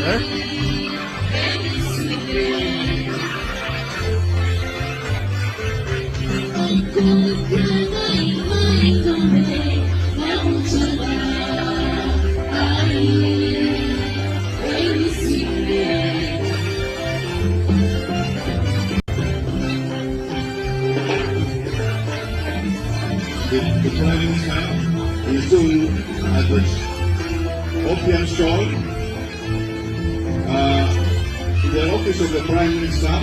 The Prime Minister is doing at the opium stall. The office of the Prime Minister.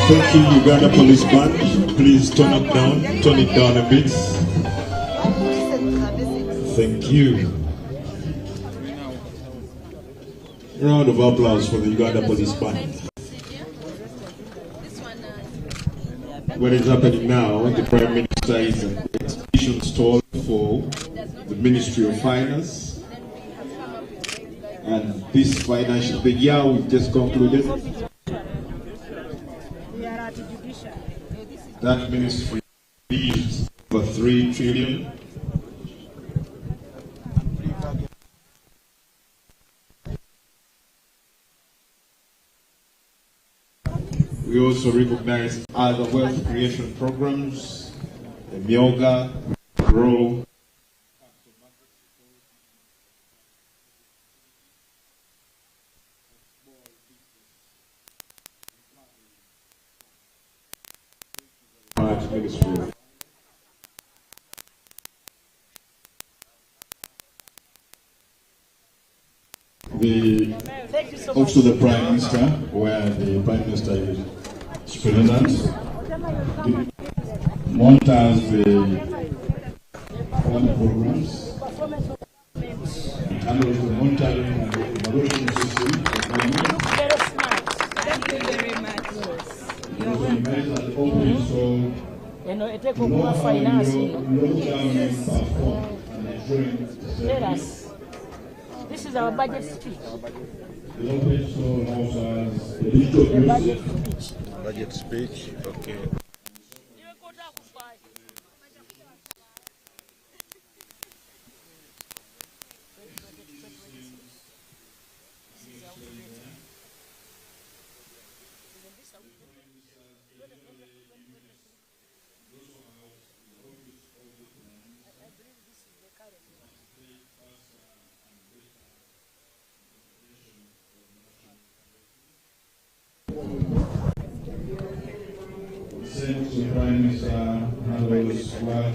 Thank you, Uganda Police Band. Please turn it down a bit. Thank you. Round of applause for the Uganda Police Band. What is happening now, the Prime Minister is an exhibition stall for the Ministry of Finance. And this financial, the year we've just concluded, that ministry needs over 3 trillion. We also recognize other wealth creation programs, the Myoga, Grow, ministry. Also the Prime Minister, where the Prime Minister is president, monitors the programs, handles the monitoring and the evaluation system. Thank you very much. It takes more finance. Let us. This is our budget speech. Budget speech, okay.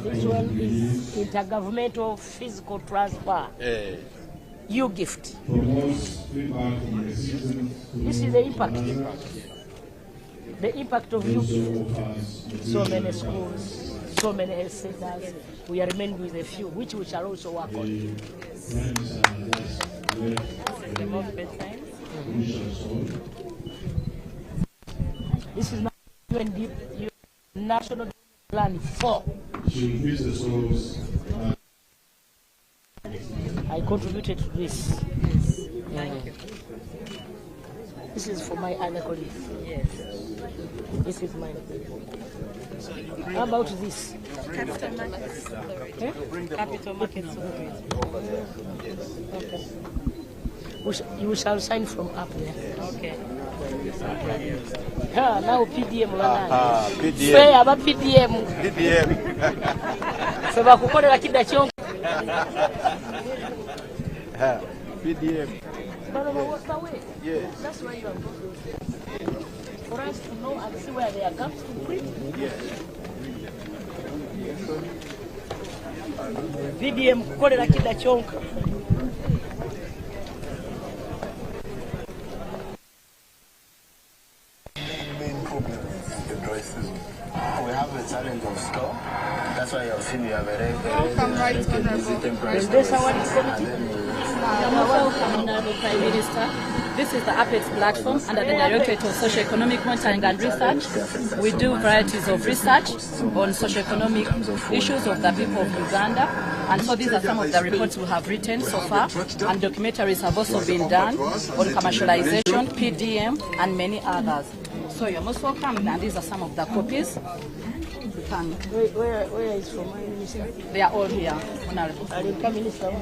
This one is intergovernmental physical transfer. You gift. This is the impact. The impact of you gift. So many schools, so many health centers. We are remaining with a few, which we shall also work on. This is not even national plan 4. I contributed to this. Thank you. This is for my other colleagues. Yes. This is mine. How about this? Capital Markets Authority. Capital Markets Authority. Okay. You shall sign from up there. Okay. Now PDM. PDM. Say about PDM. PDM. Seba kukorera kida chongo. PDM. Yes. That's why you have got those things. For us to know and see where there are gaps to bridge. VDM kukolera kida kyonka. Main problem is the dry season. We have a challenge of store. That's why you've seen we have a visiting price. Honorable Prime Minister. This is the APEX platform under the Directorate of Socio-Economic Monitoring and Research. We do varieties of research on socio-economic issues of the people of Uganda. And so these are some of the reports we have written so far. And documentaries have also been done on commercialization, PDM, and many others. So you're most welcome, and these are some of the copies. Where is from my minister? They are all here, Honorable. Minister.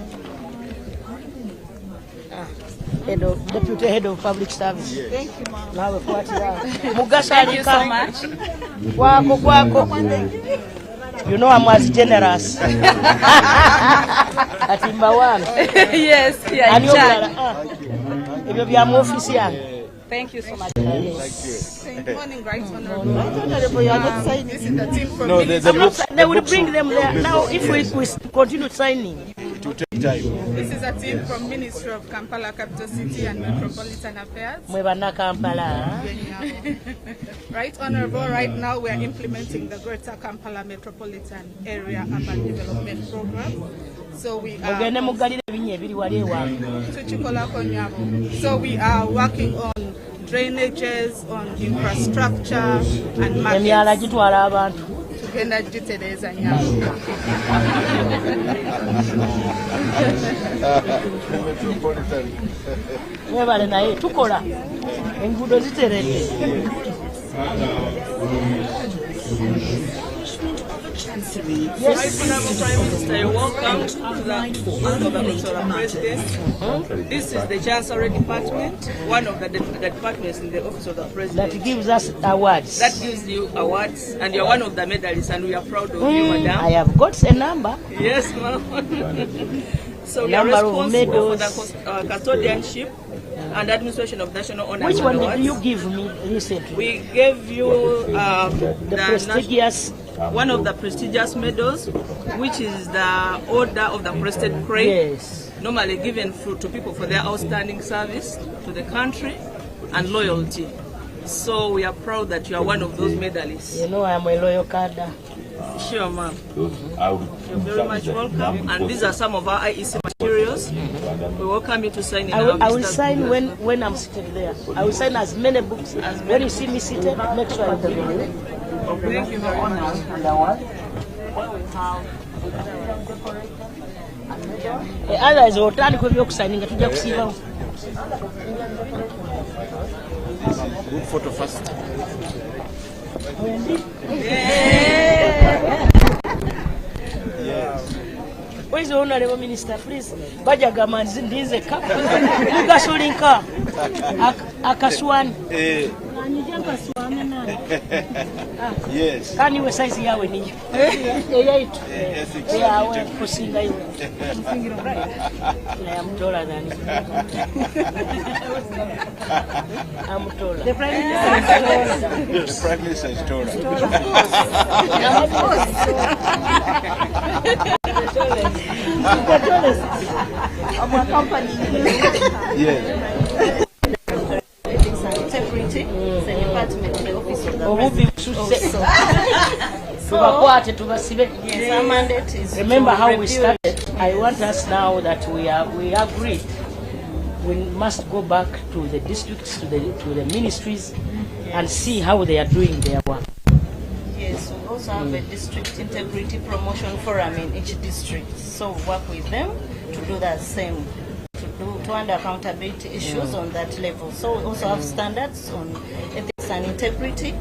Deputy Head of Public Service. Thank you, ma'am. Now Thank you so much. You know I'm as generous. Yes, yeah, in charge. Thank you so much. Good morning, Right Honorable. You are not signing. This is the team from They will bring them there. Now, if we continue signing. This is a team from Ministry of Kampala, Capital City and Metropolitan Affairs. Right Honorable, right now we are implementing the Greater Kampala Metropolitan Area Urban Development Program. So we are working on drainages, on infrastructure and markets. Yes, Honorable Prime Minister, you're welcome to the President. This is the Chancellery Department, one of the departments in the Office of the President. That gives us awards. That gives you awards, and you're one of the medalists, and we are proud of you, Madam. I have got a number. Yes, ma'am. So we are responsible for the custodianship and administration of national honors. Which one did you give me recently? We gave you the prestigious. One of the prestigious medals, which is the Order of the Crested Crane, normally given to people for their outstanding service to the country and loyalty. So we are proud that you are one of those medalists. You know I am a loyal cadre. Sure, ma'am. You're very much welcome. And these are some of our IEC materials. We welcome you to sign in. I will sign when I'm seated there. I will sign as many books. When you see me seated, make sure I tell you. Thank you very much. Otherwise, we'll turn to signing. Group photo first. Where is the Honorable Minister? Please, Bajagaman Zindizeka, Mugasulinka, Akaswan. Yes. Can you size here when you? Yeah, we're pushing. I am taller than you. I'm taller. The Prime Minister is taller. Of course. I'm accompanying you. Yes. Integrity, the department, the office of the president. Yes, our mandate is. Remember how we started? I want us now that we agreed. We must go back to the districts, to the ministries, and see how they are doing their work. Yes, we also have a district integrity promotion forum in each district. So we work with them to do the same. To under accountability issues on that level. So we also have standards on ethics and integrity.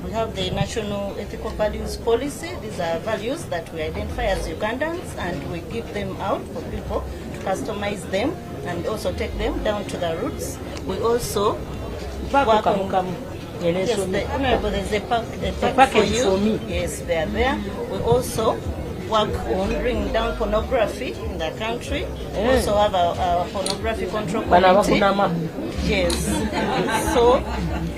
We have the National Ethical Values Policy. These are values that we identify as Ugandans, and we give them out for people to customize them and also take them down to the roots. We also work on... Yes, Honorable, there's a pack for you. For me. Yes, they are there. We also work on bringing down pornography in the country. We also have a pornography control committee. Yes. So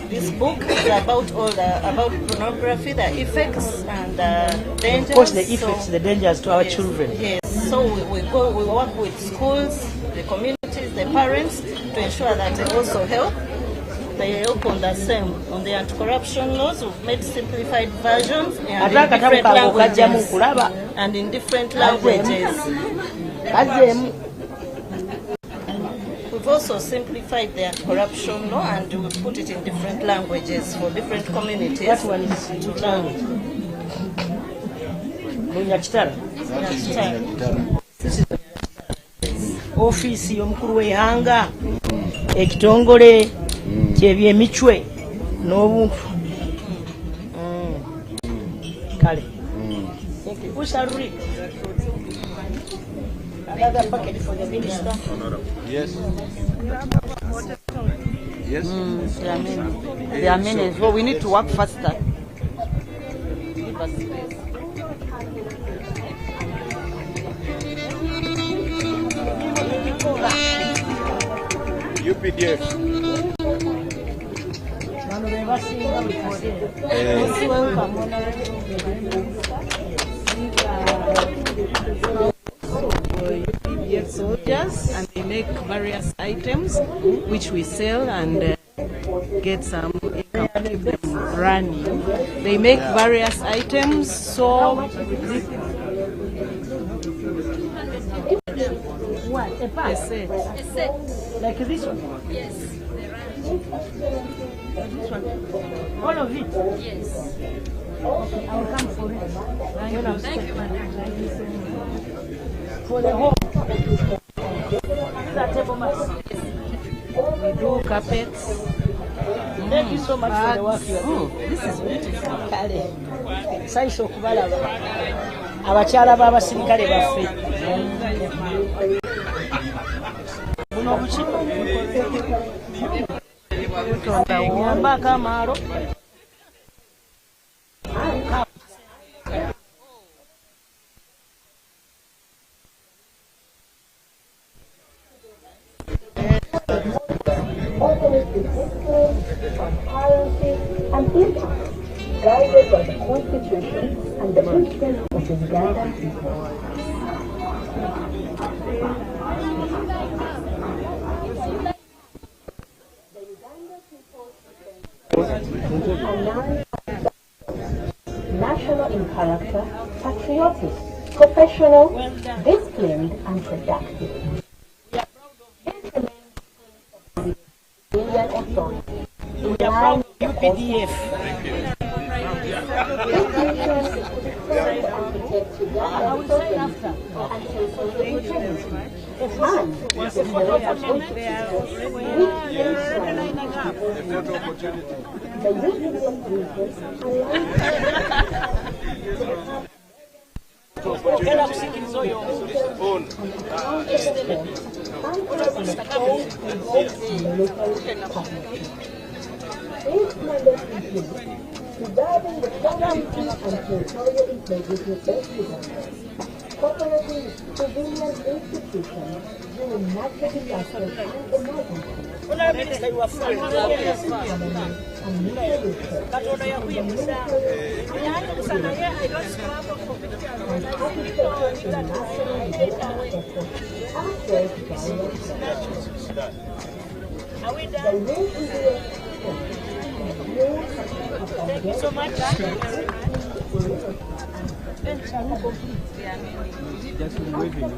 this book is about about pornography, the effects and the dangers. Of course, the effects, the dangers to our children. Yes. So we work with schools, the communities, the parents to ensure that they also help. They help on the same, on the anti-corruption laws. We've made simplified versions and in different languages. And in different languages. We've also simplified the anti-corruption law and we put it in different languages for different communities. That one is to learn. This is office y'omukulu w'eihanga, ekitongole ky'ebyemichwe n'obuntu. Kale. Who shall read? Another packet for the minister. Yes. Yes. There are many as well. We need to work faster. Give us space. UPDF. UPDF soldiers, and they make various items which we sell and get some income to keep them running. They make various items, so What? A pack? a set. Like this one? Yes. This one? All of it? Yes. Okay, I will come for it. Thank you, madam. For the home. That table mats. We do carpets. Thank you so much for the work you are doing. This is beautiful. Kale. Saiso okubalaba. Abakyala b'abasirikale baffe. Buno buki? Nyambako amaalo. And impact, guided by the Constitution and the principles of the Ugandan people. National in character, patriotic, professional, disciplined, and productive. Indian authority. In line with UPDF. this mission is to defend and protect Ugandan sovereignty until social change. And the regarding the sovereignty and territorial integrity of Uganda, cooperating with civilian institutions during natural disasters and emergencies. And nuclear research. Thank you so much. Just waving.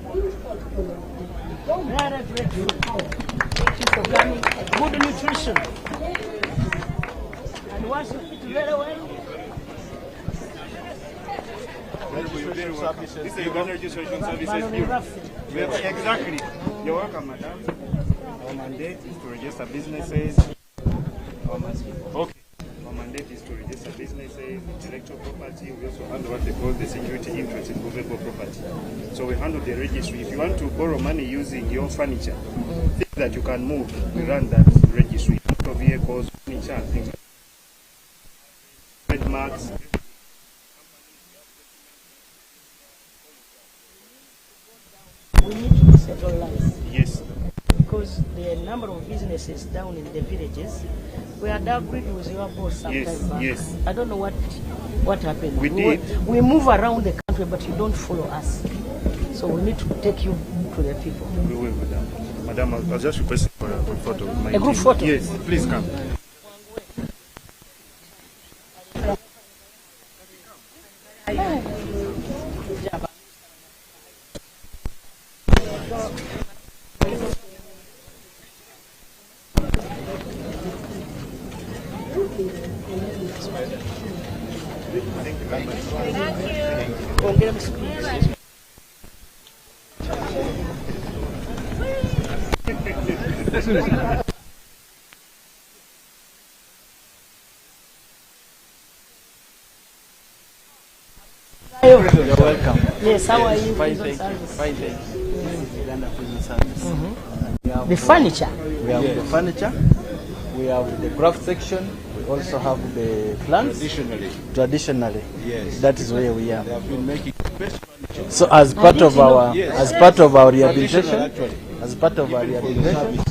Thank you for coming. Good nutrition. And once you eat very well, This is Uganda Registration Services Bureau. Exactly. You're welcome, madam. Our mandate is to register businesses. Okay. Our mandate is to register businesses, intellectual property. We also handle what they call the security interest in movable property. So we handle the registry. If you want to borrow money using your furniture, things that you can move, we run that registry. Motor vehicles, furniture, and things. Trademarks. because there are a number of businesses down in the villages. We had agreed with your boss sometime back. Yes. I don't know what happened. We did. We move around the country, but you don't follow us. So we need to take you to the people. We will, madam. Madam, I'll just request for a group photo. With my A group team. photo? Yes, please come. You're welcome. Yes, how are you? Fine, thank you. Fine, thank you. Uganda Prison Service. The furniture. We have the furniture. We have the craft section. We also have the plants. Traditionally. Yes. That is where we are. They have been making best furniture. So as part of our rehabilitation, Traditional.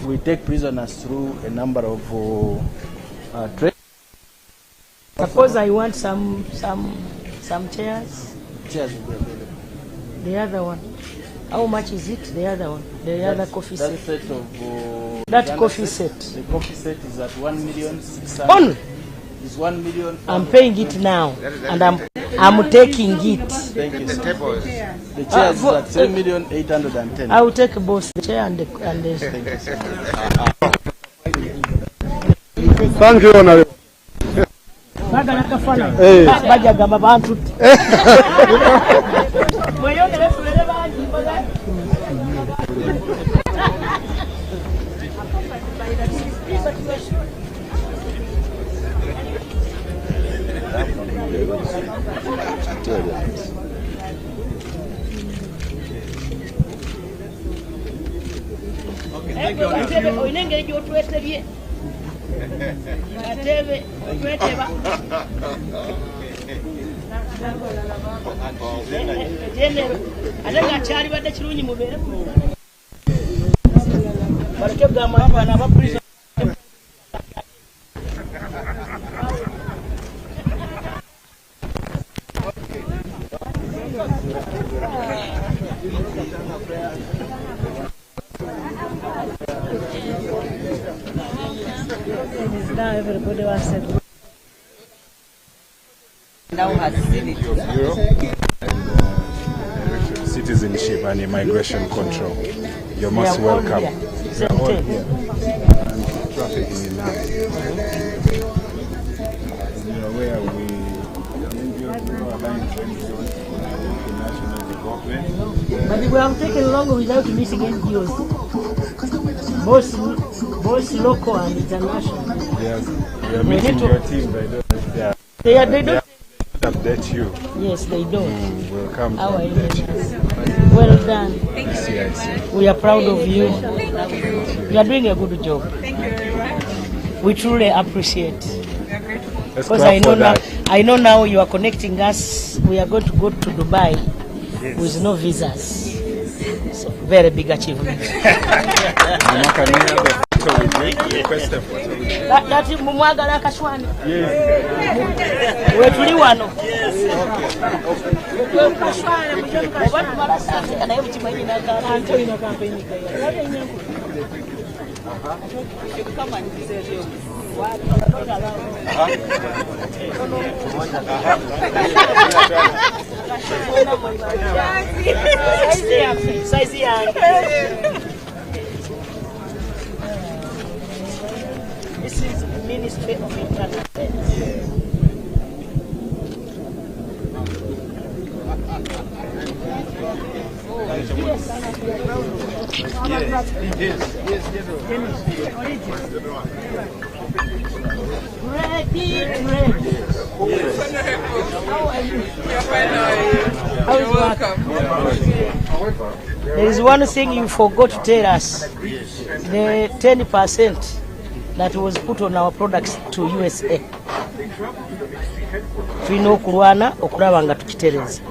we take prisoners through a number of training. Suppose I want some chairs. Chairs will be available. The other one. How much is it? The other one. The other coffee That set. set of That Uganda coffee set. set. The coffee set is at 1,600,000. On. Is 1,000,000. I'm paying it now, and I'm taking it. Thank you. The chairs is at 3,810,000. I will take both the chair and the. Thank you, Honorable. Bajagamba bantu. Now everybody was said. Now has seen it. Citizenship and immigration control. You're most welcome. We are all here. And trafficking in land. You're aware we align international development. But we have taken long without meeting NGOs. Both local and international. Yes, we are meeting your team, but they don't update you. Yes, they don't. We'll come to How are you? update you. Well done. Yes. We are proud of you. You are doing a good job. Thank you very much. We truly appreciate. Let's Because clap for that. I know now you are connecting us. We are going to go to Dubai with no visas. So, very big achievement. That is Mumwagala Kashwani. Wetuli wano. Come and visit you. This is the Ministry of Internal Affairs. Ready. How are you? How is welcome. There is one thing you forgot to tell us. The 10% that was put on our products to USA. Tulina okulwana okulaba nga tukitereza.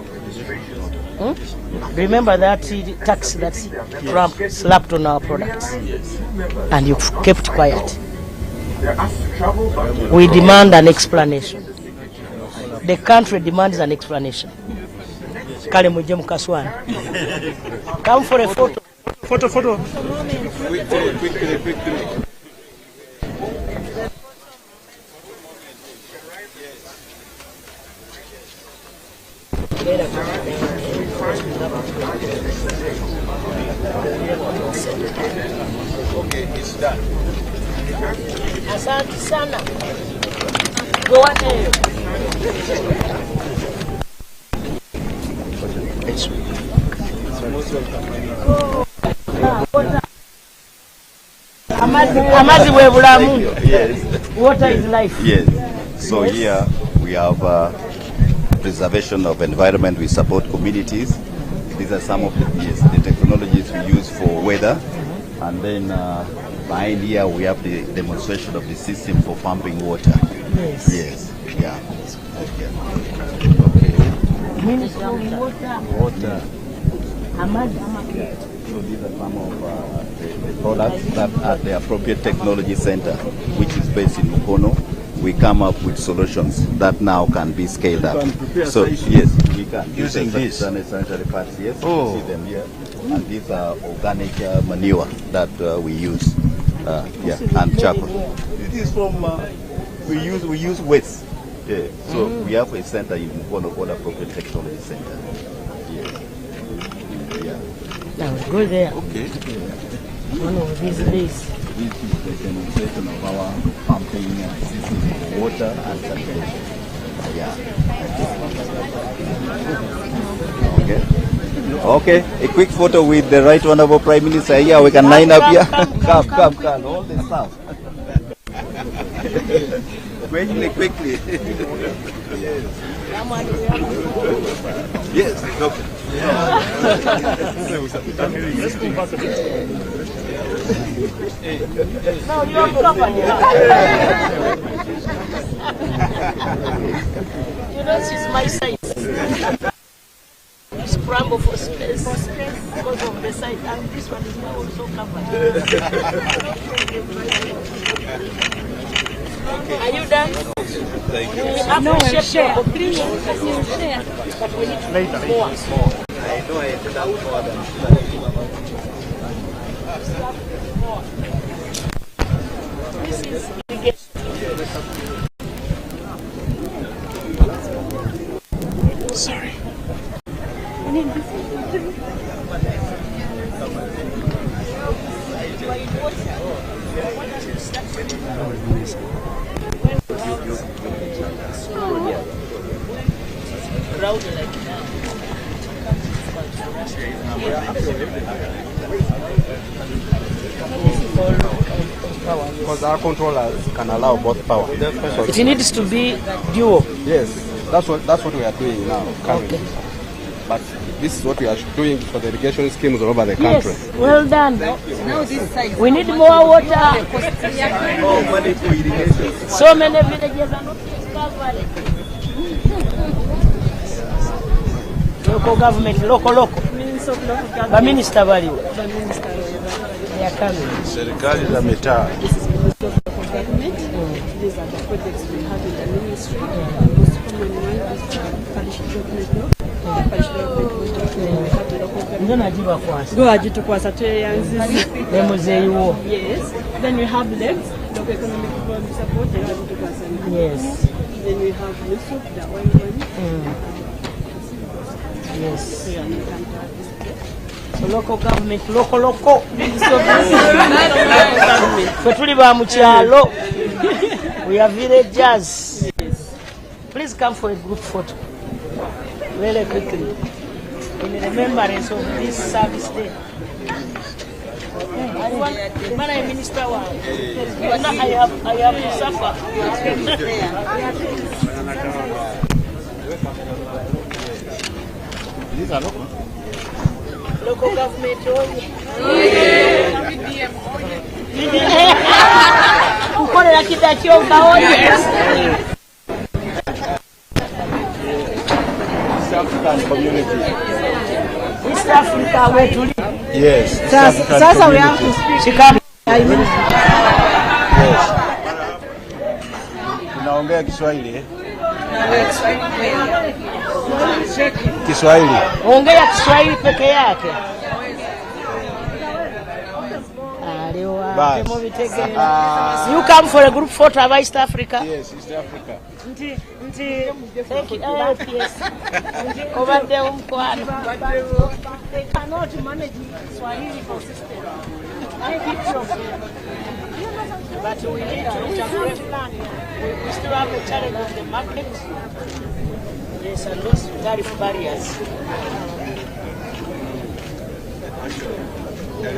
Remember that tax that Trump slapped on our products, and you kept quiet. We demand an explanation. The country demands an explanation. Kale muje mukaswana. Come for a photo. Photo. Quickly. Okay, it's done. Asante sana. Go ahead. Amazi webulamu. Yes. Water is life. Yes. So here we have preservation of environment. We support communities. These are some of the technologies we use for weather. And then behind here we have the demonstration of the system for pumping water. Yes. Yeah. Water. So these are some of the products that are the appropriate technology center, which is based in Mukono. We come up with solutions that now can be scaled up. So yes, we can. Using this sanitary pads, yes. Oh. You see them here. And these are organic manure that we use. And charcoal. It is from we use waste. Yeah. So we have a center in Mukono called Appropriate Technology Center. Now go there. Okay. One of these days. This is the demonstration of our pumping system for water and sanitation. Okay, a quick photo with the Right Honorable Prime Minister here. We can line up here. Come, all the stuff. Quickly. Yes. Okay. No, you're company. You know, she's my size. Scramble for space because of the size, and this one is now also covered. Are you done? Thank you. No, share. Please, share. But we need more. I know I did that more than This is irrigation. Sorry. Because our controllers can allow both power. It needs to be dual. Yes, that's what we are doing now currently. Okay. But this is what we are doing for the irrigation schemes all over the country. Yes, well done. We need more water. So many villages are not covered. Local government, local. The minister value. They are coming. Serikali za mitaa. These are the projects we have in the ministry. Most common one is parish development law. Parish development law. Go ajitukwasa tweyanziza. Yes. Then we have legs, local economic development support. Yes. Then we have NUSUP, the oil one. Yes. So you can have this. So local government, local. Tuli ba mukyalo. We are villagers. Please come for a group photo. Very quickly. In remembrance of this service day. I minister one. I have to suffer. These are local. Local government only. Ukorera kidakyonga only. Self-community. Africa wetu. Yes. Sasa we have to speak. Yes. Unaongea Kiswahili? Kiswahili. Ongea Kiswahili peke yake. You come for a group photo of East Africa? Yes, East Africa. Thank you. Yes. Over there, they cannot manage Swahili for system. But we need to plan. We still have a challenge on the market. Yes, and those tariff barriers. The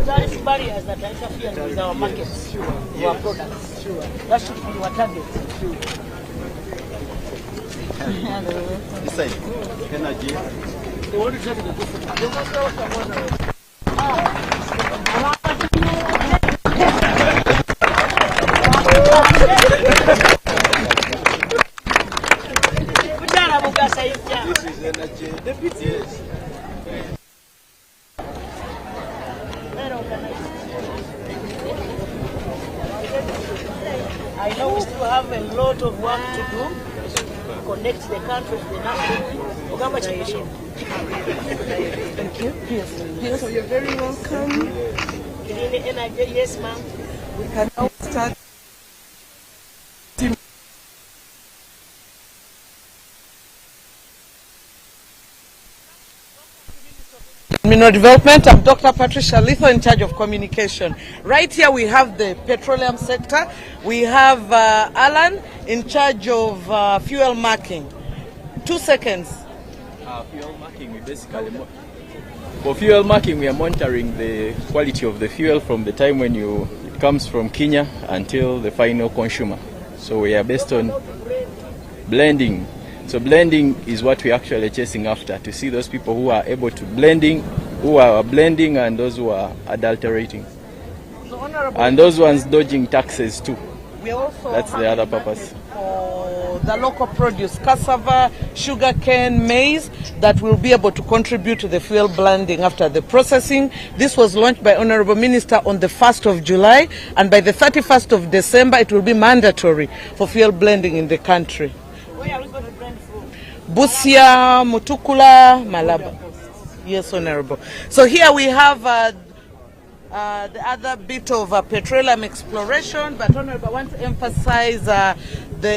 tariff barriers that are interfering with our markets, our products. That should be our target. This side. Energy. They want to take the This is energy. Yes. I know we still have a lot of work to do to connect the country to the national. Thank you. Yes, so you're very welcome. Yes, ma'am. We can now start. Development. I'm Dr. Patricia Litho, in charge of communication. Right here we have the petroleum sector. We have Alan in charge of fuel marking. 2 seconds. Fuel marking, we basically for fuel marking we are monitoring the quality of the fuel from the time when it comes from Kenya until the final consumer. So we are based on blending. So blending is what we're actually chasing after, to see those people who are able to blending and those who are adulterating. And those ones dodging taxes too. That's the other purpose. For the local produce, cassava, sugarcane, maize, that will be able to contribute to the fuel blending after the processing. This was launched by Honorable Minister on the 1st of July, and by the 31st of December it will be mandatory for fuel blending in the country. Where are we going to blend from? Busia, Mutukula, Malaba. Yes, Honorable. So here we have the other bit of petroleum exploration, but Honorable, I want to emphasize the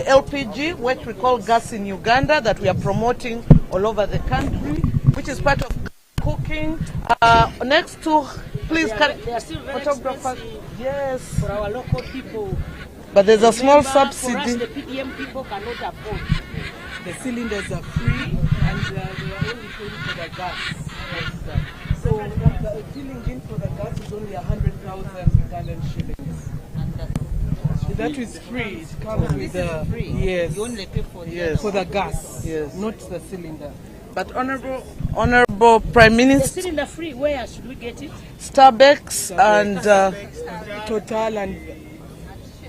LPG, what we call gas in Uganda, that we are promoting all over the country, which is part of cooking. Next to, please, they are still very photographer. Yes. For our local people. But there's a small For subsidy. us, the PDM people cannot afford. The cylinders are free, and they are only paying for the gas. So the filling in for the gas is only 100,000 Ugandan shillings. That is free. It comes with the yes. You only pay for for the gas, yes, not the cylinder. But Honorable Prime Minister, the cylinder free. Where should we get it? Starbucks and Total and.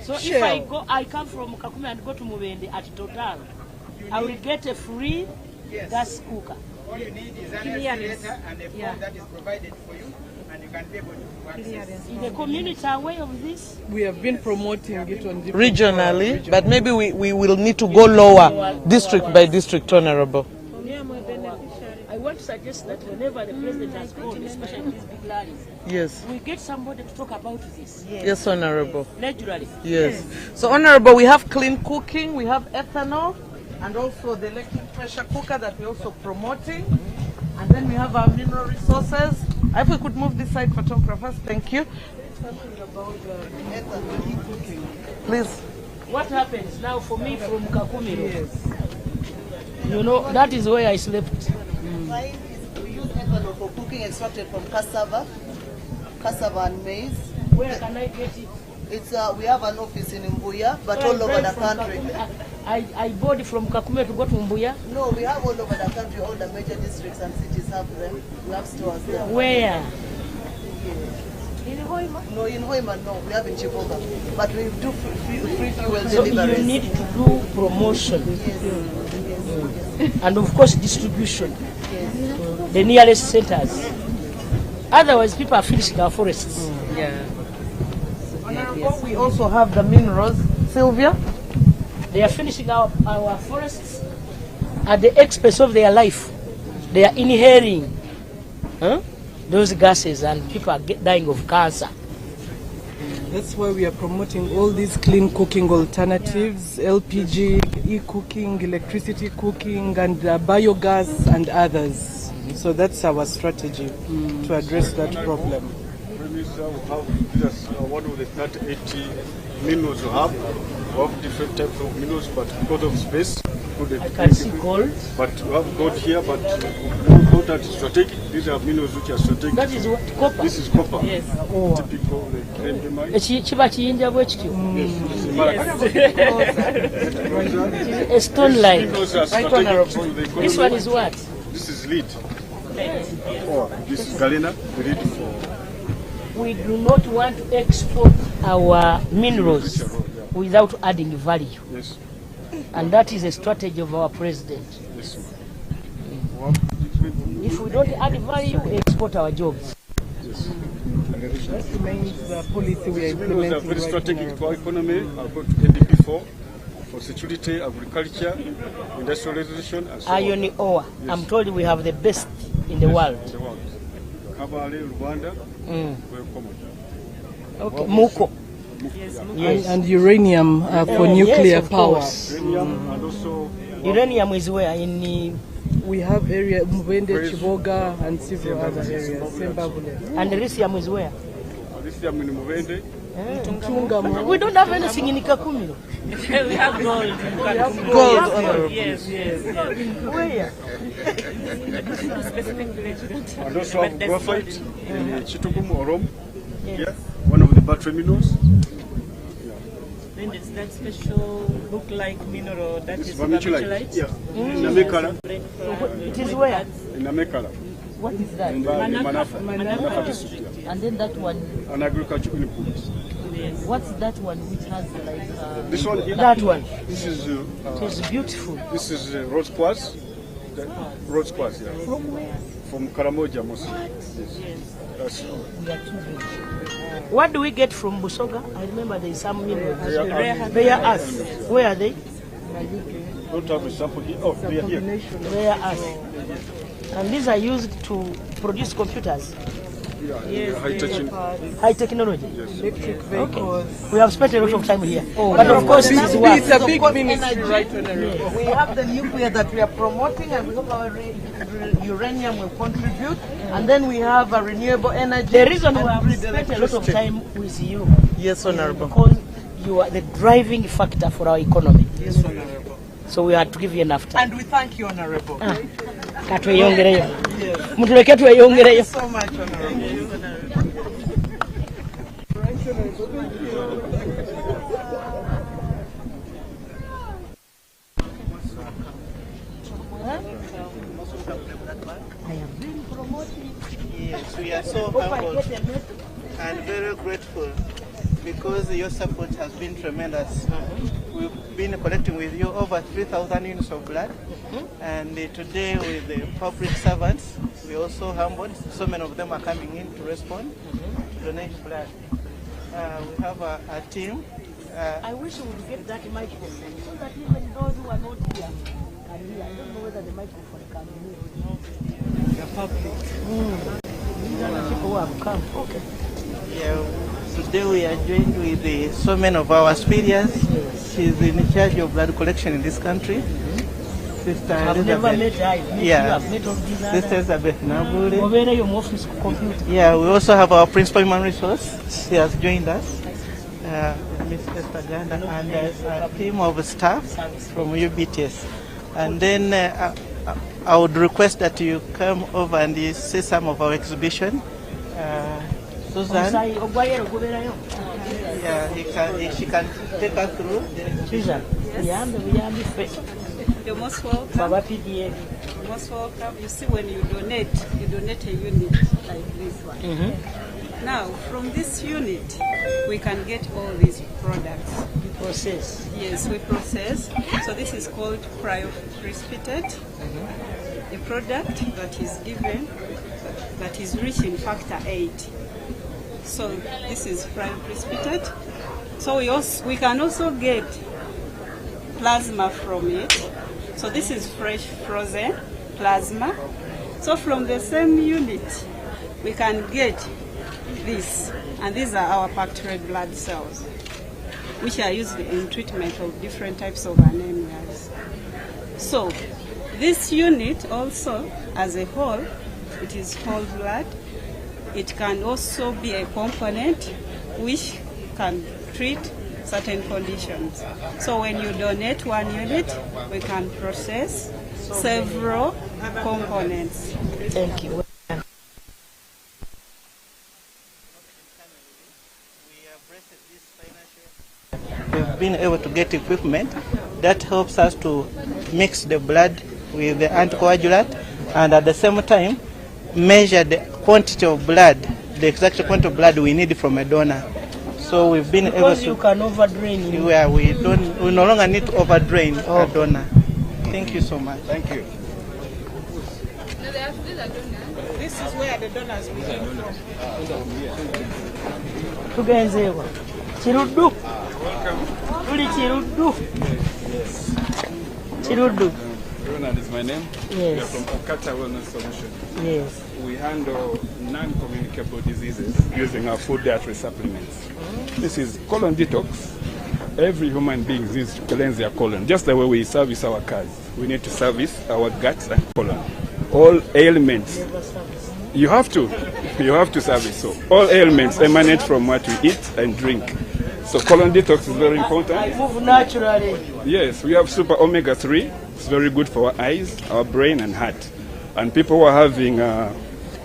So Shell. if I come from Kakume and go to Mubende at Total, I will get a free gas cooker. All you need is an letter and a form that is provided for you, and you can be able to access. In the community are aware of this? We have been promoting it on regionally, but maybe we will need to go lower, district by district, Honorable. I want to suggest that whenever the president has gone, especially these big rallies, yes, we get somebody to talk about this. Yes, Honorable. Naturally. Yes. So, Honorable, we have clean cooking, we have ethanol, and also the electric pressure cooker that we're also promoting. And then we have our mineral resources. If we could move this side, photographers, thank you. Something about ethanol cooking. Please. What happens now for me from Kakumi? Yes. You know, that is where I slept. We use ethanol for cooking extracted from cassava and maize. Where can I get it? It's we have an office in Mbuya, but all over the country. I bought it from Kakume to go to Mbuya? No, we have all over the country. All the major districts and cities have them. We have stores there. Where? In Hoima? No, in Hoima, no. We have in Chiboga. But we do free fuel So deliveries. you need to do promotion. Yes. And of course distribution. Yes. the nearest centers. Otherwise, people are finishing our forests. We also have the minerals. Sylvia? They are finishing our forests at the expense of their life. They are inhaling those gases and people are dying of cancer. That's why we are promoting all these clean cooking alternatives, LPG, e-cooking, electricity cooking, and biogas and others. So that's our strategy to address that problem. One of the 30-80 minerals we have different types of minerals, but because of space, I can see gold. But we have gold here, but gold that is strategic. These are minerals which are strategic. That is what? Copper? This is copper. Yes. Typical like a stone like. This one is what? This is lead. This is galena. We do not want to export our minerals without adding value. Yes. And that is a strategy of our president. Yes. If we don't add value, we export our jobs. Yes. That remains the policy we are implementing. Those are very strategic to our economy. I've got NDP for security, agriculture, industrialization, and so Iron ore. Yes. I'm told we have the best in the world. Kabale, Rwanda, very common. Okay, Muko. Yes. And uranium for nuclear power. Uranium and also uranium is where in we have area Mubende, Chiboga, and several other areas. Zimbabwe. And lithium is where? Lithium in Mubende. We don't have anything in Kakumiro. We have gold. Gold. Yes. Where? And also have graphite in Chitukum or Rome. Yeah, one of the battery minerals. Then there's that special look-like mineral that is vermiculite. Yeah, in Namekala. It is where? In Namekala. What is that? In Manafa district. And then that one. An agricultural input. Yes. What's that one which has like? This one here. That one. This is. It is beautiful. This is rose quartz. Rose quartz. Yeah. From where? From Karamoja mostly. Yes. That's. What do we get from Busoga? I remember there is some minerals. They are us. Where are they? Don't have a sample here. Oh, they are here. They are us. And these are used to produce computers. Yeah, high technology. Yes. Electric vehicles. We have spent a lot of time here. But of course, it's a big ministry, right? We have the nuclear that we are promoting, and we hope our uranium will contribute. And then we have a renewable energy. The reason we have spent a lot of time with you, yes, Honorable, because you are the driving factor for our economy. Yes, Honorable. So we had to give you enough time. And we thank you, Honorable. Thank you so much, Honorable. Yes, we are so humbled and very grateful because your support has been tremendous. We've been collecting with you over 3,000 units of blood, and today with the public servants, we are also humbled. So many of them are coming in to respond, to donate blood. We have a team. I wish we would get that microphone so that even those who are not here can hear. I don't know whether the microphone can hear. The public. People who have come. Okay. Yeah, today we are joined with so many of our superiors. She's in charge of blood collection in this country. Sister I've never met her. Yeah. Sister Elizabeth Nabule. Yeah, we also have our principal human resource. She has joined us. Ms. Esther Ganda, and a team of staff from UBTS. And then I would request that you come over and you see some of our exhibition. Susan, she can take us through. Susan, you're most welcome. Most welcome. You see, when you donate a unit like this one. Now, from this unit, we can get all these products. Process. Yes, we process. So this is called cryoprecipitate. a product that is given that is rich in factor 8. So this is prime precipitate. So we can also get plasma from it. So this is fresh frozen plasma. So from the same unit, we can get this, and these are our packed red blood cells, which are used in treatment of different types of anemias. So this unit also, as a whole, it is whole blood. It can also be a component which can treat certain conditions. So when you donate one unit, we can process several components. Thank you. We've been able to get equipment that helps us to mix the blood with the anticoagulant and at the same time measure the quantity of blood, the exact quantity of blood we need from a donor. So we've been able to... you can overdrain. Yeah, we no longer need to overdrain a donor. Thank you so much. Thank you. This is where the donors will come from. Tugenzeewa. Kiruddu. Tuli Kiruddu. Kiruddu. Ronald is my name. Yes. We are from Okata Wellness Solution. Yes. We handle non-communicable diseases using our food dietary supplements. This is colon detox. Every human being needs to cleanse their colon. Just the way we service our cars, we need to service our guts and colon. All ailments, you have to service. So all ailments emanate from what we eat and drink. So colon detox is very important. I move naturally. Yes, we have super omega-3. It's very good for our eyes, our brain and heart. And people who are having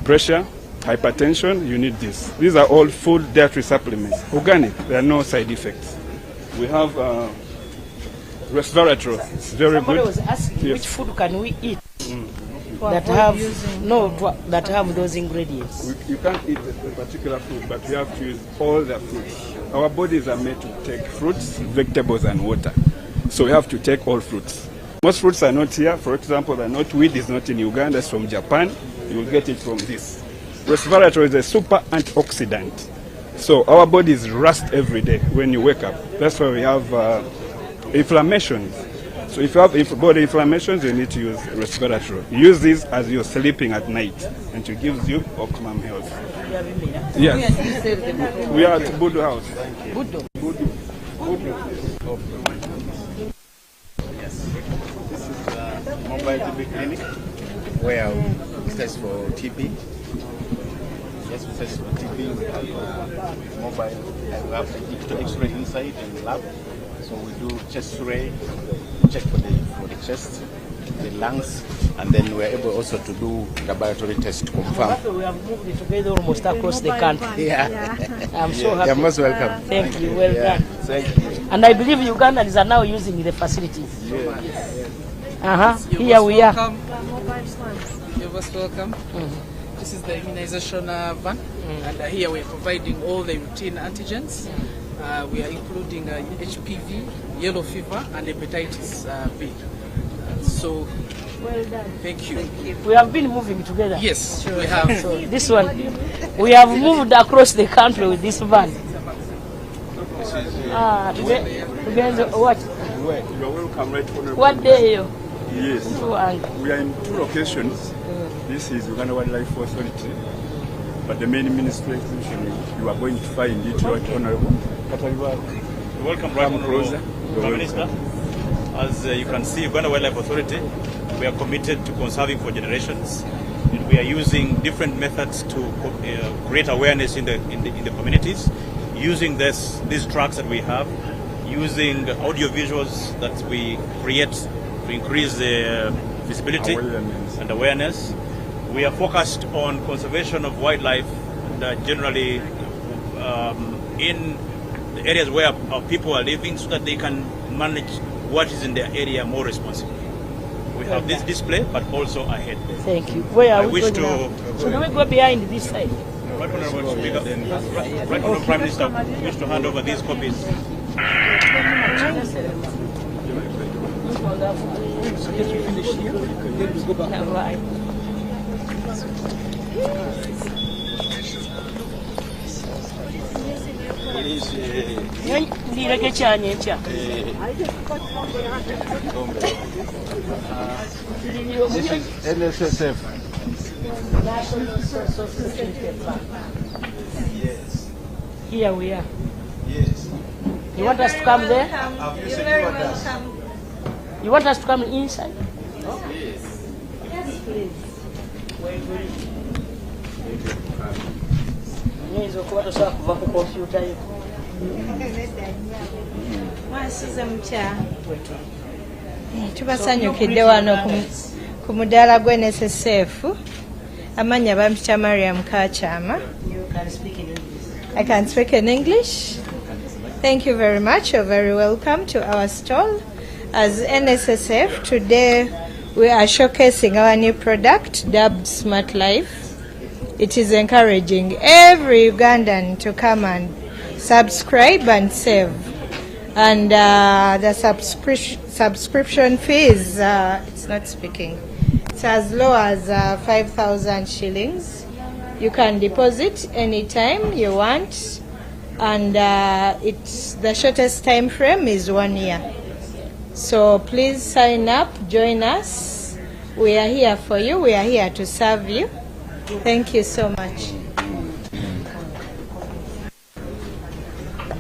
pressure, hypertension, you need this. These are all food dietary supplements. Organic, there are no side effects. We have resveratrol. It's very Somebody good. was asking Yes. which food can we eat that have that have those ingredients. You can't eat a particular fruit, but you have to use all the fruits. Our bodies are made to take fruits, vegetables, and water. So we have to take all fruits. Most fruits are not here. For example, the knotweed is not in Uganda. It's from Japan. You will get it from this. Resveratrol is a super antioxidant. So our bodies rust every day when you wake up. That's why we have inflammations. So if you have body inflammations, you need to use resveratrol. Use this as you're sleeping at night, and it gives you optimum health. Yes. We are at Budu House. Budu. Yes. This is a mobile TB clinic where we test for TB. Yes, we test for TB. We have mobile. We have digital X-ray inside in the lab. So we do chest X-ray, check for the chest, the lungs, and then we are able also to do laboratory tests to confirm. We have moved it together almost across the country. Yeah. I'm so happy. You're most welcome. Thank you. Well done. Thank you. And I believe Ugandans are now using the facilities. Yes. Here we are. You're most welcome. This is the immunization van, and here we are providing all the routine antigens. We are including HPV, yellow fever, and hepatitis B. So, well done. Thank you. We have been moving together. Yes, we have. So this one, we have moved across the country with this van. What? You are welcome, right? What day? Yes. We are in 2 locations. This is Uganda Wildlife Authority, but the main ministry exhibition you are going to find it right honorable. Welcome, right honorable Prime Minister. As you can see, Uganda Wildlife Authority, we are committed to conserving for generations, and we are using different methods to create awareness in the communities, using these tracks that we have, using audio visuals that we create to increase the visibility and awareness. We are focused on conservation of wildlife and generally in the areas where our people are living, so that they can manage what is in their area more responsibly. We have this display, but also ahead. Thank you. Where are we going now? So do we go behind this side? Right Honourable Speaker, Right Honourable Prime Minister, we wish to hand over these copies. Get you finished here, then we go back. Right. Ndireke cyane ncha. This is NSSF. National Source of Security Plan. Yes. Here we are. Yes. You want us to come there? You're very welcome. You want us to come inside? Yes. Yes, please. Nyezo kuba tosobola kuva ku kompyuta yo. Mwasize mukya. Tubasanyukidde wano ku mudaala gw'NSSF. Amanya bampita Mariam Kachama. You can speak in English. I can speak in English. Thank you very much. You're very welcome to our stall. As NSSF, today we are showcasing our new product, dubbed Smart Life. It is encouraging every Ugandan to come and subscribe and save. And the subscription fees, it's not speaking. It's as low as 5,000 shillings. You can deposit anytime you want. And the shortest time frame is 1 year. So please sign up, join us. We are here for you. We are here to serve you. Thank you so much.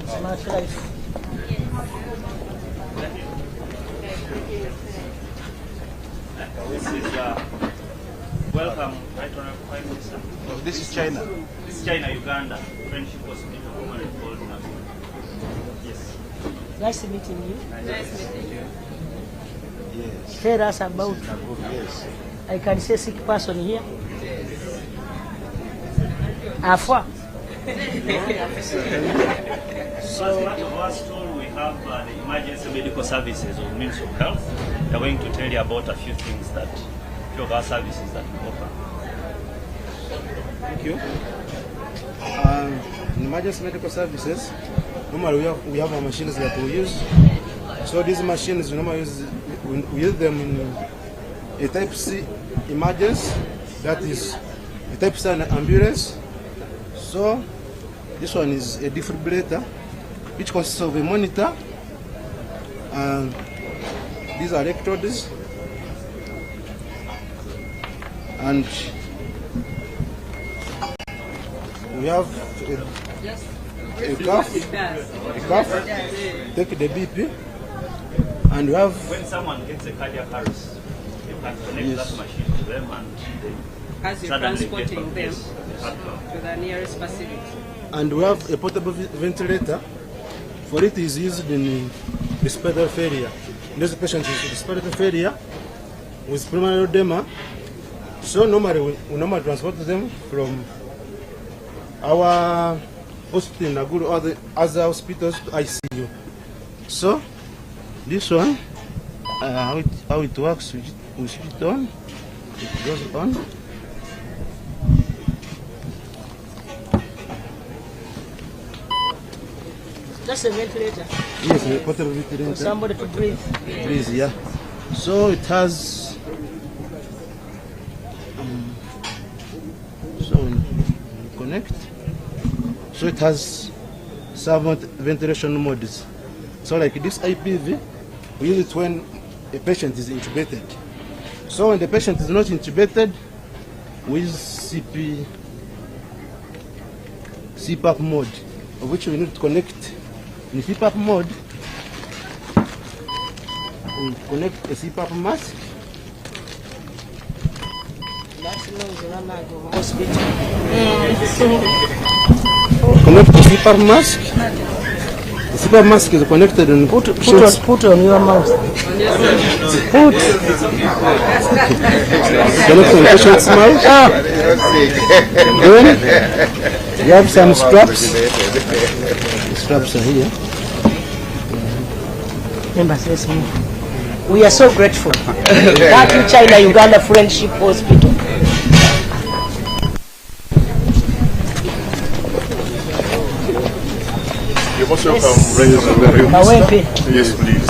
Smart Life. This is welcome, right honorable Prime Minister. Oh, this is China. This is China, Uganda. Friendship Hospital, formerly called Nago. Yes. Nice meeting you. Nice meeting you. Yes. Tell us about. Yes. I can see sick person here. Afwa. So as part of our stall, we have the emergency medical services of Ministry of Health. They're going to tell you about a few things that, few of our services that we offer. Thank you. In emergency medical services, normally we have our machines that we use. So these machines we normally we use them in a type C emergency, that is a type C ambulance. So this one is a defibrillator, which consists of a monitor and these are electrodes, and we have a cuff, take the BP, and we have. When someone gets a cardiac arrest, you can connect that machine to them and as you're transporting them to the nearest facility. And we have a portable ventilator. For it is used in respiratory failure. This patient is respiratory failure with pulmonary edema. So normally we normally transport them from our hospital in Naguru or the other hospitals to ICU. So this one, how it works, we switch it on, it goes on. That's a ventilator. Yes, a portable ventilator. For somebody to breathe. Breathe, yeah. So it has. So we connect. So it has several ventilation modes. So like this IPV, we use it when a patient is intubated. So when the patient is not intubated, we use CPAP mode, of which we need to connect. In CPAP mode, we connect a CPAP mask. Connect the CPAP mask. The CPAP mask is connected and put on your mouth. Put. Connect on the patient's mouth. Then you have some straps. The straps are here. We are so grateful. Thank you, China-Uganda Friendship Hospital. You also come raise the Kawempe. Yes, please.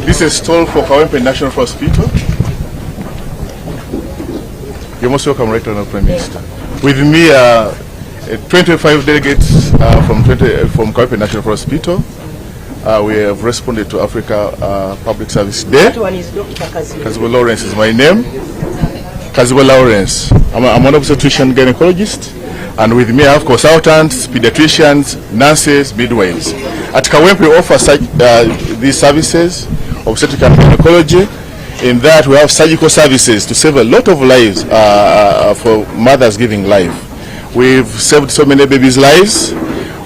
This is a stall for Kawempe National Hospital. You're most welcome, Right Honourable Prime Minister. With me are 25 delegates from Kawempe National Hospital. We have responded to Africa Public Service Day. That one is Dr. Kazibo Lawrence is my name. Kazibo Lawrence. I'm an obstetrician gynecologist. And with me I have consultants, pediatricians, nurses, midwives. At Kawempe we offer these services, obstetric and gynecology. In that we have surgical services to save a lot of lives for mothers giving life. We've saved so many babies' lives.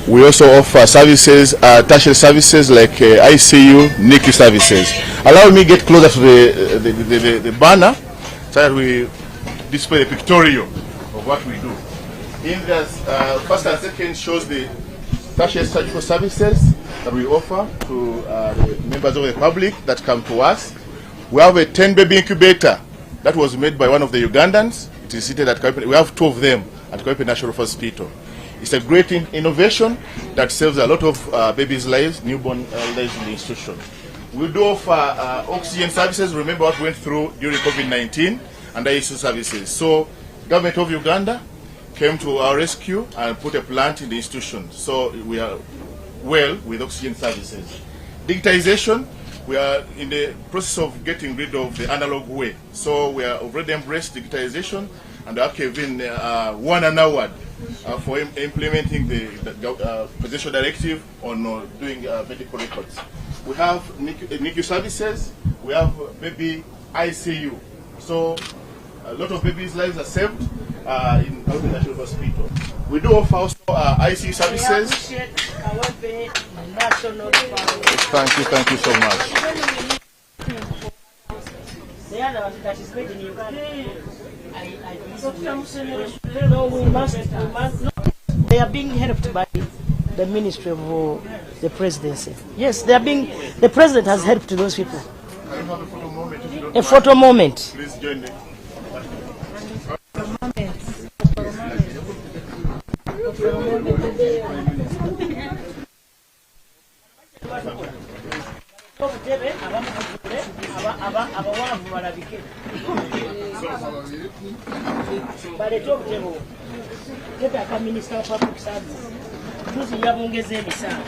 We also offer services, tertiary services like ICU, NICU services. Allow me to get closer to the banner so that we display the pictorial of what we do. In this first and second shows the tertiary surgical services that we offer to the members of the public that come to us. We have a 10-baby incubator that was made by one of the Ugandans. It is seated at Kawempe. We have 2 of them at Kawempe National Hospital. It's a great innovation that saves a lot of babies' lives, newborn lives in the institution. We do offer oxygen services. Remember what we went through during COVID-19 and ICU services. So, government of Uganda came to our rescue and put a plant in the institution. So we are well with oxygen services. Digitization, we are in the process of getting rid of the analog way. So we are already embraced digitization and are giving won an award for implementing the presidential directive on doing medical records. We have NICU services, we have baby ICU. So a lot of babies' lives are saved in Kawempe National Hospital. We do offer also ICU services. Thank you so much. The other one that is made in Uganda. No, we must not. They are being helped by the Ministry of the Presidency. Yes, they are being. The President has helped those people. Can you have a photo moment? If you don't A photo moment. Please join me. Minister of Public Service. Yabongeze emisala.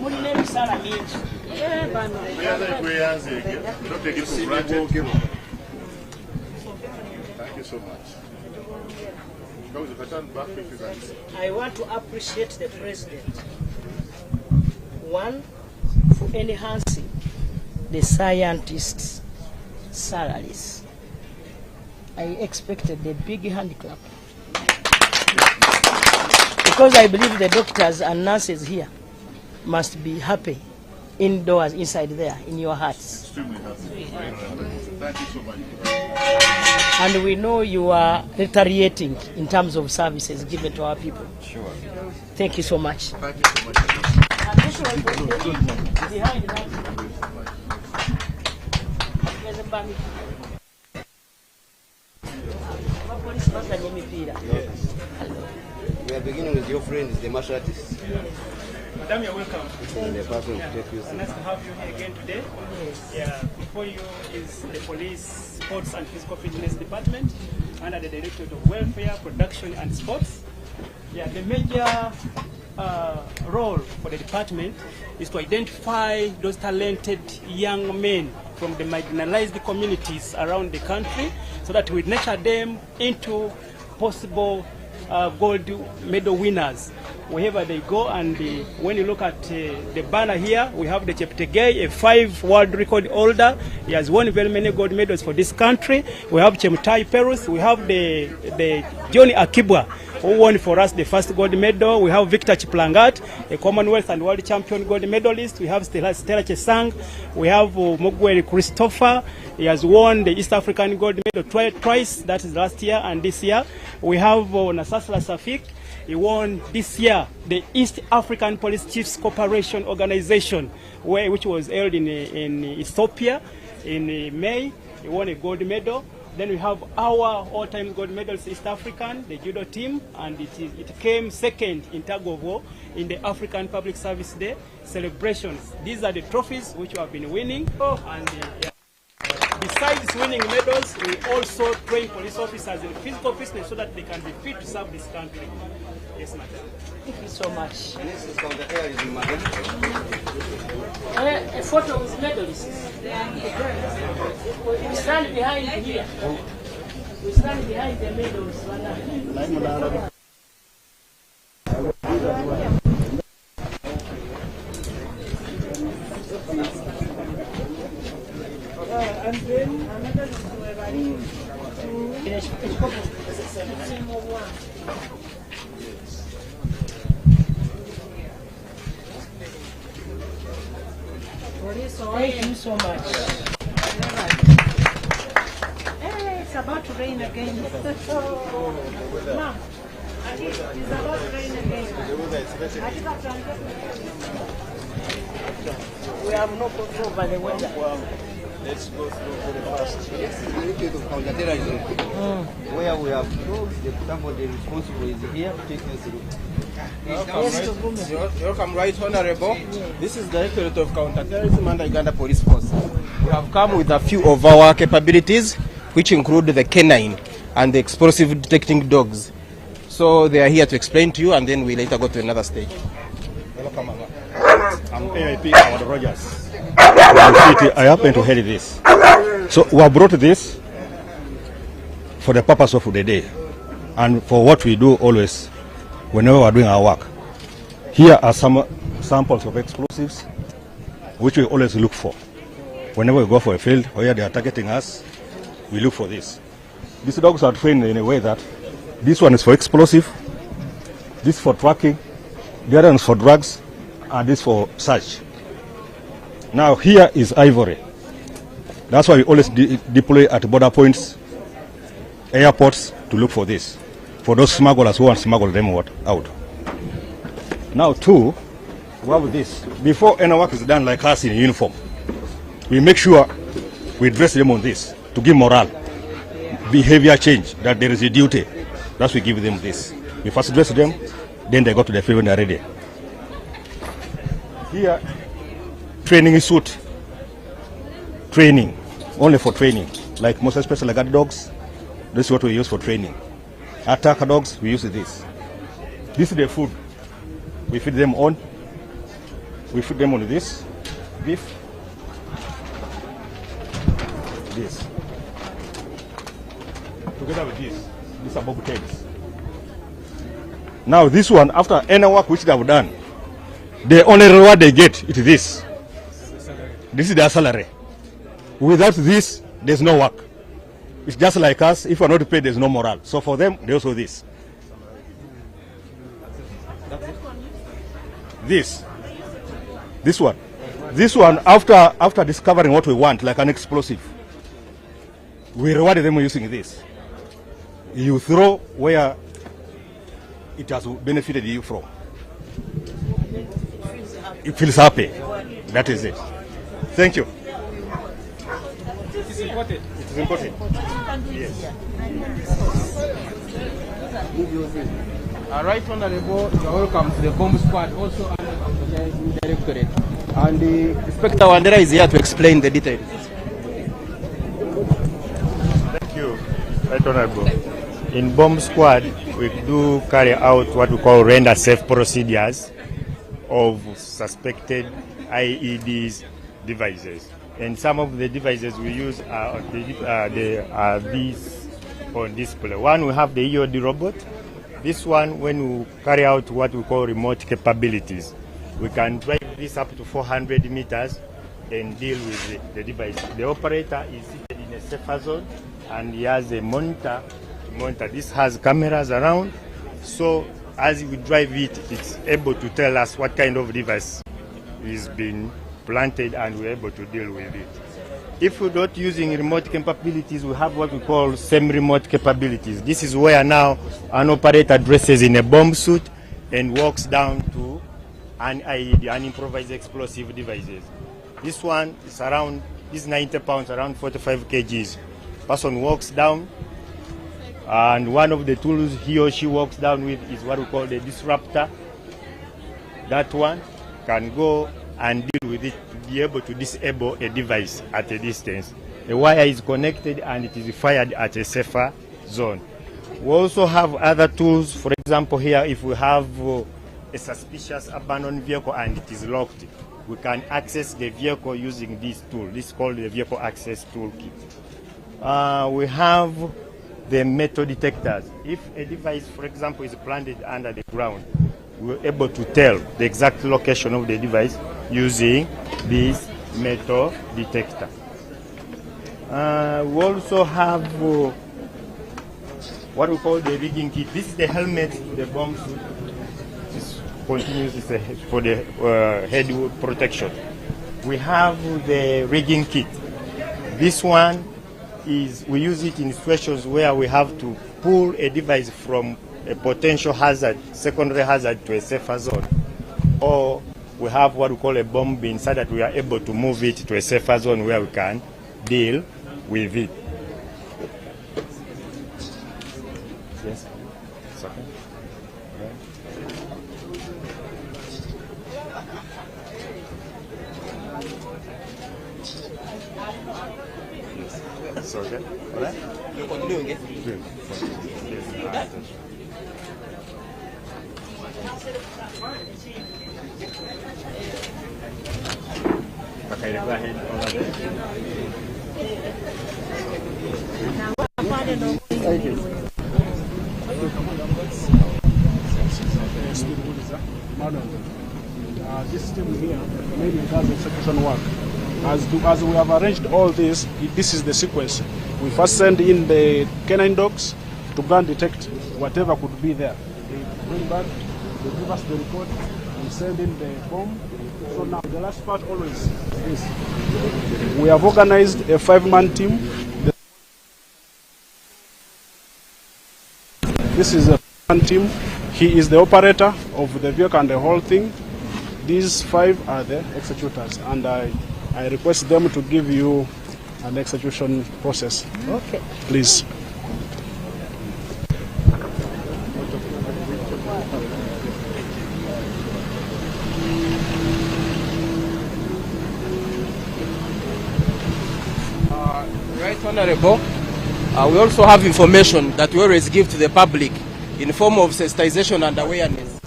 Mulina emisala mingi. Don't take it for granted. Thank you so much. I want to appreciate the President. One, for enhancing the scientists' salaries. I expected a big hand clap. Because I believe the doctors and nurses here must be happy indoors, inside there, in your hearts. Extremely happy. Thank you so much. And we know you are retaliating in terms of services given to our people. Sure. Thank you so much. Thank you so much. Yes. We are beginning with your friends, the martial artists. Madam, you're welcome. And the person to take you. Nice to have you here again today. Yes. Yeah. Before you is the Police, Sports and Physical Fitness Department under the Directorate of Welfare, Production and Sports. Yeah, the major role for the department is to identify those talented young men from the marginalized communities around the country so that we nurture them into possible gold medal winners wherever they go. And when you look at the banner here, we have the Cheptegei, a 5 world record holder. He has won very many gold medals for this country. We have Chemtai Perus. We have the Johnny Akibwa, who won for us the first gold medal. We have Victor Chiplangat, a Commonwealth and World Champion gold medalist. We have Stella Chesang. We have Mogweri Christopher. He has won the East African gold medal twice. That is last year and this year. We have Nasasla Safik. He won this year the East African Police Chiefs Cooperation Organization, which was held in Ethiopia in May. He won a gold medal. Then we have our all-time gold medalist East African, the judo team, and it came second in tug of war in the African Public Service Day celebrations. These are the trophies which we have been winning. And besides winning medals, we also train police officers in physical fitness so that they can be fit to serve this country. Yes, madam. Thank you so much. This is counterterrorism, madam. A photo with medalists. We stand behind here. We stand behind the medals. And then another Thank you so much. Hey, it's about to rain again. Mom, it's about to rain again. We have no control over the weather. Let's go through very fast. This is related to counterterrorism, where we have somebody responsible is here to take us through. Welcome, Right Honorable. This is Directorate of Counterterrorism under Uganda Police Force. We have come with a few of our capabilities, which include the canine and the explosive detecting dogs. So they are here to explain to you, and then we later go to another stage. Welcome, I'm AIP Howard Rogers. I happen to head this. So we have brought this for the purpose of the day and for what we do always whenever we are doing our work. Here are some samples of explosives which we always look for. Whenever we go for a field where they are targeting us, we look for this. These dogs are trained in a way that this one is for explosive, this is for tracking, the other one is for drugs, and this for search. Now here is ivory. That's why we always deploy at border points, airports to look for this, for those smugglers who want to smuggle them out. Now too, we have this. Before any work is done like us in uniform, we make sure we dress them on this to give morale, behavior change, that there is a duty. That's why we give them this. We first dress them, then they go to the field when they're ready. Here, training suit. Training, only for training. Like most especially guard dogs, this is what we use for training. Attacker dogs, we use this. This is the food. We feed them on. We feed them on this beef. This. Together with this. These are bobtails. Now this one, after any work which they have done, the only reward they get is this. This is their salary. Without this, there's no work. It's just like us. If we're not paid, there's no morale. So for them, they also this. This one. This one, after discovering what we want, like an explosive, we reward them using this. You throw where it has benefited you from. It feels happy. That is it. Thank you. It is important. It is important. Yes. Right Honorable, you are welcome to the bomb squad, also under the Directorate. And the Inspector Wandera is here to explain the details. Thank you, Right Honorable. In bomb squad, we do carry out what we call render safe procedures of suspected IEDs devices. And some of the devices we use are these on display. One, we have the EOD robot. This one, when we carry out what we call remote capabilities, we can drive this up to 400 meters and deal with the device. The operator is seated in a safer zone and he has a monitor. This has cameras around, so as we drive it, it's able to tell us what kind of device is being planted and we're able to deal with it. If we're not using remote capabilities, we have what we call semi-remote capabilities. This is where now an operator dresses in a bomb suit and walks down to an IED, an improvised explosive devices. This one is around, this 90 pounds, around 45 kgs. person walks down, and one of the tools he or she walks down with is what we call the disruptor. That one can go and deal with it to be able to disable a device at a distance. A wire is connected and it is fired at a safer zone. We also have other tools. For example, here if we have a suspicious abandoned vehicle and it is locked, we can access the vehicle using this tool. This is called the vehicle access toolkit. We have the metal detectors. If a device, for example, is planted under the ground, we're able to tell the exact location of the device using this metal detector. We also have what we call the rigging kit. This is the helmet, the bomb suit. This continues for the head protection. We have the rigging kit. This one is, we use it in situations where we have to pull a device from a potential hazard, secondary hazard, to a safer zone. Or we have what we call a bomb bin, so that we are able to move it to a safer zone where we can deal with it. Yes? Second. Yes. So, okay. All right? You continue again? Good. Yes. Okay, go ahead. Thank you. This team here mainly does execution work. As we have arranged all this, this is the sequence. We first send in the canine dogs to go and detect whatever could be there. They bring back, they give us the report, we send in the bomb. So now the last part always is this. We have organized a 5-man team. This is a 5-man team. He is the operator of the vehicle and the whole thing. These 5 are the executors, and I request them to give you an execution process. Okay. Please. Right, Honorable. We also have information that we always give to the public in form of sensitization and awareness.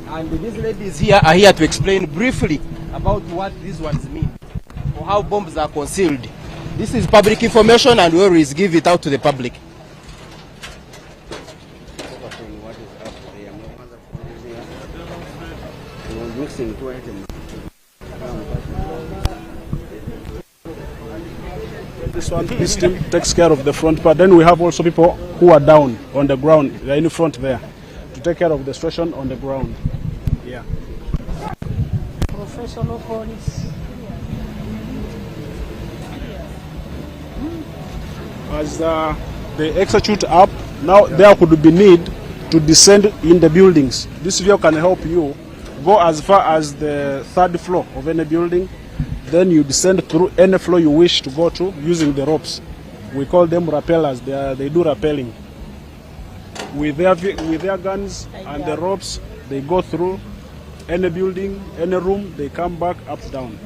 And these ladies here are here to explain briefly about what these ones mean, or how bombs are concealed. This is public information and we always give it out to the public. This team takes care of the front part. Then we have also people who are down on the ground. They're in front there to take care of the situation on the ground. Yeah. Professional police. As they execute up, now there could be need to descend in the buildings. This video can help you go as far as the 3rd floor of any building. Then you descend through any floor you wish to go to using the ropes. We call them rappellers. They do rappelling. With their guns and the ropes, they go through any building, any room, they come back up, down.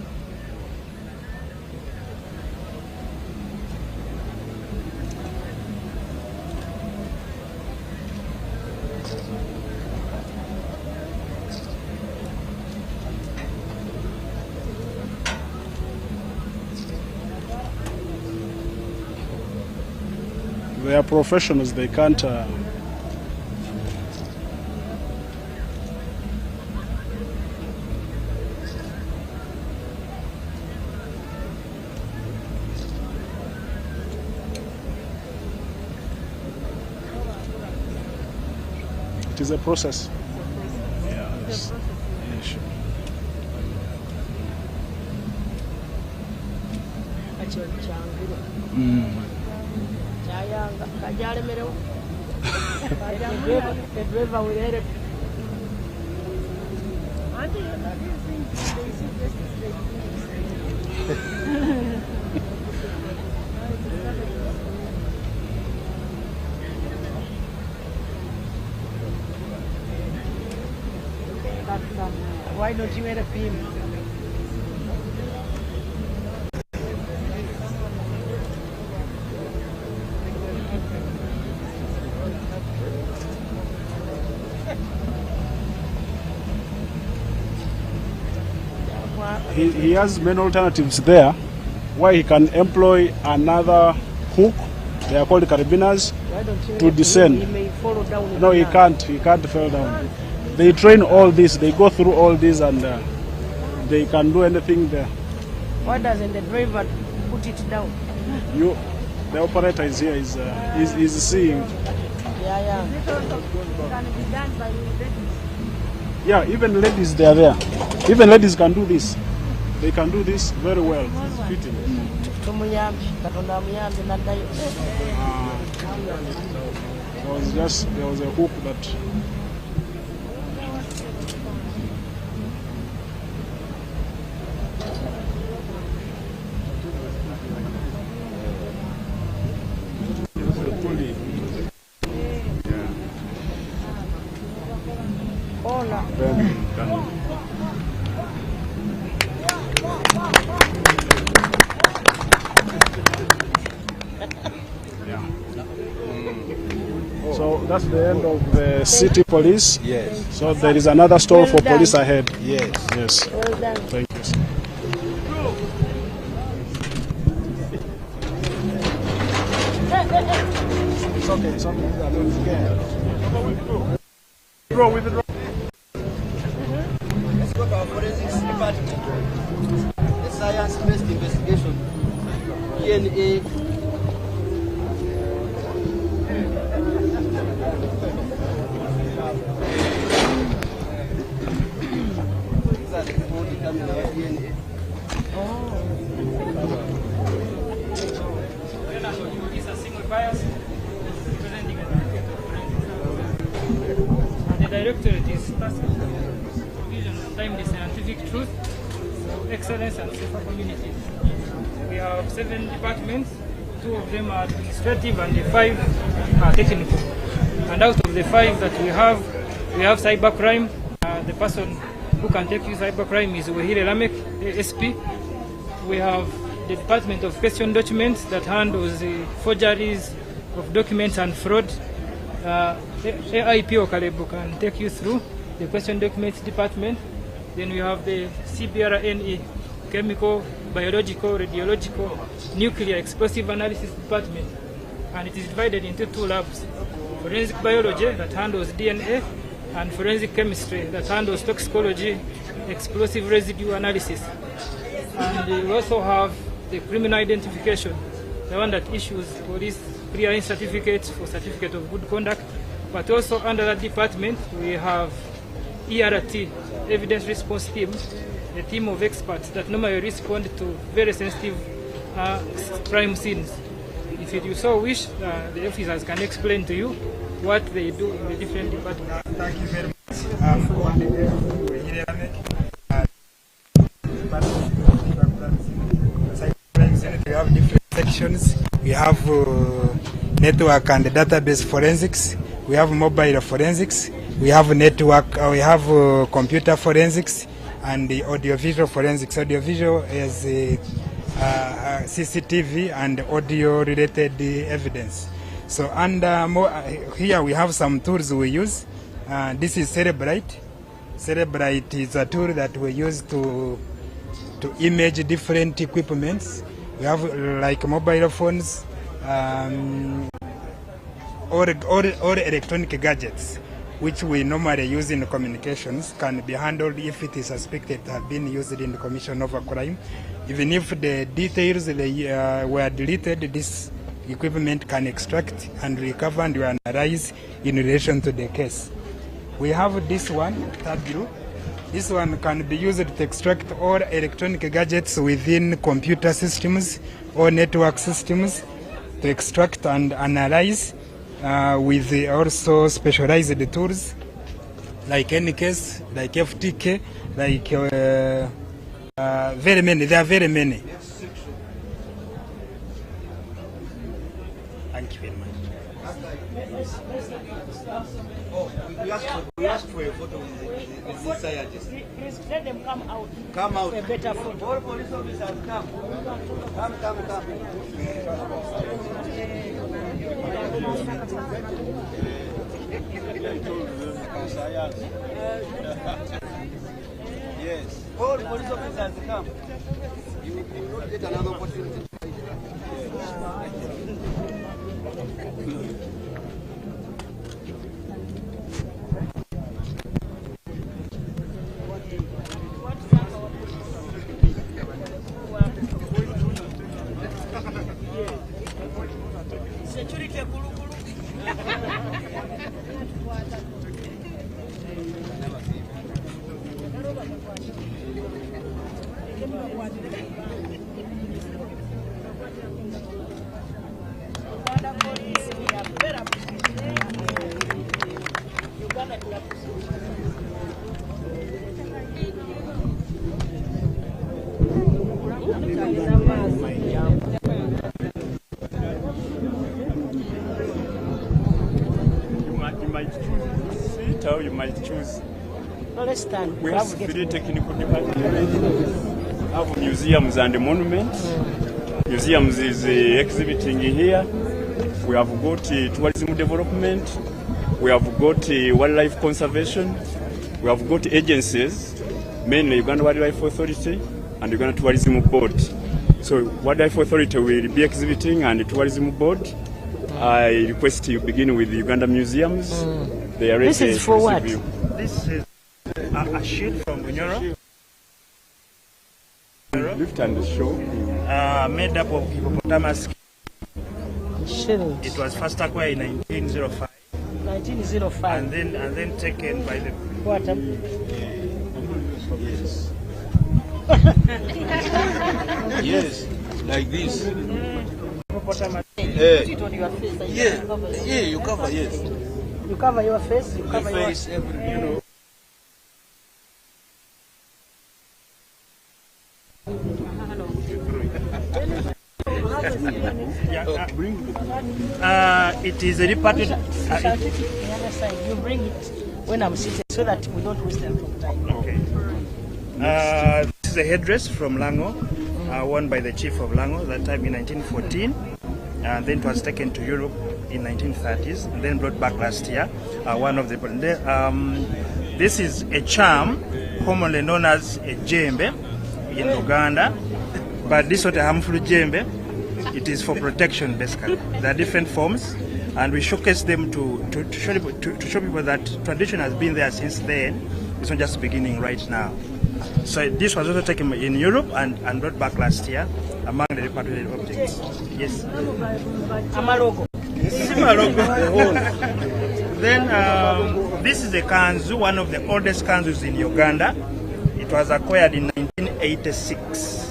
They are professionals, they can't... It is a process. Yes. Yeah, sure. The driver will head it. Why don't you help him? He has many alternatives there where he can employ another hook, they are called carabiners, to descend. He may follow down. No, he can't fall down. They train all this, they go through all this, and they can do anything there. Why doesn't the driver put it down? The operator is here, is seeing. Yeah. Yeah, even ladies, they are there. Even ladies can do this. They can do this very well. It's fitting. There was a hook that. So that's the end of the city police. Yes. So there is another stall for police ahead. Yes. Yes. Well done. Thank you. It's okay. It's okay. I don't care. Withdraw. Let's go to our forensics department. The science-based investigation. DNA. The directorate is tasked with the provision of timely scientific truth, excellence and safer communities. We have 7 departments, 2 of them are administrative and the 5 are technical. And out of the 5 that we have cybercrime. The person who can take you cybercrime is Wahire Lamek, ASP. We have the Department of Question Documents that handles the forgeries of documents and fraud. AIP Okalebo can take you through the Question Documents Department. Then we have the CBRNE, Chemical, Biological, Radiological, Nuclear Explosive Analysis Department. And it is divided into 2 labs. Forensic Biology that handles DNA, and Forensic Chemistry that handles toxicology, explosive residue analysis. And we also have the Criminal Identification, the one that issues police clearing certificates for Certificate of Good Conduct. But also under that department, we have ERT, Evidence Response Team, a team of experts that normally respond to very sensitive crime scenes. If you so wish, the officers can explain to you what they do in the different departments. Thank you very much. We have different sections. We have network and database forensics. We have mobile forensics. We have network. We have computer forensics and the audiovisual forensics. Audiovisual is CCTV and audio-related evidence. So here we have some tools we use. This is Cerebrite. Cerebrite is a tool that we use to image different equipments. We have like mobile phones, or electronic gadgets, which we normally use in communications, can be handled if it is suspected to have been used in the commission of a crime. Even if the details were deleted, this equipment can extract and recover and analyze in relation to the case. We have this one, Tableau. This one can be used to extract all electronic gadgets within computer systems or network systems, to extract and analyze with also specialized tools like NCASE, like FTK, like very many. There are very many. Thank you very much. We asked for a photo with this scientist. Please let them come out. Come out. For a better photo. All police officers come. Come. Yes. All police officers come. You will not get another opportunity. Security You might choose sit or you might choose. No, let's stand. We have three technical departments. We have museums and monuments. Museums is exhibiting here. We have got tourism development. We have got wildlife conservation. We have got agencies, mainly Uganda Wildlife Authority and Uganda Tourism Board. So Wildlife Authority will be exhibiting and the Tourism Board. I request you begin with the Uganda museums. They are ready. This is for what? This is a sheet from Bunyoro. Lift and show. Made up of hippopotamus. Shillings. It was first acquired in 1905. 1905. And then taken by the. What? Yes. Yes, like this. Hippopotamus. Put it on your face. Yeah, you cover, yes. You cover your face, you cover your face, everything, you know. It is a department. You bring it when I'm sitting so that we don't waste a lot of time. Okay. This is a headdress from Lango, worn by the chief of Lango that time in 1914. And then it was taken to Europe in 1930s and then brought back last year. One of the this is a charm commonly known as a djembe in Uganda, but this is not a harmful djembe. It is for protection basically. There are different forms and we showcase them to show people that tradition has been there since then. It's not just beginning right now. So this was also taken in Europe and brought back last year among the repatriated objects. Yes. Amarogo. Then this is a kanzu, one of the oldest kanzus in Uganda. It was acquired in 1986.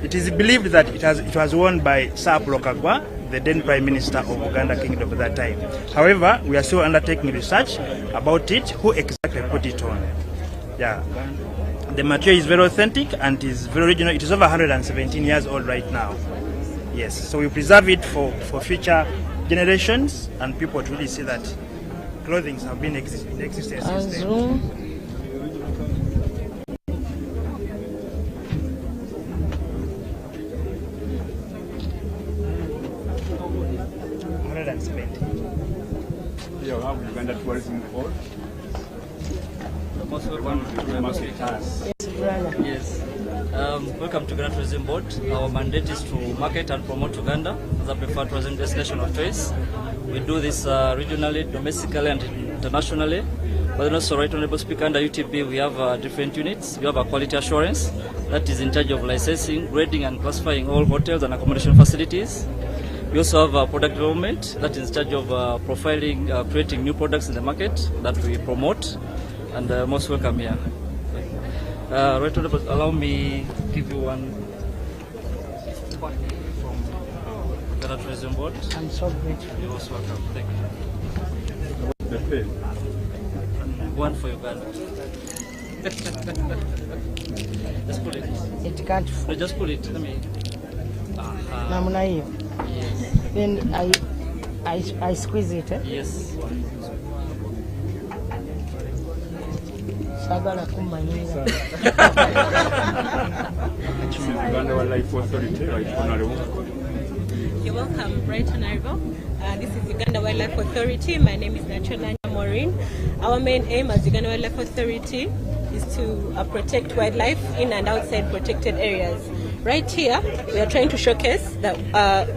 It is believed that it was worn by Sir Plokagwa, the then Prime Minister of Uganda Kingdom at that time. However, we are still undertaking research about it, who exactly put it on. Yeah. The material is very authentic and is very original. It is over 117 years old right now. Yes, so we preserve it for future generations and people to really see that clothing have been in existence since then. 170. Here we have Uganda Tourism Board. Most welcome to Yes. Welcome to Uganda Tourism Board. Our mandate is to market and promote Uganda as a preferred tourism destination of choice. We do this regionally, domestically, and internationally. But then also, right Honorable Speaker, under UTB, we have different units. We have a quality assurance that is in charge of licensing, grading, and classifying all hotels and accommodation facilities. We also have product development that is in charge of profiling, creating new products in the market that we promote. And most welcome here. Right Honorable, allow me to give you one from Uganda Tourism Board. I'm so grateful. You're most welcome. Thank you. One for Uganda. Just pull it. It can't. No, just pull it. Let me. Namna hiyo. Yes. Then I squeeze it. Yes. Sagala kumanyira. Uganda Wildlife Authority, right, Honorable. You're welcome, Right Honorable. This is Uganda Wildlife Authority. My name is Nachonanya Maureen. Our main aim as Uganda Wildlife Authority is to protect wildlife in and outside protected areas. Right here, we are trying to showcase the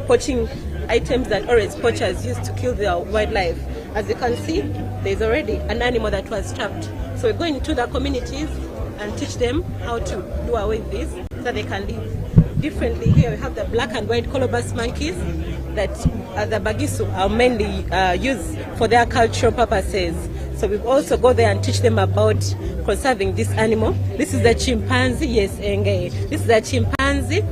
poaching items that orange poachers use to kill their wildlife. As you can see, there's already an animal that was trapped. So we're going into the communities and teach them how to do away with this so they can live differently. Here we have the black and white colobus monkeys that the Bagisu are mainly used for their cultural purposes. So we also go there and teach them about conserving this animal. This is the chimpanzee, yes, Enge. This is the chimpanzee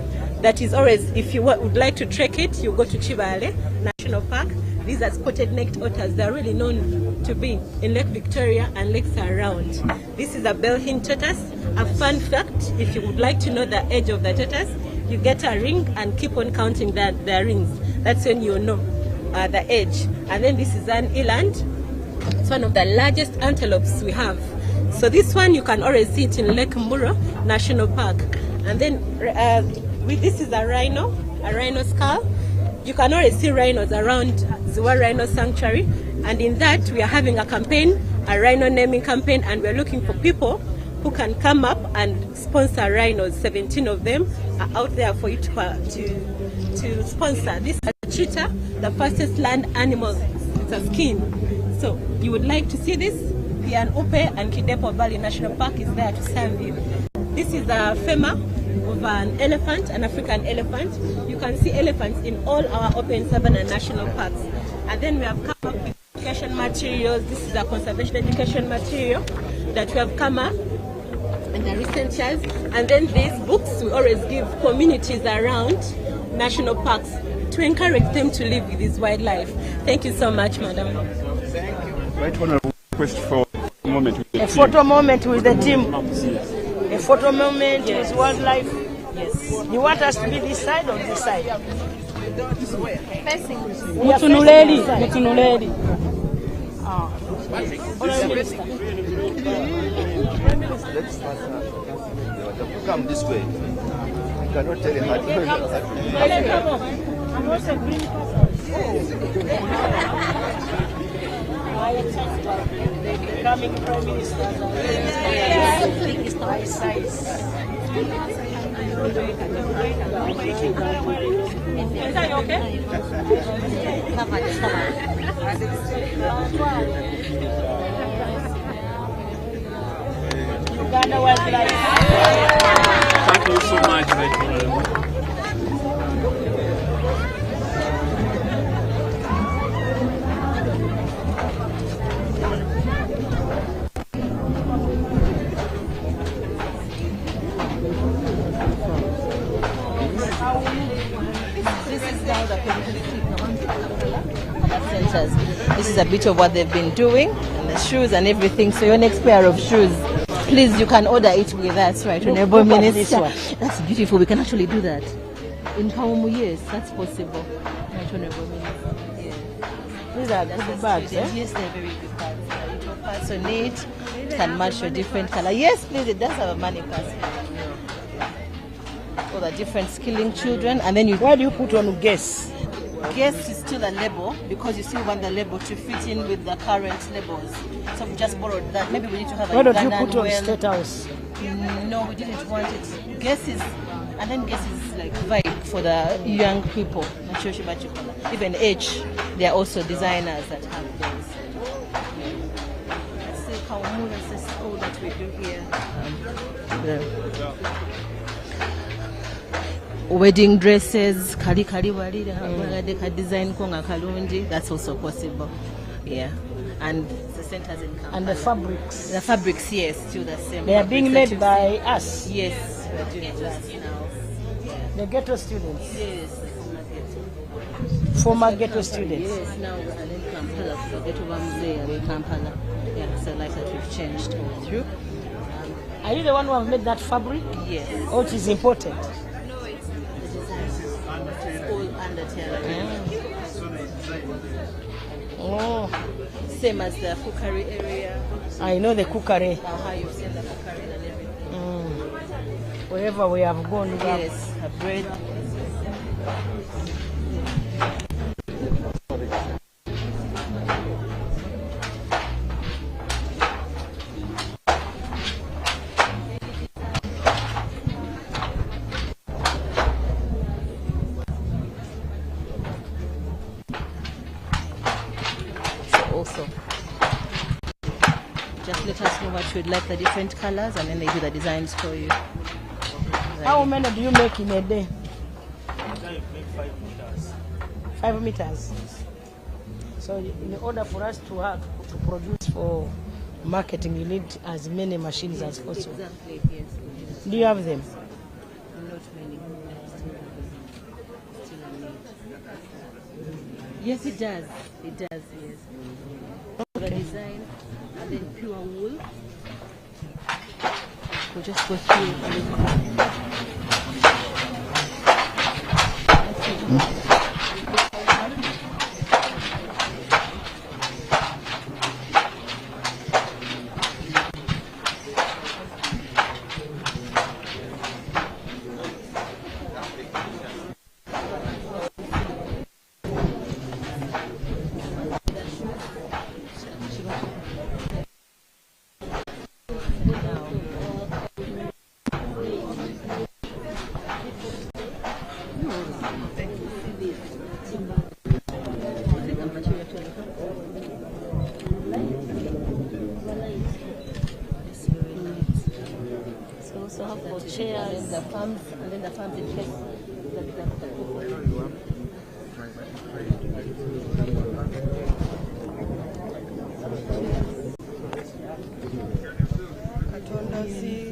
that is always, if you would like to trek it, you go to Chibale National Park. These are spotted-necked otters. They're really known to be in Lake Victoria and lakes around. This is a bell-hind tortoise. A fun fact, if you would like to know the age of the tortoise, you get a ring and keep on counting the rings. That's when you know the age. And then this is an eland. It's one of the largest antelopes we have. So this one you can always see it in Lake Mburo National Park. And then this is a rhino skull. You can always see rhinos around Ziwa Rhino Sanctuary. And in that we are having a campaign, a rhino naming campaign, and we're looking for people who can come up and sponsor rhinos. 17 of them are out there for you to sponsor. This is a cheetah, the fastest land animal. It's a skin. So you would like to see this? Pian-Upe and Kidepo Valley National Park is there to serve you. This is a femur of an elephant, an African elephant. You can see elephants in all our open savanna national parks. And then we have come up with education materials. This is a conservation education material that we have come up in the recent years. And then these books we always give communities around national parks to encourage them to live with this wildlife. Thank you so much, madam. Thank you. Right Honorable, request for a moment with the team. Photo moment with the team. A photo moment with wildlife. Yes. You want us to be this side or this side? Facing. Mutunuleli. Come this way. I cannot tell you how to The becoming prime minister. High size. Is that okay? Uganda Wildlife. Thank you so much, Right Honorable. This is a bit of what they've been doing, and the shoes and everything. So your next pair of shoes, please, you can order it with us, right? Honorable Minister. That's beautiful. We can actually do that. In Paumu, yes, that's possible. Right, Honorable Minister. Yes. These are good bags, eh? Yes, they're very good bags. A little purse on it. It can match your different color. Yes, please, it does have a money purse. For the different skilling children. And then you... Why do you put on guess? Guess is still a label because you still want the label to fit in with the current labels. So we just borrowed that. Maybe we need to have a... Why don't you put on State House? No, we didn't want it. Guess is... And then guess is like vibe for the young people. Even age, there are also designers that have those. Let's see how that's the school that we do here. Wedding dresses, kali design konga kalungi, that's also possible. Yeah. And the centers in Kampala. And the fabrics. The fabrics, yes, still the same. They are being made by us. Yes, we are doing that now. The ghetto students. Yes. Former ghetto students. Yes, now we are in Kampala. The ghetto one there in Kampala. Yeah, so like that we've changed all through. Are you the one who have made that fabric? Yes. Oh, it is important. All under Oh. same as the cookery area. I know the cookery. How you've seen the cookery and everything. Wherever we have gone, we have Yes, a bread. Also, just let us know what you'd like, the different colors, and then they do the designs for you. How many do you make in a day? I make 5 meters. 5 meters. So in order for us to have to produce for marketing, you need as many machines as possible. Exactly, yes. Do you have them? Not many. Yes, it does. It does, yes. The design and then pure wool. We'll just go through it. So have for chairs and the farms, and then the farms in case. Katonda,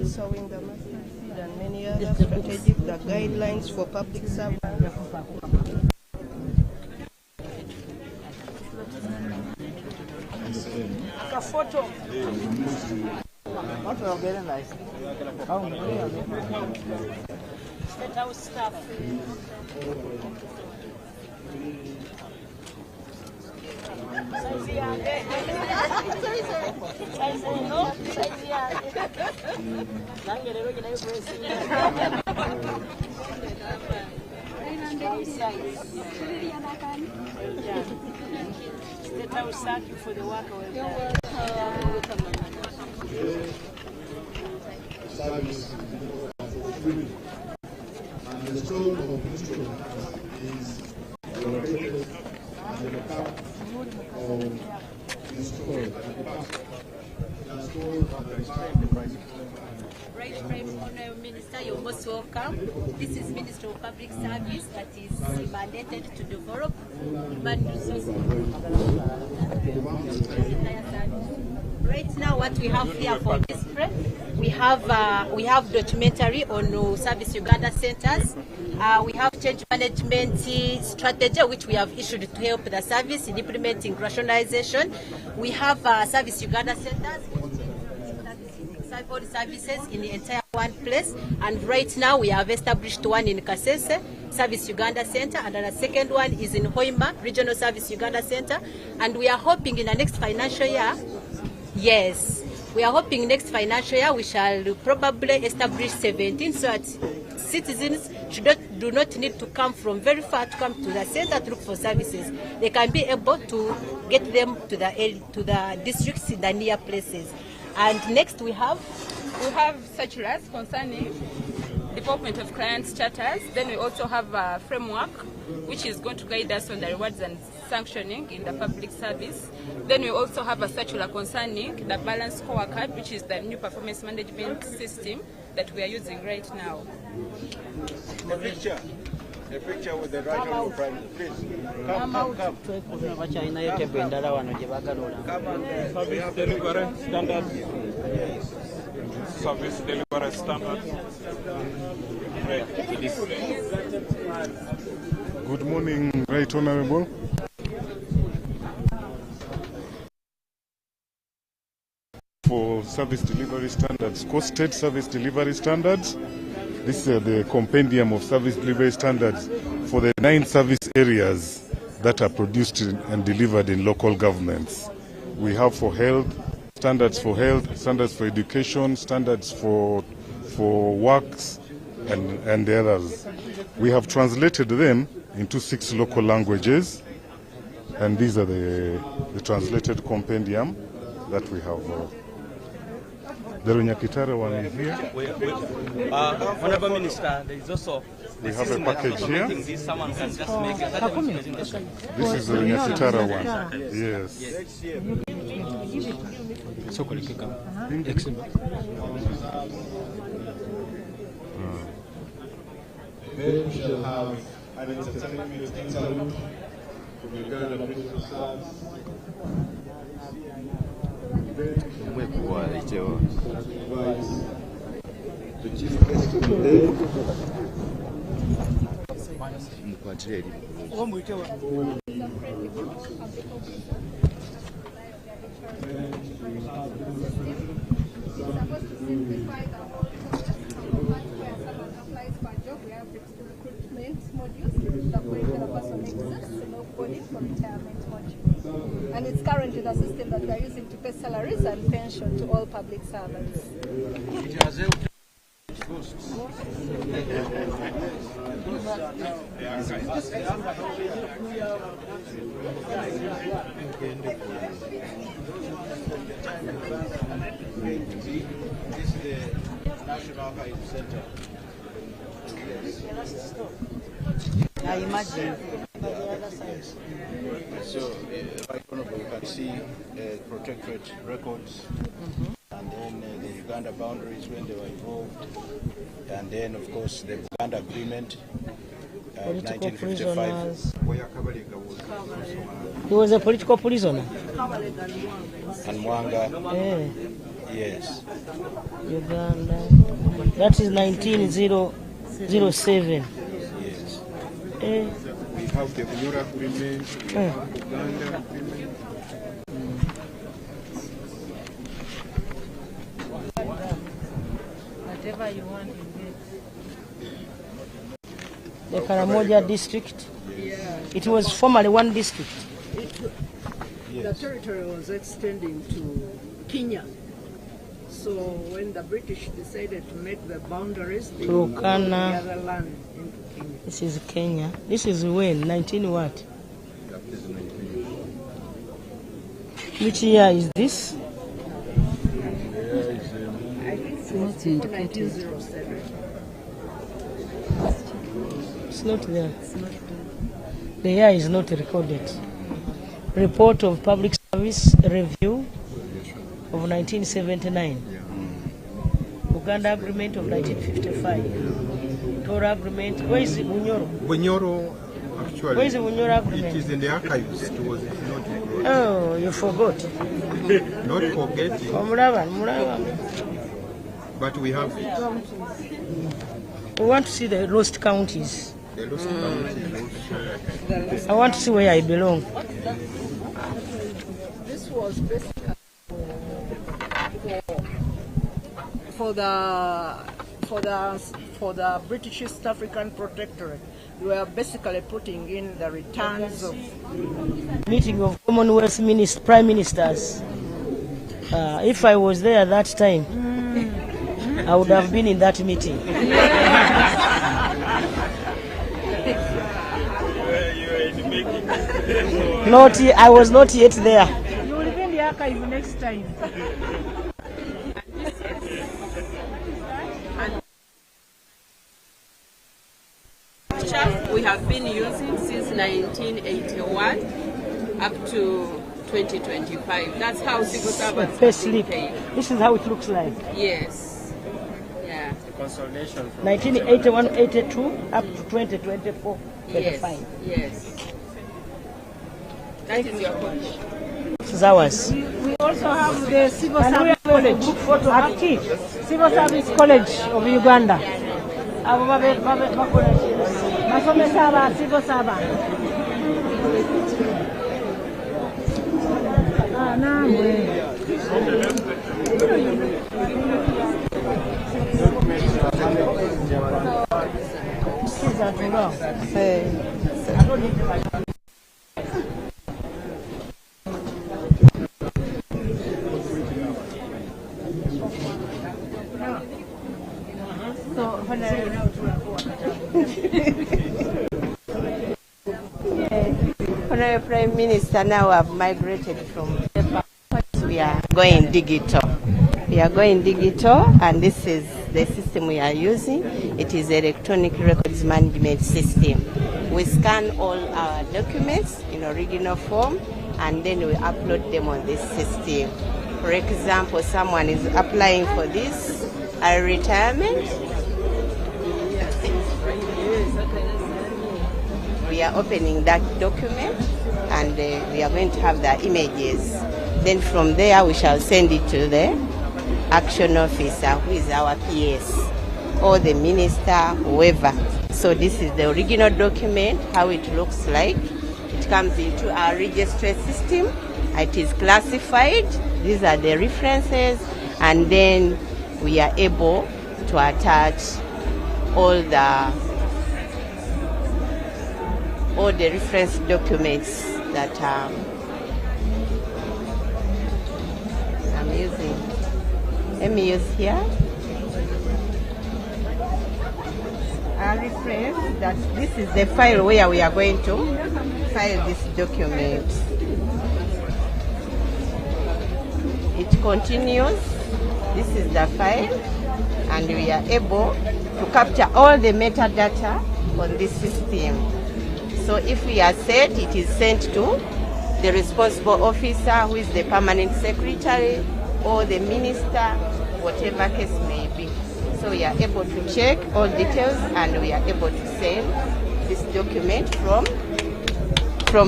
sowing the mustard seed, and many other strategic, the guidelines for public service. A photo. Not very nice. State House staff. State House, thank you for the work we've done. Service and the stone of this stone is located at the back of the store at the back. The store at the back. Right, Honourable Minister, you're most welcome. This is Minister of Public Service that is mandated to develop human resources. Right now, what we have here for display, we have documentary on Service Uganda centers. We have change management strategy, which we have issued to help the service in implementing rationalization. We have Service Uganda centers, all services in the entire one place, and right now we have established one in Kasese Service Uganda Center, and the second one is in Hoima Regional Service Uganda Center, and we are hoping in the next financial year, yes, we are hoping next financial year we shall probably establish 17, so that citizens do not need to come from very far to come to the center to look for services. They can be able to get them to the districts in the near places. And next we have circulars concerning development of clients' charters. Then we also have a framework which is going to guide us on the rewards and sanctioning in the public service. Then we also have a circular concerning the balance scorecard, which is the new performance management system that we are using right now. A picture with the right of Prime Minister. Please, come. Service delivery standards. Service delivery standards. Good morning, Right Honourable. For service delivery standards, co-state service delivery standards. This is the compendium of service delivery standards for the 9 service areas that are produced and delivered in local governments. We have for health, standards for education, standards for works, and the others. We have translated them into 6 local languages, and these are the translated compendium that we have. The Runyakitara one is here. Honorable Minister, there is also we have a package here. Someone can just make a presentation. This is the Runyakitara one. Yes. Then we shall have an entertainment interlude from Uganda British Service. The chief guest of the day. And it's currently the system that we are using to pay salaries and pension to all public servants. This is the National Archive Center. I imagine. So, right honorable, you can see protectorate records, and then the Uganda boundaries when they were involved, and then, of course, the Uganda agreement, Political 1955. He was a political prisoner. And Mwanga. Yeah. Yes. Uganda. That is 1907. Yes. Eh. We have the Bunyura agreement, we have Uganda agreement. Whatever you want, you The Karamoja district. Yeah. It was formerly one district. The territory was extending to Kenya. So when the British decided to make the boundaries, they moved the other land into Kenya. This is Kenya. This is when? 19 what? Which year is this? I think it was before 1907. It's not there. The year is not recorded. Report of Public Service Review of 1979. Uganda Agreement of 1955. Tora Agreement. Where is Bunyoro? Bunyoro, actually. Where is the Bunyoro Agreement? It is in the archives. It was not. Oh, you forgot. Not forget. But we have it. We want to see the lost counties. The lost counties. I want to see where I belong. This was basically for the British East African Protectorate. We were basically putting in the returns of Meeting of Commonwealth Prime Ministers. If I was there at that time, I would have been in that meeting. I was not yet there. You will be in the archive next time. We have been using since 1981 up to 2025. That's how civil servants Payslip. This is how it looks like. Yes. Yeah. Consolation from 1981-82 up to 2024-25. Yes. Yes. That is your college. This is ours. We also have the Civil Service College, Active Civil Service College of Uganda. Masomesa aba civil servant. Honorable Prime Minister, now have migrated from paper. We are going digital. We are going digital, and this is the system we are using. It is electronic records management system. We scan all our documents in original form, and then we upload them on this system. For example, someone is applying for this retirement. We are opening that document, and we are going to have the images. Then from there we shall send it to the action officer, who is our PS, or the minister, whoever. So this is the original document, how it looks like. It comes into our registry system. It is classified. These are the references, and then we are able to attach all the reference documents that I'm using. Let me use here. A reference that this is the file where we are going to file this document. It continues. This is the file, and we are able to capture all the metadata on this system. So if we are set, it is sent to the responsible officer, who is the permanent secretary or the minister, whatever case may be. So we are able to check all details, and we are able to send this document from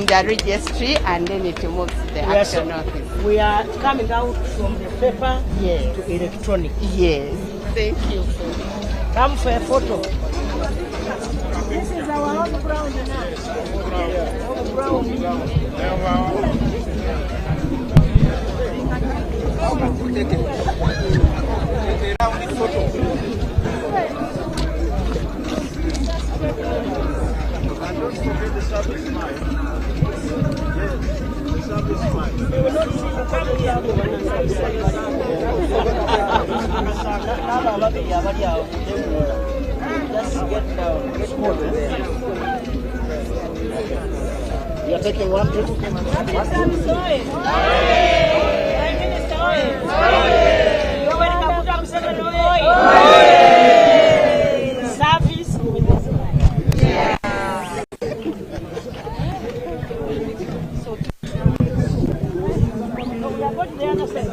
the registry, and then it moves to the action office. We are coming out from the paper to electronic. Yes. Thank you. Come for a photo. This is our own ground now. And don't forget the service mine. Yes, the service mine. Just get you are taking one trip? Service with us. Yeah. So we are going to the other side.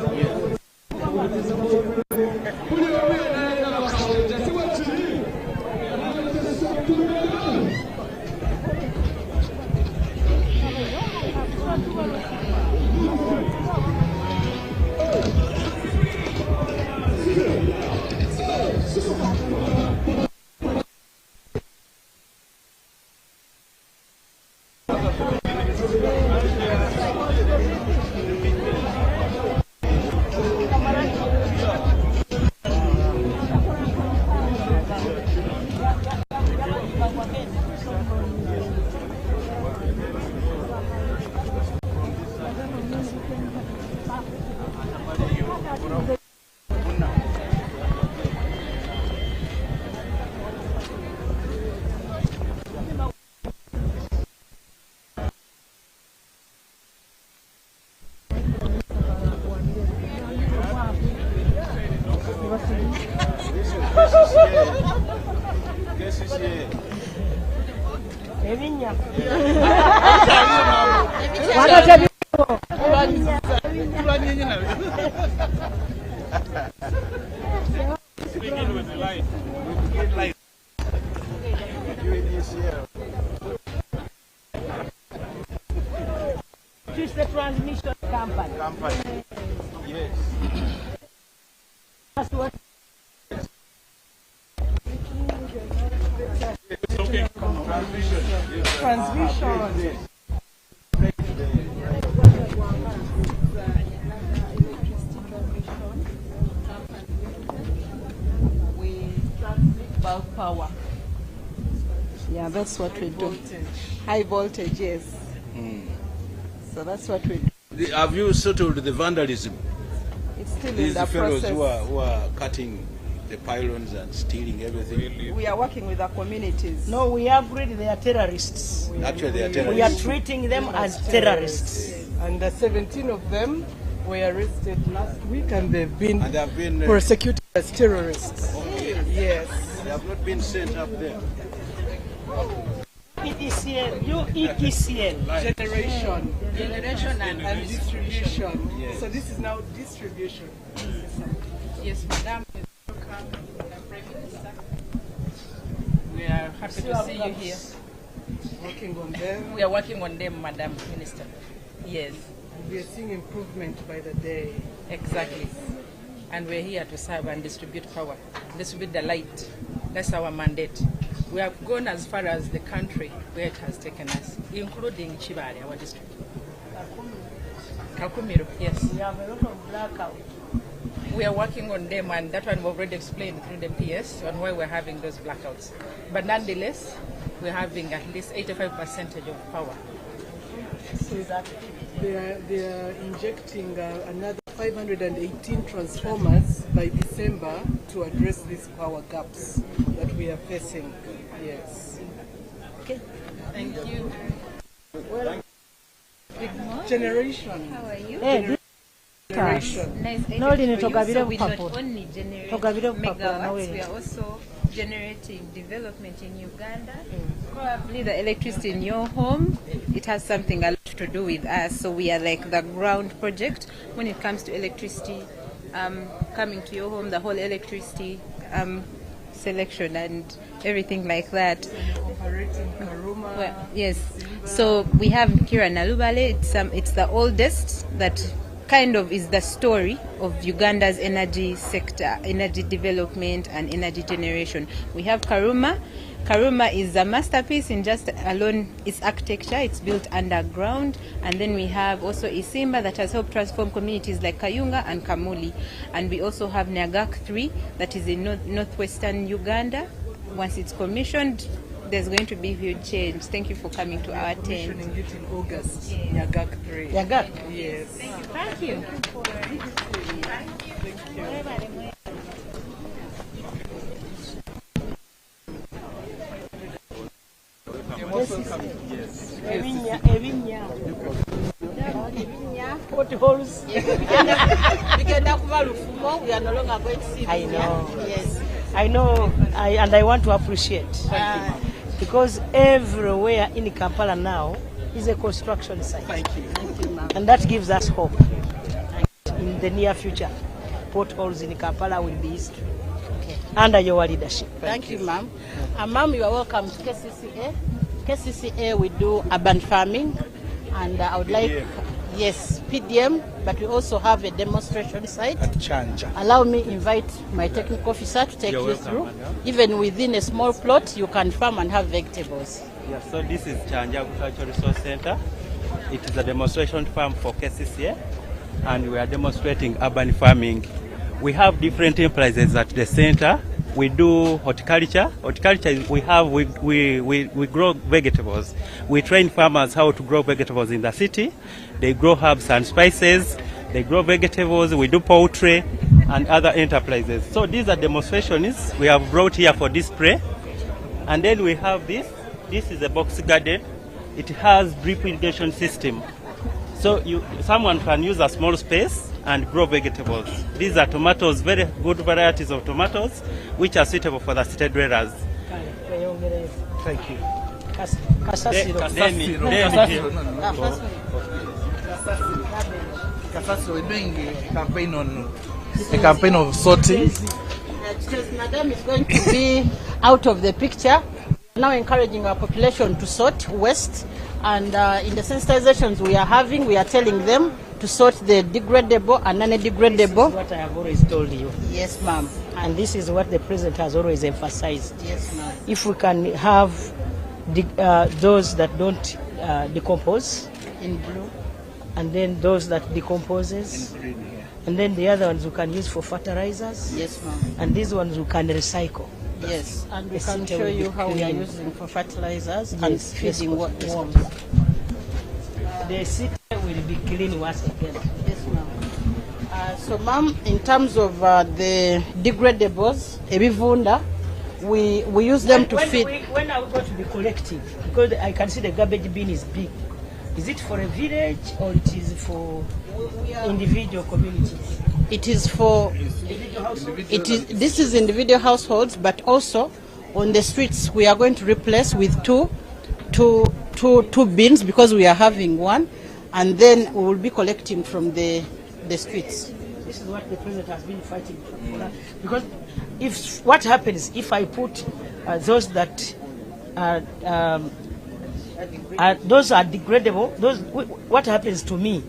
Choose the transmission company. Yes. That's what. Okay. Transmission. Bulk power. Yeah, that's what we do. High voltage, yes. So that's what we do. Have you settled the vandalism? It's still These in the fellows process. who are cutting the pylons and stealing everything. We are working with the communities. No, we agreed they are terrorists. Actually, they are terrorists. We are treating them as terrorists. And 17 of them were arrested last week, and they've been And prosecuted as terrorists. Yes. They have not been sent up there. ETCL, you ETCL. Generation and distribution. Yes. So this is now distribution. Yes, Madam. We are happy to see you here. Working on them. We are working on them, Madam Minister. Yes. We are seeing improvement by the day. Exactly. And we're here to serve and distribute power, distribute the light. That's our mandate. We have gone as far as the country where it has taken us, including Chibale, our district. Kakumiro, yes. We have a lot of blackout. We are working on them, and that one we've already explained through the PS on why we're having those blackouts. But nonetheless, we're having at least 85% of power. So they are injecting another 518 transformers by December to address these power gaps that we are facing. Yes. Okay. Thank you. Well, generation. How are you? Generation. Nice. No, So not we not only generate megawatts, we are also generating development in Uganda. Probably the electricity in your home, it has something a lot to do with us. So we are like the ground project when it comes to electricity coming to your home, the whole electricity selection and everything like that. Operating Karuma. Well, yes. So we have Kira Nalubale. It's the oldest that kind of is the story of Uganda's energy sector, energy development and energy generation. We have Karuma. Karuma is a masterpiece in just alone its architecture. It's built underground. And then we have also Isimba that has helped transform communities like Kayunga and Kamuli. And we also have Nyagak 3 that is in northwestern Uganda. Once it's commissioned, there's going to be huge change. Thank you for coming to our tent. Commissioning it in August. Nyagak 3. Nyagak? Yes. Thank you. Potholes. We are no longer going to see. I know. Yes. I know, and I want to appreciate. Because everywhere in Kampala now is a construction site. Thank you. Thank you, ma'am. And that gives us hope. In the near future, potholes in Kampala will be history. Okay. Under your leadership. Thank you, ma'am. Ma'am, you are welcome to KCCA. KCCA, we do urban farming, and I would like, yes, PDM, but we also have a demonstration site. At Chanja. Allow me invite my technical officer to take you through. Even within a small plot, you can farm and have vegetables. Yes, so this is Chanja Agricultural Resource Center. It is a demonstration farm for KCCA, and we are demonstrating urban farming. We have different enterprises at the center. We do horticulture. Horticulture is we grow vegetables. We train farmers how to grow vegetables in the city. They grow herbs and spices. They grow vegetables. We do poultry and other enterprises. So these are demonstrations we have brought here for display. And then we have this. This is a box garden. It has drip irrigation system. So someone can use a small space and grow vegetables. These are tomatoes, very good varieties of tomatoes, which are suitable for the city dwellers. Thank you. We're doing a campaign of sorting. Because Madam is going to be out of the picture, now encouraging our population to sort waste, and in the sensitizations we are having, we are telling them to sort the degradable and non-degradable. This is what I have always told you. Yes, ma'am. And this is what the President has always emphasized. Yes, ma'am. If we can have those that don't decompose in blue, and then those that decomposes, in green here, and then the other ones we can use for fertilizers. Yes, ma'am. And these ones we can recycle. Yes, and we The can center show will be you how we are clean. using for fertilizers and Yes, feeding yes, worms. The city will be clean once again. Yes, ma'am. So, ma'am, in terms of the degradables, ebivunda, we use them to feed. When are we going to be collecting? Because I can see the garbage bin is big. Is it for a village or it is for individual communities? It is for this is individual households, but also on the streets we are going to replace with two bins because we are having one, and then we will be collecting from the streets. This is what the president has been fighting for. Because if what happens if I put those that those are degradable, what happens to me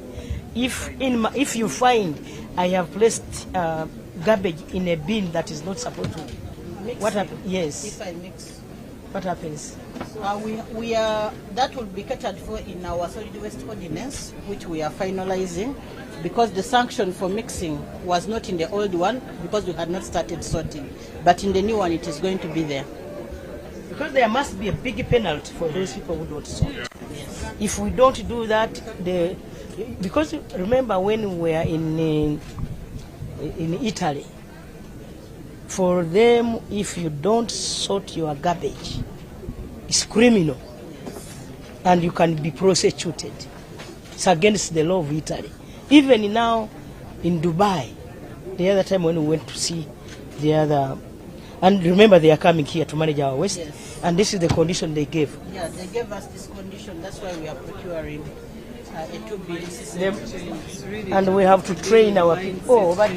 if you find I have placed garbage in a bin that is not supposed to mix? What happens? Yes. If I mix, what happens? We are that will be catered for in our solid waste ordinance, which we are finalizing, because the sanction for mixing was not in the old one because we had not started sorting, but in the new one it is going to be there. Because there must be a big penalty for those people who don't sort. Yes. If we don't do that, because remember when we were in Italy, for them, if you don't sort your garbage, it's criminal, and you can be prosecuted. It's against the law of Italy. Even now in Dubai, the other time when we went to see the other. And remember, they are coming here to manage our waste, yes. And this is the condition they gave. Yeah, they gave us this condition. That's why we are procuring a 2-bin system. And we have to train our people. Oh, over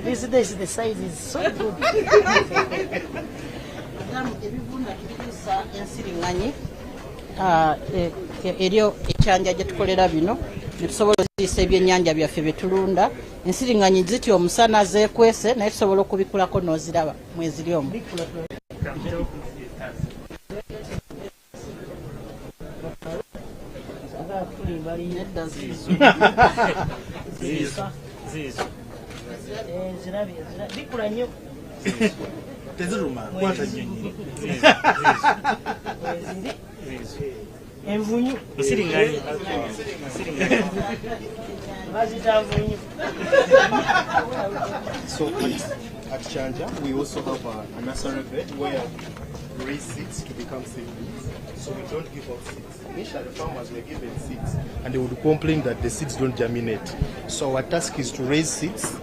this the size is so good. Eryo ekyanja gye tukolera bino ne tusobola okuziisa ebyennyanja byaffe bye tulunda. Ensiriŋŋanyi ziti omusana zeekwese naye tusobola okubikulako n'oziraba mweziri omwo. Bikula nnyo. Teziruma kwata nnyonyi. Envunyu. Ensiriŋŋanyi. Bazita nvunyu. So at Chanja, we also have a nursery bed where we raise seeds to become seedlings. So we don't give up seeds. Initially, farmers were given seeds, and they would complain that the seeds don't germinate. So our task is to raise seeds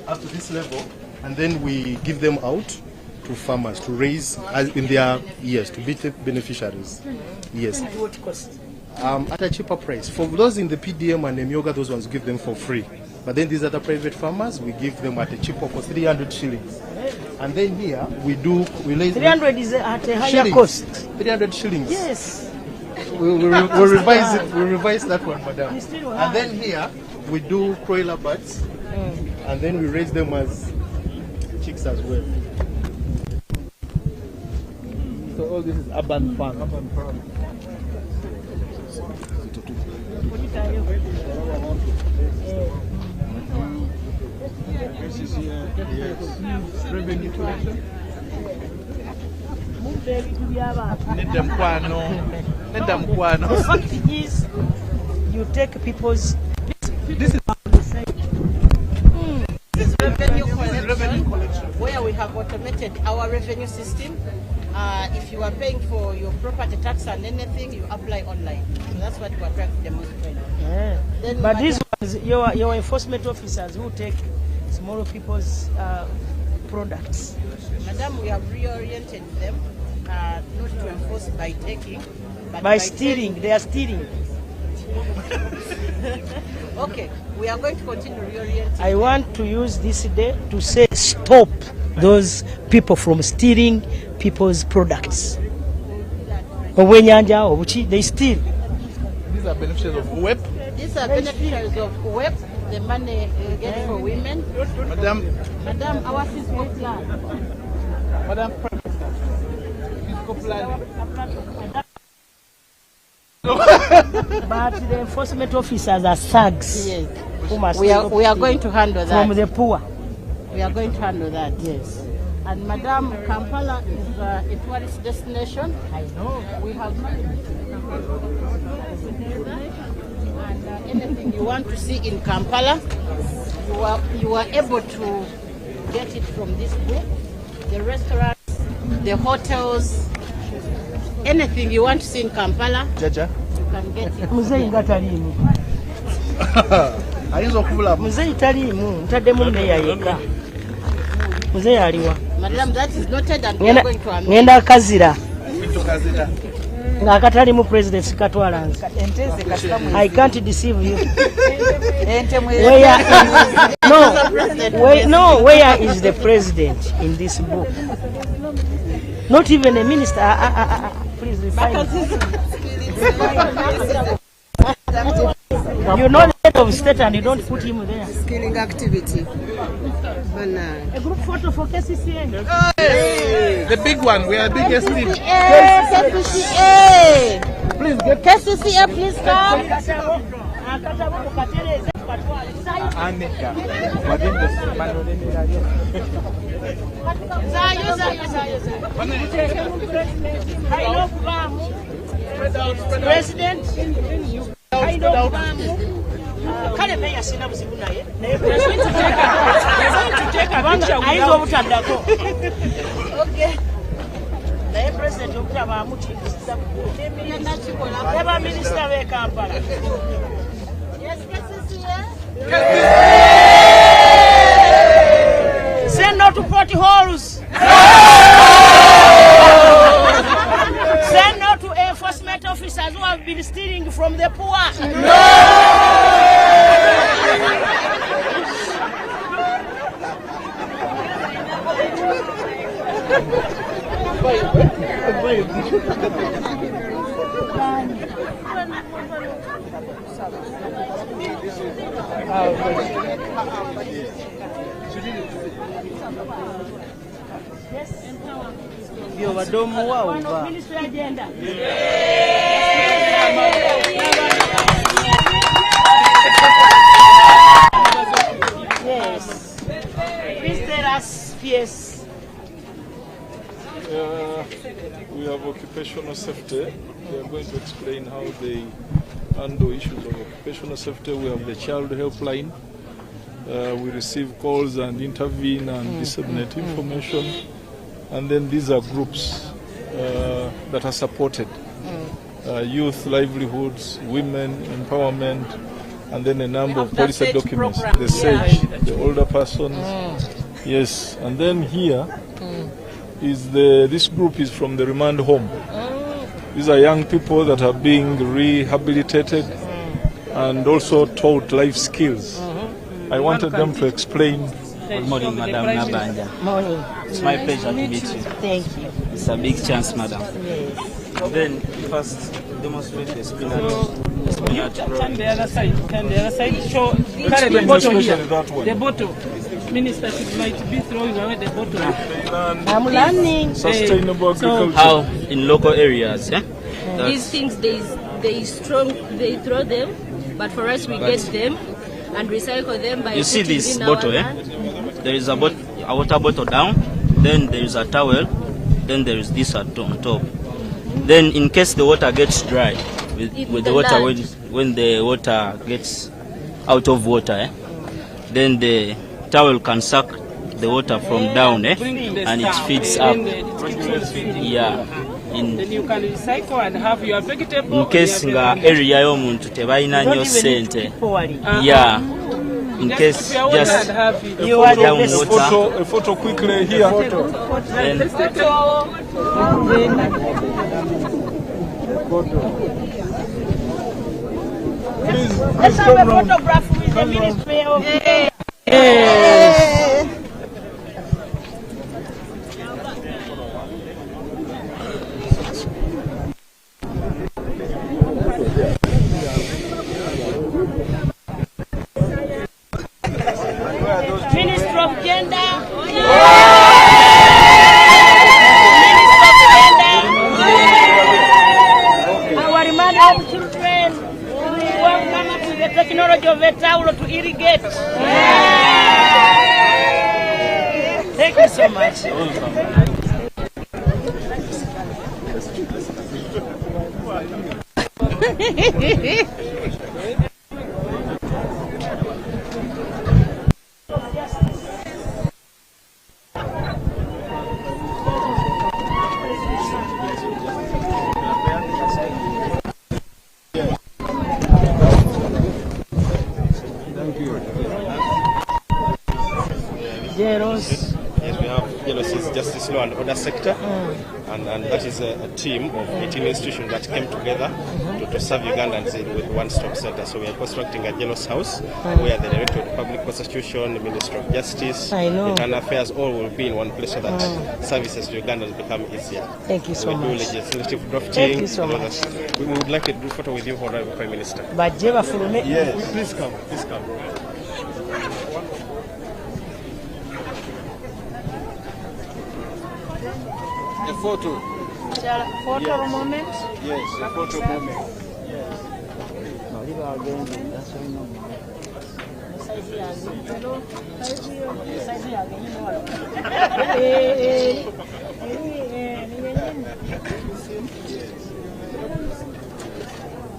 up to this level, and then we give them out to farmers to raise in their years to be beneficiaries. Yes. At what cost? At a cheaper price. For those in the PDM and Emyoga, those ones give them for free. But then these other private farmers, we give them at a cheaper cost, 300 shillings. And then here we raise 300 is at a higher cost. 300 shillings. Yes. We'll revise it. We'll revise that one, madam. And then here we do broiler birds, and then we raise them as chicks as well. So all this is urban farm. Urban farm. This is revenue collection. The fact is, you take people's. This is revenue collection, where we have automated our revenue system. If you are paying for your property tax and anything, you apply online. So that's what we are trying to demonstrate. Yeah. But these ones, your enforcement officers who take small people's products. Madam, we have reoriented them not to enforce by taking, but by stealing. They are stealing. Okay, we are going to continue reorienting. I want to use this day to say stop those people from stealing people's products. They steal. These are beneficiaries of WEP. These are beneficiaries of WEP, the money we get for women. Madam, our fiscal plan. Madam, fiscal plan. But the enforcement officers are thugs. Yes. We are going to handle that. From the poor. We are going to handle that. Yes. And Madam, Kampala is a tourist destination. I know. We have and anything you want to see in Kampala, you are able to get it from this book. The restaurants, the hotels, anything you want to see in Kampala, Jaja, you can get it. Muzei ngatalimu. Ayinza okubula Muzei talimu, mtaddemu meya yeka. Muzei aliwa. Madam, that is noted and we are going to amend. Ngenda kazira. Kazira. Nga katalimu president katwalanze. I can't deceive you. Where is the president in this book? Not even a minister. Please refine. You know the head of state and you don't put him there. Skilling activity. A group photo for KCCA. Hey, the big one. We are biggest team. KCCA. Please get KCCA. Please come. President. Kale meya sina buzibu naye. Ayinza obutaddako. Okay. Naye president okutaba amutikisa eba minisita b'e Kampala. Say no to potholes. Say no to enforcement officers who have been stealing from the poor. Yo wadomu wao ba. Ministry agenda. Yes. Please tell us, yes. We have occupational safety. We are going to explain how they handle issues of occupational safety. We have the child helpline. We receive calls and intervene and disseminate information. And then these are groups that are supported. Youth livelihoods, women empowerment, and then a number of policy documents. The SAGE, the older persons. Yes, and then here is this group is from the remand home. These are young people that are being rehabilitated and also taught life skills. I wanted them to explain. Good morning, Madam Nabanja. Morning. It's my pleasure to meet you. Thank you. It's a big chance, Madam. Yes. Then first demonstrate the spinach. Turn the other side. Turn the other side. Show the bottle here. The bottle. Minister might be throwing away the bottle. I'm learning. Sustainable agriculture. How in local areas, yeah? These things they throw them, but for us we get them and recycle them by. You see this bottle, eh? There is a water bottle down, then there is a towel, then there is this on top. Then in case the water gets dry, with the water when the water gets out of water, then the towel can suck the water from down, and it feeds up. Yeah. Then you can recycle and have your vegetable. In case nga area y'omuntu tebalina nnyo sente. Yeah. In case just you are down water. A photo quickly here. Then Let's have a photograph with the Ministry of Ministry of Gender. Our remand of children. We will come up with the technology of a towel to irrigate. Thank you so much. Yes, we have Jealousy, Justice Law and Order Sector, and that is a team of 18 institutions that came together to serve Ugandans with one-stop center. So we are constructing a Jealous House where the Director of Public Prosecution, the Minister of Justice, Internal Affairs, all will be in one place so that services to Ugandans become easier. Thank you so much. We do legislative drafting. Thank you so much. We would like to do a photo with you, Honorable Prime Minister. But yes, please come, please come. A photo. Photo moment? Yes, a photo moment.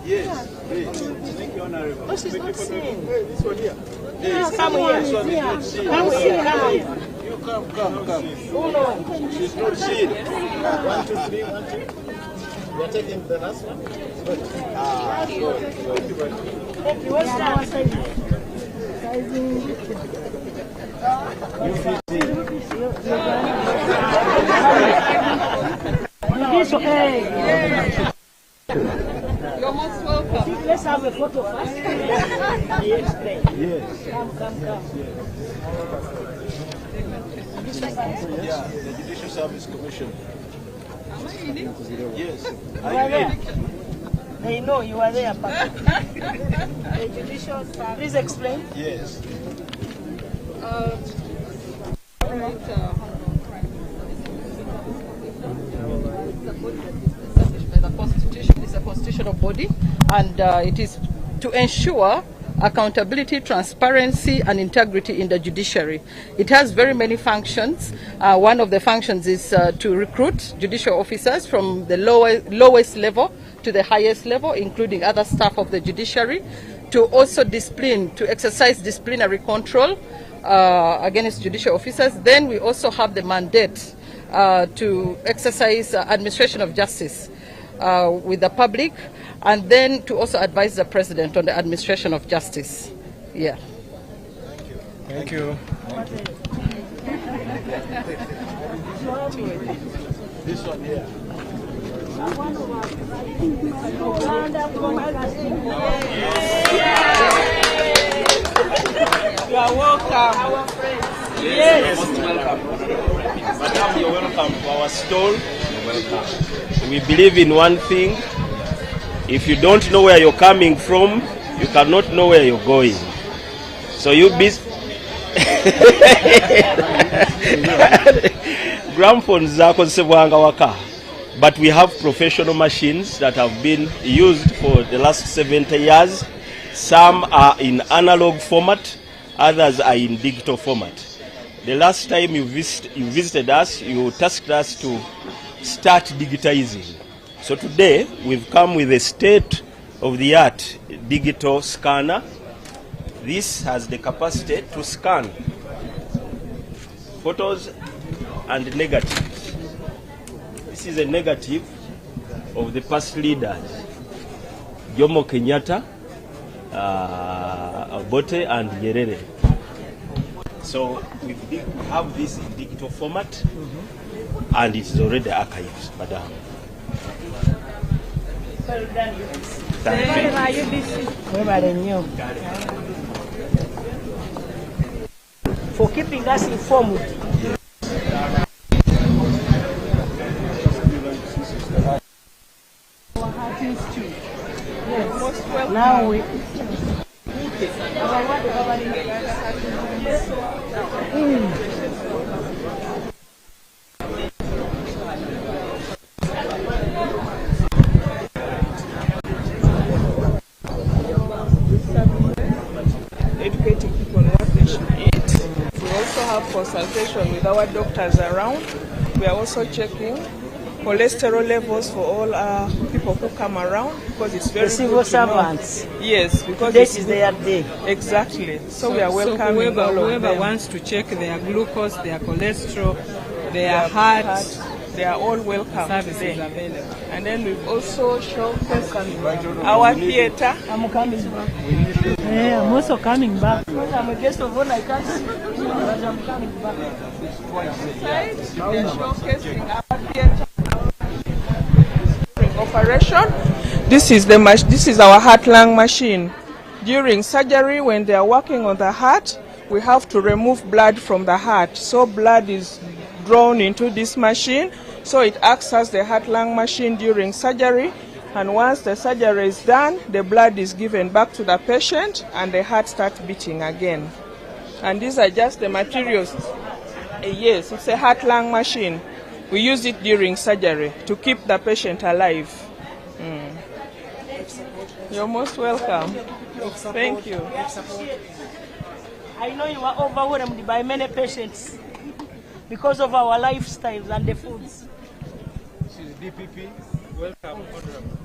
Yes, please. Thank you, Honorable. Oh, she's not seeing. This one here. Yes, come here. Come here. Come here. You come. Oh, no. She's not seen. 1, 2, 3, 1, 2. We are taking the last one. Good. Good. Thank you. What's that? You're most welcome. Let's have a photo first. Yes. Come. Yeah, the Judicial Service Commission. Yes. You are there. They know you are there, Papa. The Judicial Service. Please explain. Yes. The Constitution is a constitutional body, and it is to ensure accountability, transparency, and integrity in the judiciary. It has very many functions. One of the functions is to recruit judicial officers from the lowest level to the highest level, including other staff of the judiciary, to also to exercise disciplinary control against judicial officers. Then we also have the mandate to exercise administration of justice with the public, and then to also advise the President on the administration of justice. Yeah. Thank you. This one here. You are welcome. Yes. Most welcome. Madam, you're welcome to our stall. You're welcome. We believe in one thing. If you don't know where you're coming from, you cannot know where you're going. So you be Gramophones zakozesebwanga waka. But we have professional machines that have been used for the last 70 years. Some are in analog format, others are in digital format. The last time you visited us, you tasked us to start digitizing. So today, we've come with a state-of-the-art digital scanner. This has the capacity to scan photos and negatives. This is a negative of the past leaders, Jomo Kenyatta, Obote, and Nyerere. So we have this in digital format, and it is already archived, madam. Well done. Thank you. For keeping us informed. Yes. Now we. Educating people on what they should eat. We also have consultation with our doctors around. We are also checking cholesterol levels for all our people who come around, because it's very civil good to servants. know. Yes, because this is their day. Exactly. So we are welcoming all of whoever them. wants to check their glucose, their cholesterol, their heart, they are all welcome. Services today. available. And then we've also showcased our theatre. I'm coming back. Yeah, I'm also coming back. Because I'm a guest of honor, I can't see. But I'm coming back. Showcasing our theatre. Operation. This is our heart-lung machine. During surgery, when they are working on the heart, we have to remove blood from the heart. So blood is drawn into this machine. So it acts as the heart-lung machine during surgery. And once the surgery is done, the blood is given back to the patient and the heart starts beating again. And these are just the materials. Yes, it's a heart-lung machine. We use it during surgery to keep the patient alive. You're most welcome. Thank you. I know you are overwhelmed by many patients because of our lifestyles and the foods. This is DPP. Welcome, Honorable.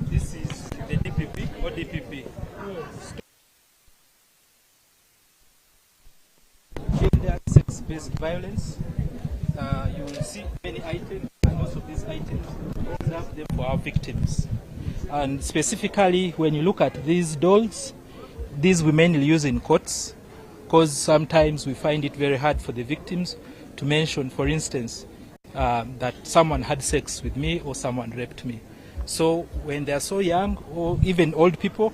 This is the DPP or DPP. Yes. Gender sex-based violence. You will see many items, and also these items reserve them for our victims. And specifically, when you look at these dolls, these we mainly use in courts, because sometimes we find it very hard for the victims to mention, for instance, that someone had sex with me or someone raped me. So when they are so young, or even old people,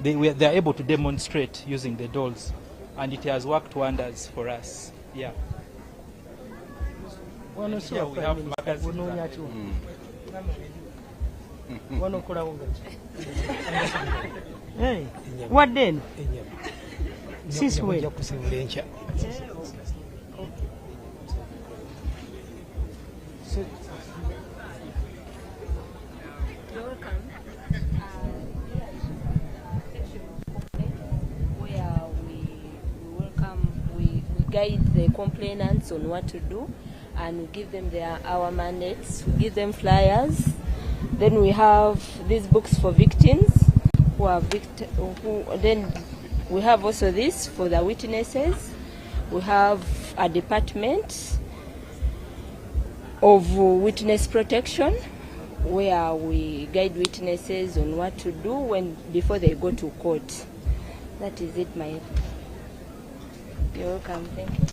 they are able to demonstrate using the dolls, and it has worked wonders for us. Yeah. Here we have magazines. Hey, what then? Since when? Where we guide the complainants on what to do, and we give them our mandates. We give them flyers. Then we have these books for victims who are then we have also this for the witnesses. We have a department of witness protection where we guide witnesses on what to do before they go to court. That is it, my. You're welcome. Thank you.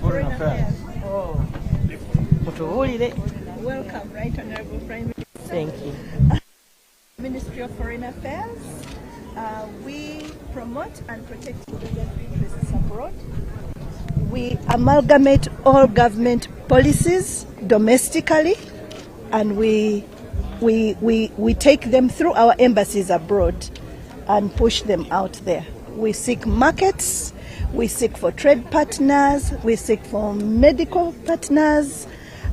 Foreign Affairs. Oh. Welcome, Right Honorable Prime Minister. Thank you. Ministry of Foreign Affairs. We promote and protect Ugandan interests abroad. We amalgamate all government policies domestically, and we take them through our embassies abroad and push them out there. We seek markets, we seek for trade partners, we seek for medical partners,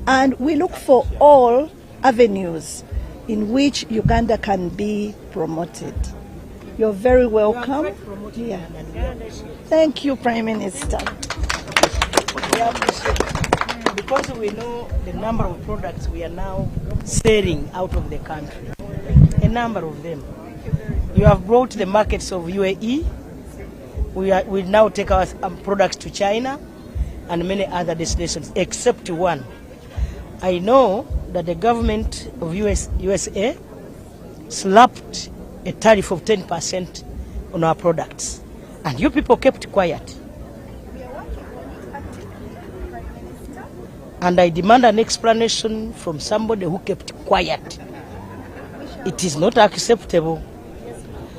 and we look for all avenues in which Uganda can be promoted. You're very welcome. Yeah. Thank you, Prime Minister. We appreciate it. Because we know the number of products we are now selling out of the country, a number of them. You have brought the markets of UAE. We now take our products to China and many other destinations, except one. I know that the government of USA slapped a tariff of 10% on our products, and you people kept quiet. And I demand an explanation from somebody who kept quiet. It is not acceptable.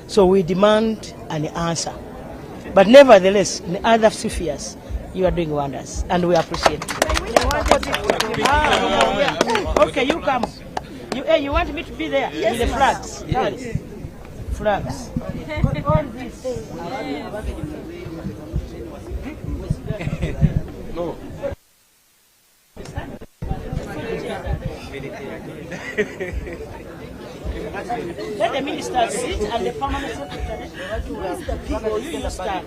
So we demand an answer. But nevertheless, in other spheres, you are doing wonders, and we appreciate it. Okay, you come. You want me to be there? Yes, with the flags? Yes. Flags. All these things. No. Let the minister sit and the permanent secretary will you stand.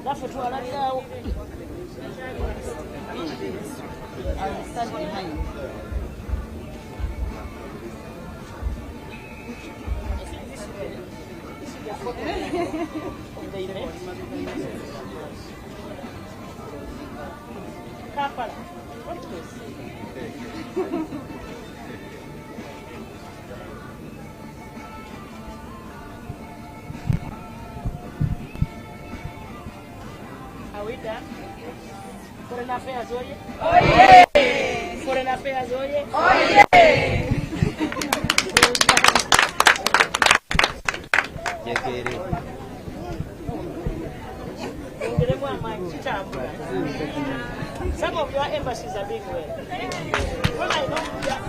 That's what I'll stand behind. Of the event. Kampala. What is this? Are we done? Foreign affairs, oye? Oye! Foreign affairs, oye? Oye! Some of your embassies are being well. Well, I know we are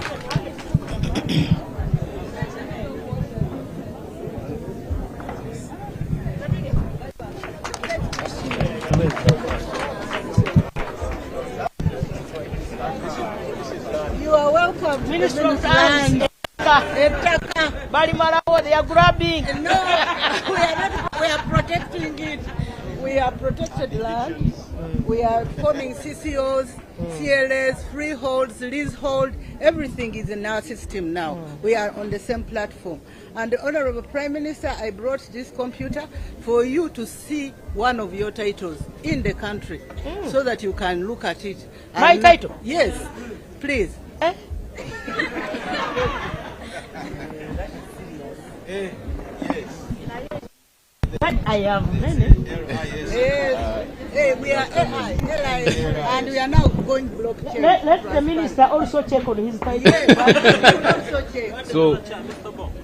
You are welcome. Minister of Lands. Bali Malawo, they are grabbing. No, we are not. We are protecting it. We are protected land. We are forming CCOs, CLS, freeholds, leasehold. Everything is in our system now. We are on the same platform. And the Honorable Prime Minister, I brought this computer for you to see one of your titles in the country so that you can look at it. My title? Yes, please. But I have many. We are AI, and we are now going blockchain. Let the minister also check on his title.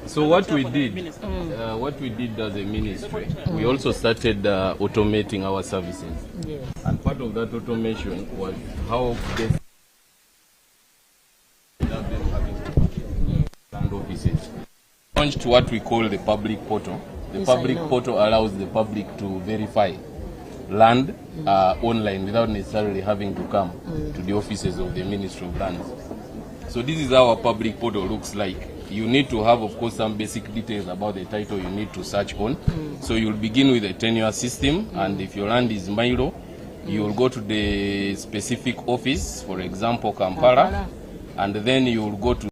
So what we did as a ministry, we also started automating our services. Yes. And part of that automation was how best land offices launched what we call the public portal. The public portal allows the public to verify land online without necessarily having to come to the offices of the Ministry of Lands. So this is how our public portal looks like. You need to have, of course, some basic details about the title you need to search on. So you'll begin with a tenure system, and if your land is Milo, you will go to the specific office, for example, Kampala, and then you will go to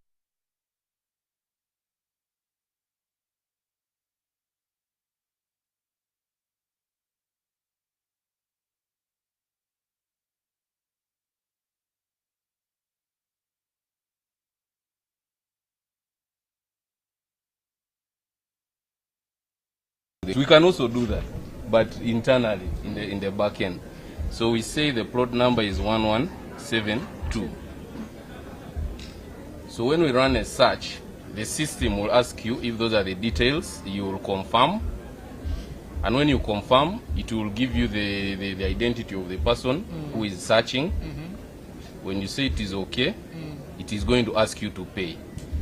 we can also do that, but internally in the back end. So we say the plot number is 1172. So when we run a search, the system will ask you if those are the details. You will confirm, and when you confirm, it will give you the identity of the person who is searching. When you say it is okay, it is going to ask you to pay.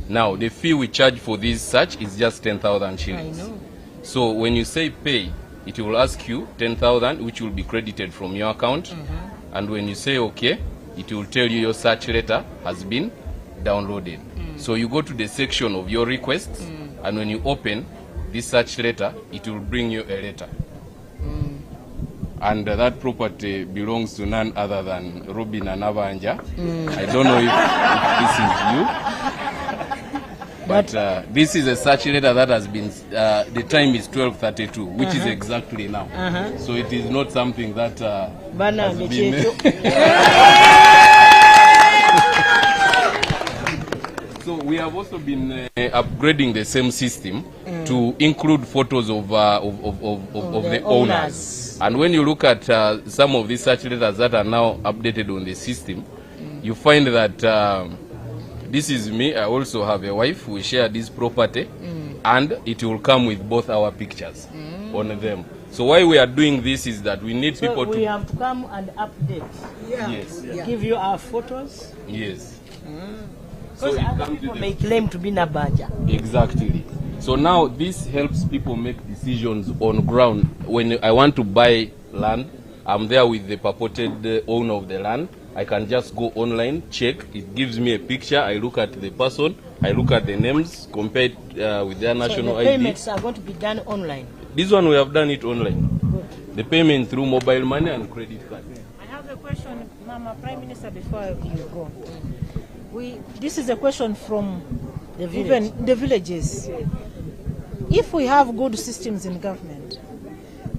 Now the fee we charge for this search is just 10,000 shillings. I know. So when you say pay, it will ask you 10,000, which will be credited from your account. And when you say okay, it will tell you your search letter has been downloaded. So you go to the section of your requests, and when you open this search letter, it will bring you a letter. And that property belongs to none other than Robin Anabanja. I don't know if this is you. But this is a search letter that has been, the time is 12:32, which is exactly now. So it is not something that has been... So we have also been upgrading the same system to include photos of the owners. And when you look at some of these search letters that are now updated on the system, you find that this is me. I also have a wife. We share this property, and it will come with both our pictures on them. So why we are doing this is that we need people to... we have to come and update. Yes. Give you our photos. Yes. Because so other people may claim to be Nabanja. Exactly. So now this helps people make decisions on ground. When I want to buy land, I'm there with the purported owner of the land, I can just go online, check, it gives me a picture, I look at the person, I look at the names, compare it with their national the ID. payments are going to be done online? This one we have done it online. Good. The payment through mobile money and credit card. I have a question, Mama Prime Minister, before you go. This is a question from even the villages. If we have good systems in government,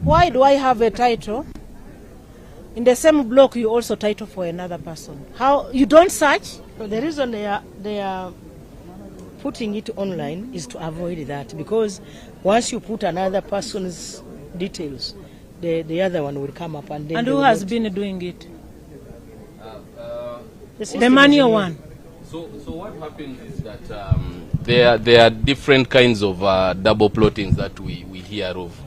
why do I have a title? In the same block, you also title for another person. How you don't search? But the reason they are putting it online is to avoid that, because once you put another person's details, the other one will come up and then. And who has been doing it? The manual one. So what happens is that there are different kinds of double plottings that we hear of.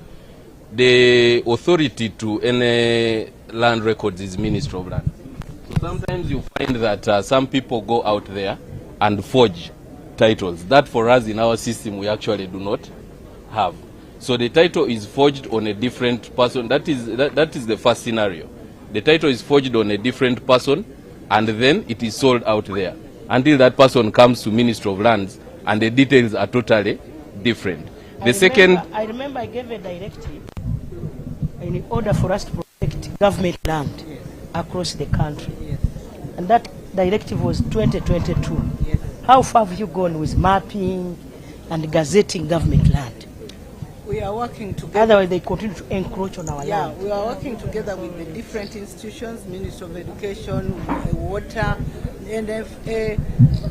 The authority to any land records is Ministry of Land. So sometimes you find that some people go out there and forge titles. That for us in our system we actually do not have. So the title is forged on a different person. That is the first scenario. The title is forged on a different person and then it is sold out there until that person comes to Ministry of Lands and the details are totally different. I remember I gave a directive in order for us to protect government land across the country. And that directive was 2022. How far have you gone with mapping and gazetting government land? We are working together. Otherwise they continue to encroach on our land. Yeah, we are working together with the different institutions, Ministry of Education, Water, NFA,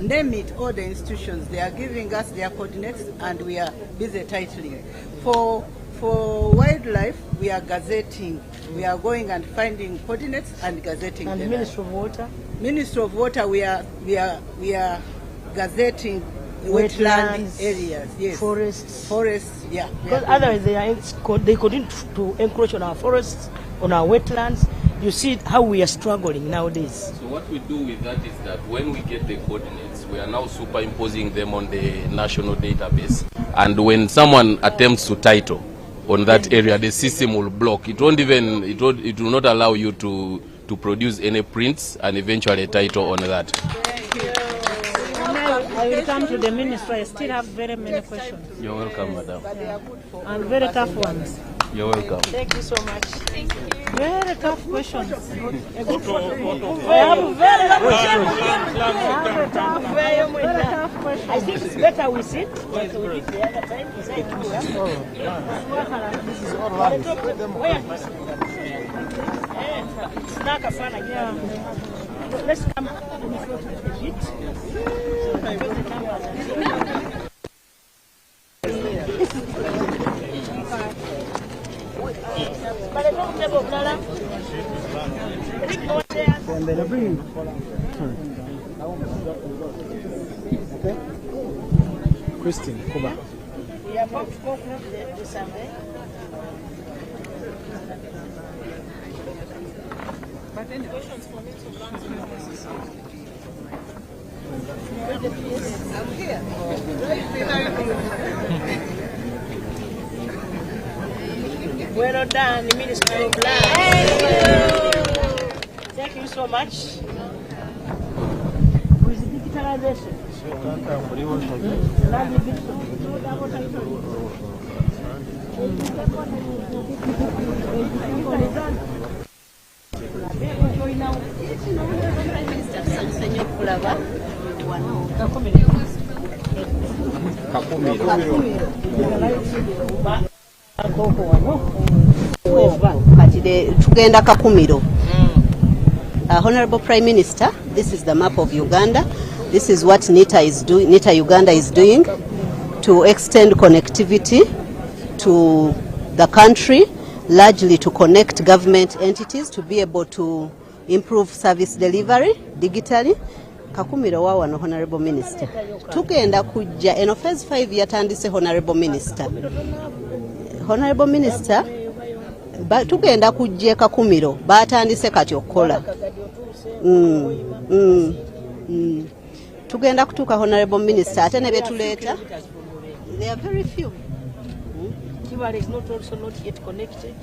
name it, all the institutions. They are giving us their coordinates and we are busy titling. For wildlife, we are gazetting. We are going and finding coordinates and gazetting. And the Ministry of Water? Ministry of Water, we are gazetting wetland areas. Yes. Forests. Yeah. Because otherwise they continue to encroach on our forests, on our wetlands. You see how we are struggling nowadays. So what we do with that is that when we get the coordinates, we are now superimposing them on the national database. And when someone attempts to title on that area, the system will block. It will not allow you to produce any prints and eventually title on that. I will come to the minister. I still have very many questions. You're welcome, madam. And very tough ones. You're welcome. Thank you so much. Thank you. Very tough questions. I have very tough questions. I think it's better we sit, like we did the other time. This is all right. Let's come a bit. Christine, come back. We are about to conclude the survey. But any questions for me to I'm here. Well done, Minister of Land. Thank you so much. With digitalization. Tugenda Kakumiro. Honorable Prime Minister, this is the map of Uganda. This is what NITA Uganda is doing to extend connectivity to the country, largely to connect government entities to be able to improve service delivery digitally. Kakumiro wano Honorable Minister. Tugenda kujja eno phase 5 yatandise Honorable Minister. Honorable Minister, tugenda kujja Kakumiro batandise kati okola. Tugenda kutuka Honorable Minister ate ne betuleta. There are very few. Chibale is not also not yet connected.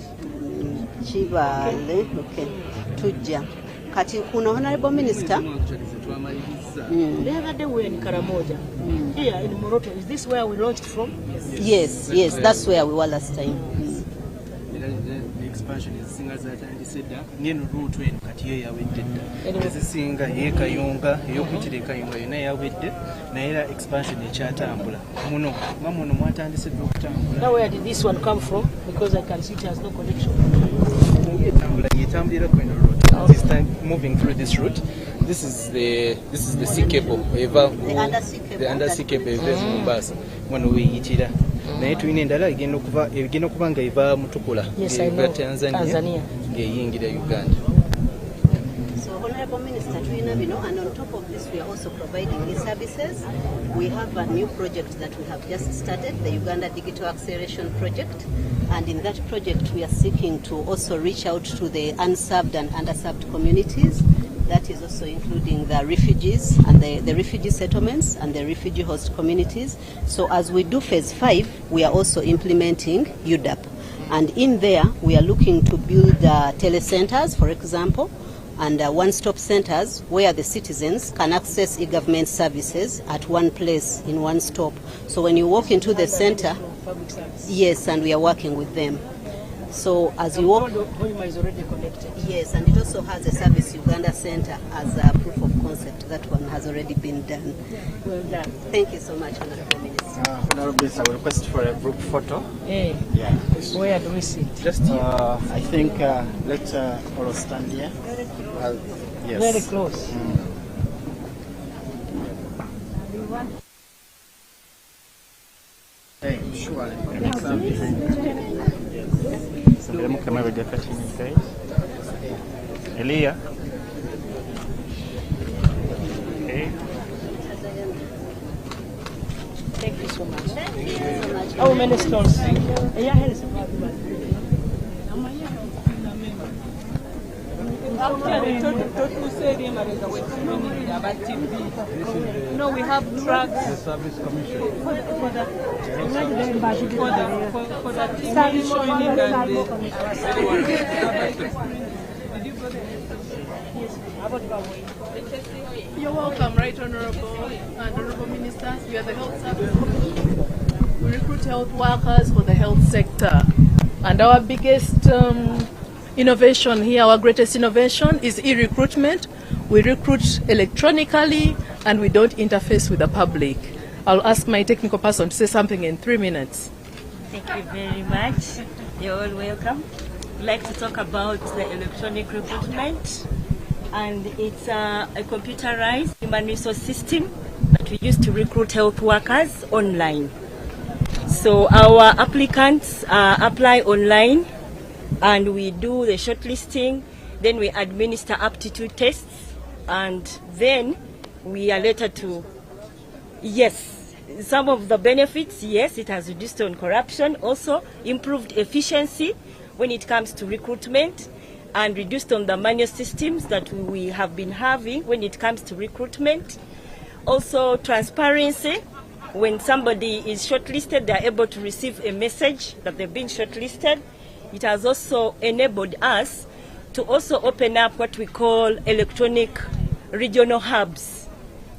Chibale, okay. Tujja. Kati kuno Honorable Minister. The other day we were in Karamoja. Here in Moroto. Is this where we launched from? Yes, that's where we were last time. The expansion is singa zatandiseda ngeno route en kati yo yawedde ezisinga yekayonga eyokutira ekayonga yona yawedde naye era expansion ekyatambula muno mwatandisedde okutambula. Now where did this one come from? Because I can see it has no connection. Yetambulira kweno route. This time moving through this route. This is the sea cable. The undersea cable is Mombasa. One way yitira. Naye tulina endala egenda okuba nga eva Mutukula eva Tanzania ng'eyingira Uganda. So Honorable Minister, tulina bino, and on top of this we are also providing these services. We have a new project that we have just started, the Uganda Digital Acceleration Project, and in that project we are seeking to also reach out to the unserved and underserved communities. That is also including the refugees and the refugee settlements and the refugee host communities. So as we do phase 5, we are also implementing UDAP. And in there, we are looking to build telecenters, for example, and one-stop centers where the citizens can access e-government services at one place in one stop. So when you walk into the center, yes, and we are working with them. So as you walk, is already connected. Yes, and it also has a Service Uganda Center as a proof of concept. That one has already been done. Well done. Thank you so much, Honorable Minister. Honorable Minister, I will request for a group photo. Hey. Yeah. Where do we sit? Just I think let's all stand here. Yes. Very close. Hey, sure. Elia. Okay. Thank you so much. Thank you so much. How many stones? No, we have trucks. The service commission. For the TV showing You're welcome, Right Honorable and Honorable Minister. We are the Health Service. We recruit health workers for the health sector. And our biggest innovation here, our greatest innovation is e-recruitment. We recruit electronically and we don't interface with the public. I'll ask my technical person to say something in 3 minutes. Thank you very much. You're all welcome. I'd like to talk about the electronic recruitment. And it's a computerized human resource system that we use to recruit health workers online. So our applicants apply online and we do the shortlisting, then we administer aptitude tests, and then we are later to, yes, some of the benefits, yes, it has reduced on corruption, also improved efficiency when it comes to recruitment, and reduced on the manual systems that we have been having when it comes to recruitment. Also transparency. When somebody is shortlisted, they are able to receive a message that they've been shortlisted. It has also enabled us to also open up what we call electronic regional hubs,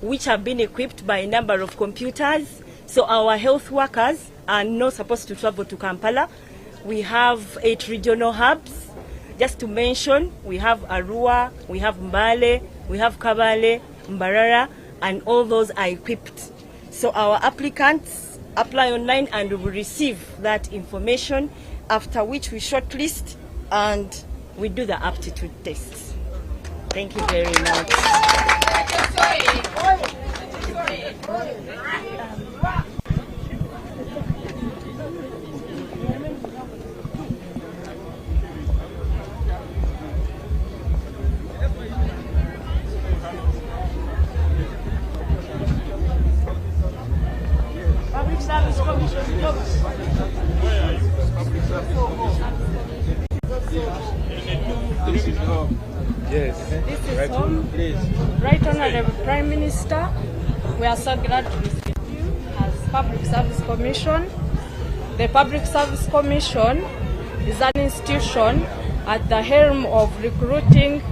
which have been equipped by a number of computers. So our health workers are not supposed to travel to Kampala. We have 8 regional hubs. Just to mention, we have Arua, we have Mbale, we have Kabale, Mbarara, and all those are equipped. So our applicants apply online and we will receive that information, after which we shortlist and we do the aptitude tests. Thank you very much. Public Service Commission jobs. Yes. This is home. Right Honorable Prime Minister, we are so glad to receive you as Public Service Commission. The Public Service Commission is an institution at the helm of recruiting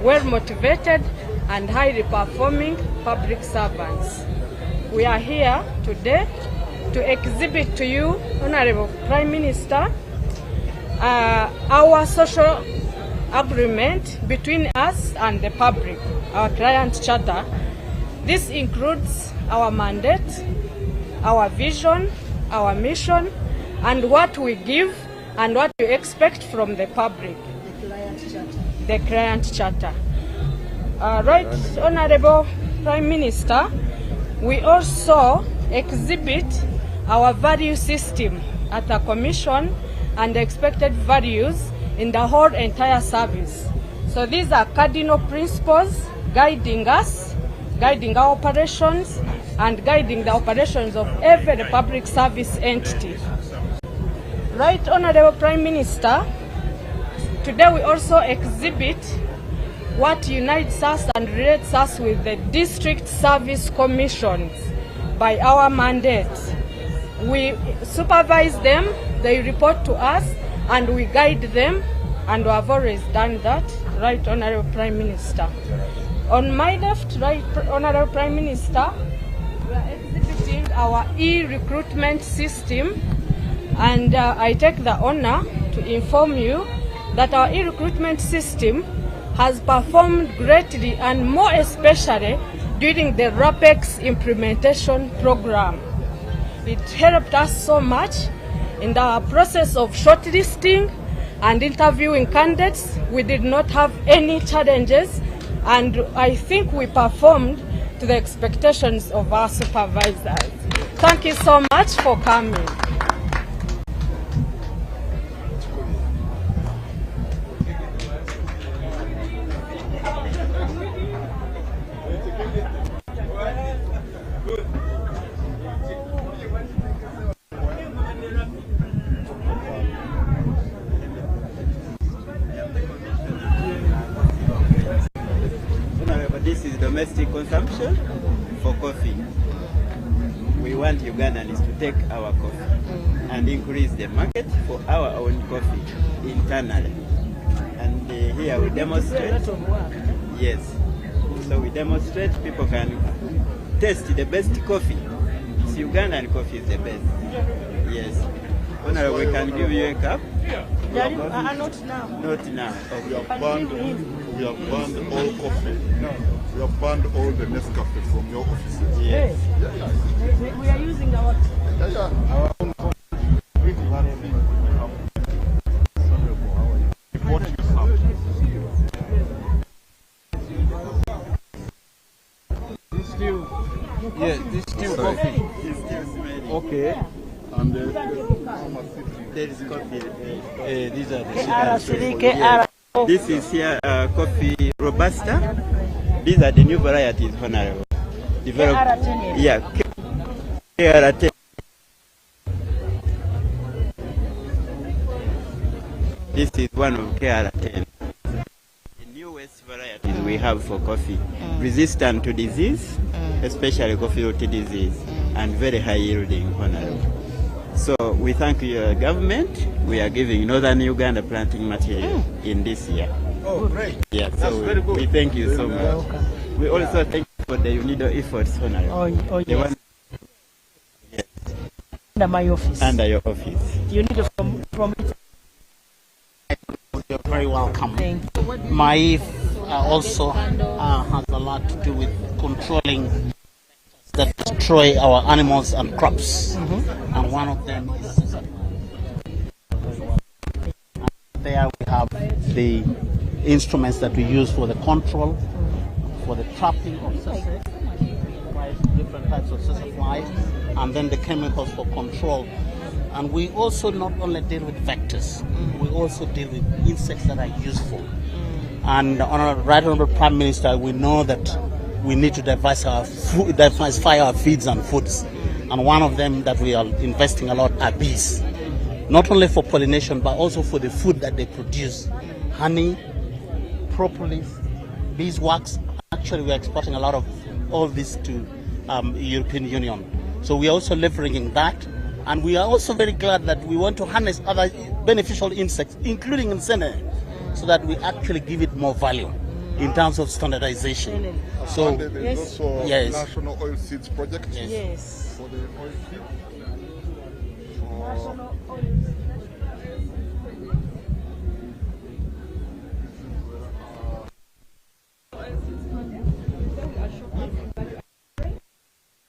well-motivated and highly performing public servants. We are here today to exhibit to you, Honorable Prime Minister, our social agreement between us and the public, our client charter. This includes our mandate, our vision, our mission, and what we give and what we expect from the public. The client charter. Right, Honorable Prime Minister, we also exhibit our value system at the Commission and the expected values in the whole entire service. So these are cardinal principles guiding us, guiding our operations, and guiding the operations of every public service entity. Right, Honorable Prime Minister, today we also exhibit what unites us and relates us with the district service commissions by our mandate. We supervise them, they report to us, and we guide them, and we have always done that. Right, Honorable Prime Minister. On my left, right, Honorable Prime Minister, we are exhibiting our e-recruitment system, and I take the honor to inform you that our e-recruitment system has performed greatly, and more especially during the RAPEX implementation program. It helped us so much in the process of shortlisting and interviewing candidates. We did not have any challenges, and I think we performed to the expectations of our supervisors. Thank you so much for coming. This is domestic consumption for coffee. We want Ugandans to take our coffee and increase the market for our own coffee internally. And here we demonstrate. Yes. So we demonstrate people can taste the best coffee. So Ugandan coffee is the best. Yes. Honorable, we can give you a cup. Not now. Not now. Okay. We have banned all coffee. We have banned all the Nescafe from your offices. Yes. We are using our... Our own coffee. What you have. This still... Yes, this still coffee. It's still smelling. Okay. And there is coffee. These are the This is here coffee Robusta. These are the new varieties, Honorable. Developed. Yeah. KR10. This is one of KR10. The newest varieties we have for coffee. Resistant to disease, especially coffee root disease, and very high yielding, Honorable. So we thank your government. We are giving Northern Uganda planting material in this year. Oh, great. Yeah, That's so very good. We thank you so much. We also thank you for the UNIDO efforts, Honorable. Oh, the one, yes. Under my office. Under your office. UNIDO from You're very welcome. My also has a lot to do with controlling that destroy our animals and crops. And one of them is there we have the instruments that we use for the control, for the trapping of different types of flies, and then the chemicals for control. And we also not only deal with vectors, we also deal with insects that are useful. And Right Honorable Prime Minister, we know that we need to diversify our feeds and foods. And one of them that we are investing a lot are bees. Not only for pollination, but also for the food that they produce. Honey, propolis, beeswax. Actually, we are exporting a lot of all this to European Union. So we are also leveraging that. And we are also very glad that we want to harness other beneficial insects, including insects, so that we actually give it more value. in terms of standardization. So, There is also yes. National Oil Seeds Project. Yes. For the oil seeds.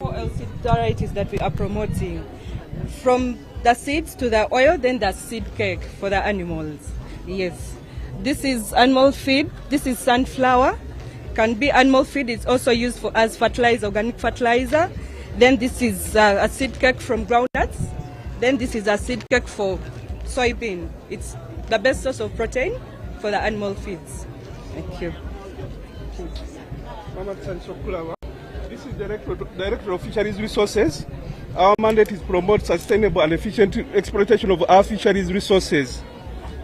Oil seed varieties that we are promoting, from the seeds to the oil, then the seed cake for the animals. Yes, this is animal feed. This is sunflower. Can be animal feed. It's also used for as fertilizer, organic fertilizer. Then this is a seed cake from groundnuts. Then this is a seed cake for soybean. It's the best source of protein for the animal feeds. Thank you. This is Director of Fisheries Resources. Our mandate is to promote sustainable and efficient exploitation of our fisheries resources.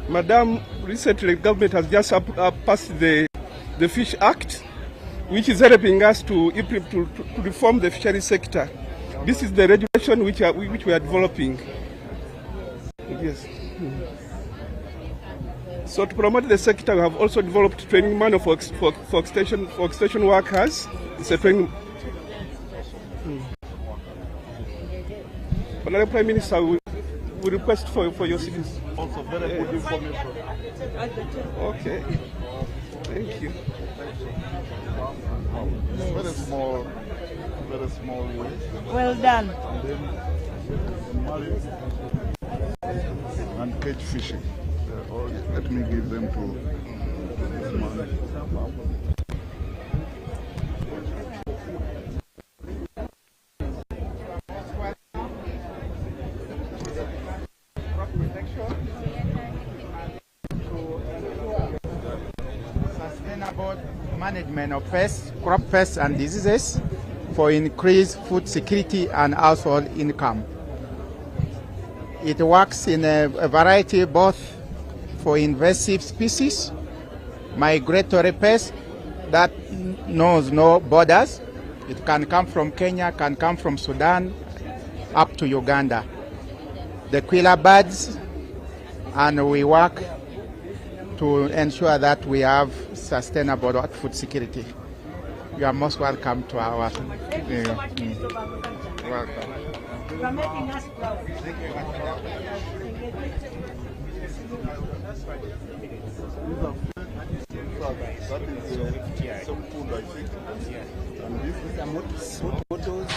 Madam, recently the government has just passed the Fish Act, which is helping us to reform the fisheries sector. This is the regulation which we are developing. Yes. So to promote the sector, we have also developed training manual for extension workers. It's a training. Honorable Prime Minister, we request for your citizens. Also very good information. Okay. Thank you. Very small way. Well done. And cage fishing. Let me give them to this man. Sustainable management of pests, crop pests and diseases for increased food security and household income. It works in a variety both for invasive species, migratory pests that knows no borders. It can come from Kenya, can come from Sudan, up to Uganda. The quilla birds, and we work to ensure that we have sustainable food security. You are most welcome to our welcome. You are making us proud. That is some food, I think. And this is photos.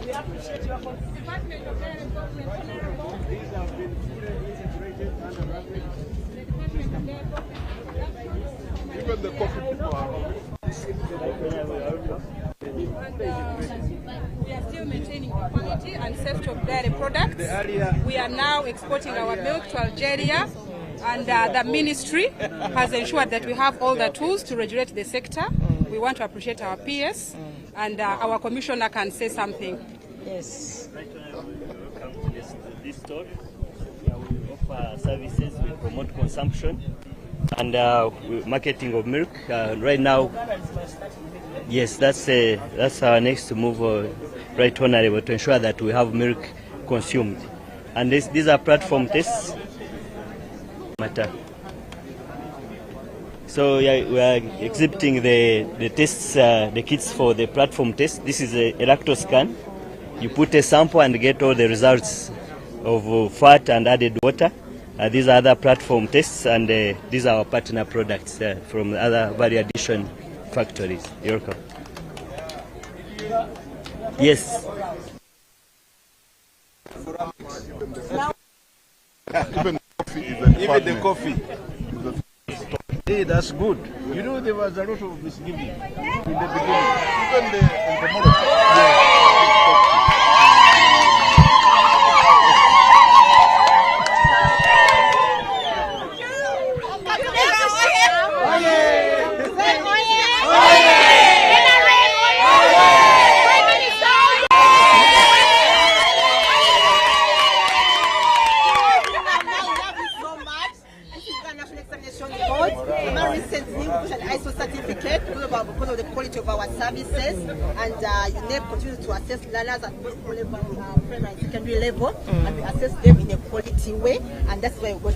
We appreciate your Even the coffee people are We are still maintaining the quality and safety of dairy products. We are now exporting our milk to Algeria, and the ministry has ensured that we have all the tools to regulate the sector. We want to appreciate our PS, and our commissioner can say something. Yes. Welcome to this store. We offer services, we promote consumption and marketing of milk. Right now, yes, that's our next move, right, Honorable, to ensure that we have milk consumed. And these are platform tests. Matter. So yeah, we are exhibiting the tests, the kits for the platform test. This is a lactose scan. You put a sample and get all the results of fat and added water. These are other platform tests, and these are our partner products from other value addition factories. You're welcome. Yes. Even the coffee. Hey, that's good. You know, there was a lot of misgiving in the beginning. Even the model. because of the quality of our services, and UNEP continues to assess learners at both level, primary and secondary level, and we assess them in a quality way, and that's why we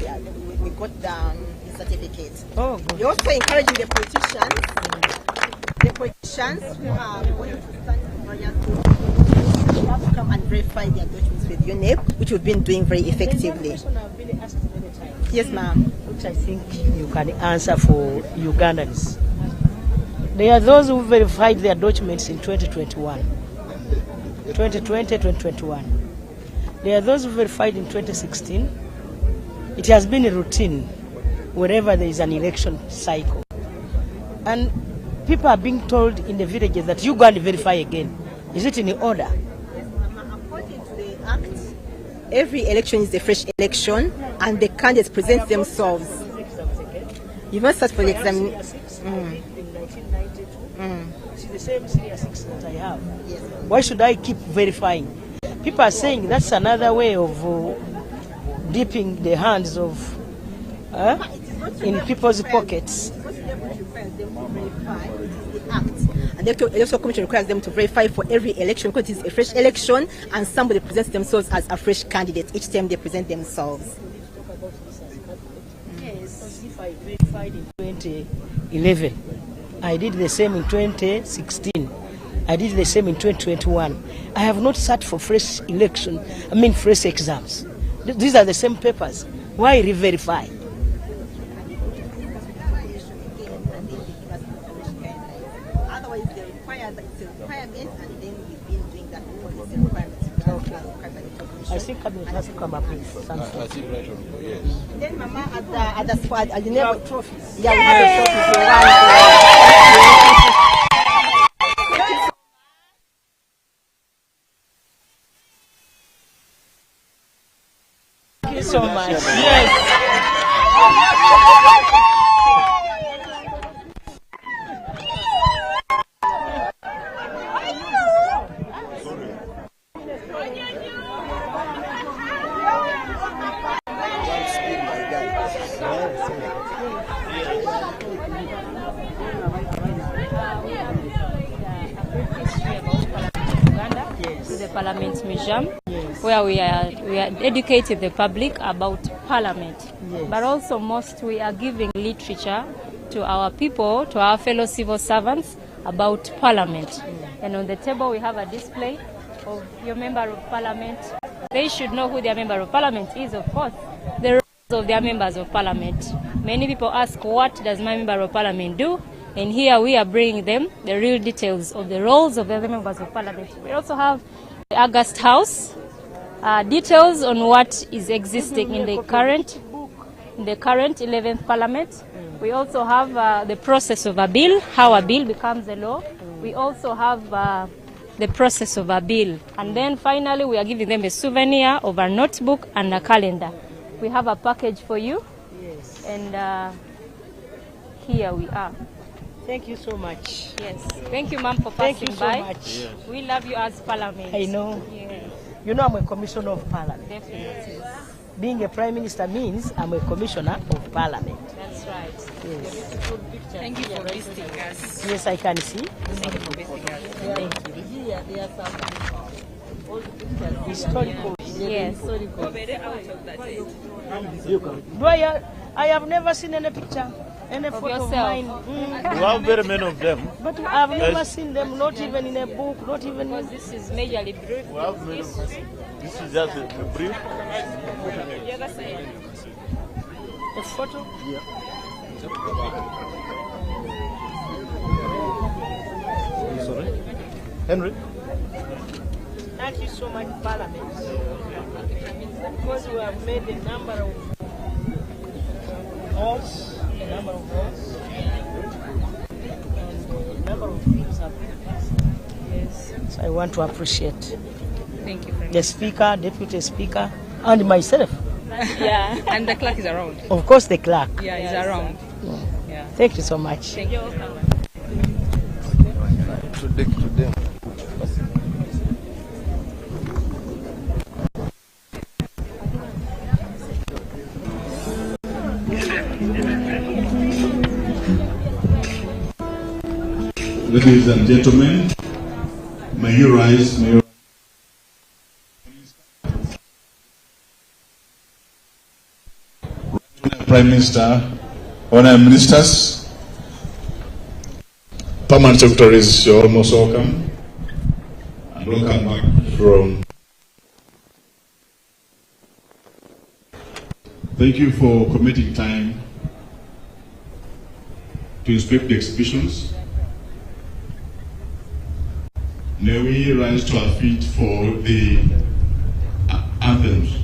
got the certificate. Oh, good. We're also encouraging the politicians who are going to stand for to have to come and verify their documents with UNEP, which we've been doing very effectively. Yes, ma'am. Which I think you can answer for Ugandans. There are those who verified their documents in 2021. 2020, 2021. There are those who verified in 2016. It has been a routine wherever there is an election cycle. And people are being told in the villages that you go and verify again. Is it in order? According to the Act, every election is a fresh election, and the candidates present themselves. You must search for the exam. It's the same serious six that I have. Yes. Why should I keep verifying? People are saying that's another way of dipping the hands of in people's pockets. And the Electoral Commission requires them to verify for every election because it is a fresh election and somebody presents themselves as a fresh candidate each time they present themselves. Yes, if I verified in 2011, I did the same in 2016, I did the same in 2021. I have not sat for fresh fresh exams. These are the same papers. Why re-verify? I think Cabinet has to come up with something. Then, Mama, at the spot, you never trophies. Yeah, we Thank you so much. Yes. Parliament Museum, where we are educating the public about Parliament. But also we are giving literature to our people, to our fellow civil servants about Parliament. And on the table we have a display of your member of Parliament. They should know who their member of Parliament is, of course. The roles of their members of Parliament. Many people ask, what does my member of Parliament do? And here we are bringing them the real details of the roles of the other members of Parliament. We also have the August House, details on what is existing in the current 11th Parliament. We also have the process of a bill, how a bill becomes a law. We also have the process of a bill. And then finally we are giving them a souvenir of a notebook and a calendar. We have a package for you. Yes. And here we are. Thank you so much. Yes. Thank you, ma'am, for passing by. Thank you so much. Yes. We love you as Parliament. I know. Yes. You know I'm a commissioner of Parliament. Definitely. Being a Prime Minister means I'm a commissioner of Parliament. That's right. Yes. Thank you for visiting us. Yes, I can see. Thank you for visiting us. Thank you. Historical. Yes. I have never seen any picture. Any photo of mine. We have very many of them. But I've never seen them, not even in a book, not even... Because this is majorly brief. We have many. This is just a brief. The other side. A photo? Yeah. Sorry? Henry? Thank you so much, Parliament. Because we have made a number of laws. Number of laws and number of things have been passed. Yes. So I want to appreciate Thank you very much. the Speaker, Deputy Speaker, and myself. Yeah, and the clerk is around. Of course, the clerk. Yeah, he's around. Yeah. Thank you so much. Thank you. To them. Ladies and gentlemen, may you rise, may you Prime Minister, Honourable Ministers, Permanent Secretaries, you're almost welcome, and welcome back from. Thank you for committing time to inspect the exhibitions. May we rise to our feet for the anthems.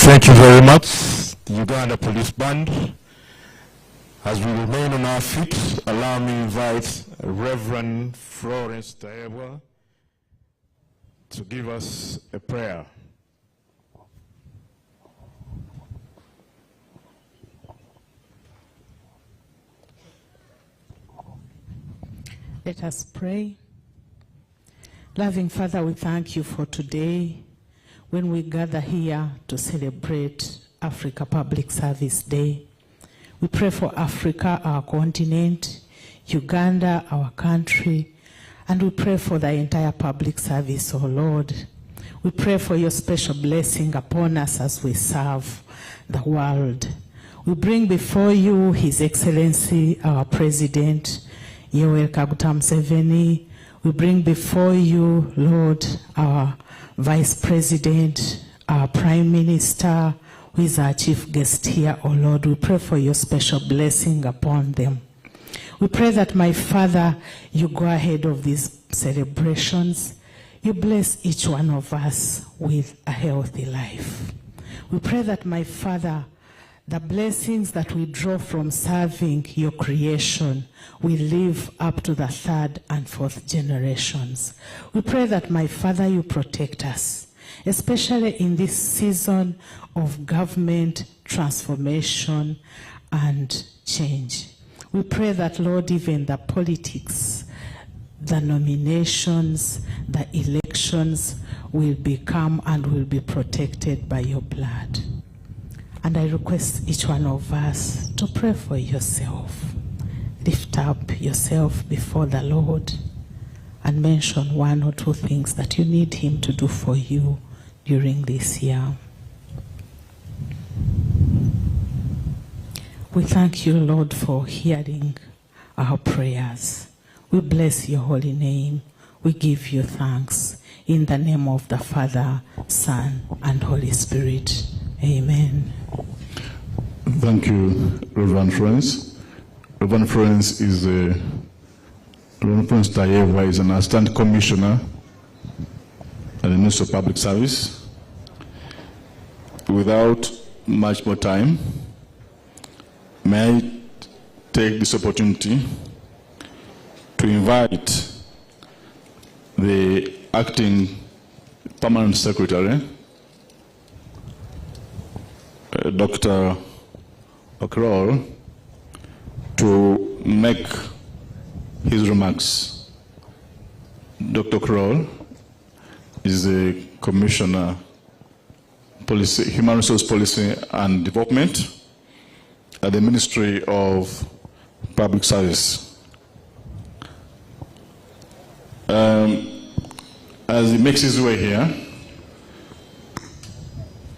Thank you very much, the Uganda Police Band. As we remain on our feet, allow me to invite Reverend Florence Taebwa to give us a prayer. Let us pray. Loving Father, we thank you for today when we gather here to celebrate Africa Public Service Day. We pray for Africa, our continent, Uganda, our country, and we pray for the entire public service, oh Lord. We pray for your special blessing upon us as we serve the world. We bring before you His Excellency, our President, Yoweri Kaguta Museveni. We bring before you, Lord, our Vice President, our Prime Minister, who is our chief guest here, oh Lord. We pray for your special blessing upon them. We pray that, my Father, you go ahead of these celebrations. You bless each one of us with a healthy life. We pray that, my Father, the blessings that we draw from serving your creation will live up to the third and fourth generations. We pray that, my Father, you protect us, especially in this season of government transformation and change. We pray that, Lord, even the politics, the nominations, the elections will become and will be protected by your blood. And I request each one of us to pray for yourself. Lift up yourself before the Lord and mention one or two things that you need Him to do for you during this year. We thank you, Lord, for hearing our prayers. We bless your holy name. We give you thanks. In the name of the Father, Son, and Holy Spirit. Amen. Thank you, Reverend Florence. Reverend Florence is Reverend Florence Tayeva is an assistant commissioner at the Ministry of Public Service. Without much more time, may I take this opportunity to invite the acting permanent secretary, Dr. O'Croll, to make his remarks. Dr. O'Croll is a commissioner, policy, human resource policy and development at the Ministry of Public Service. As he makes his way here,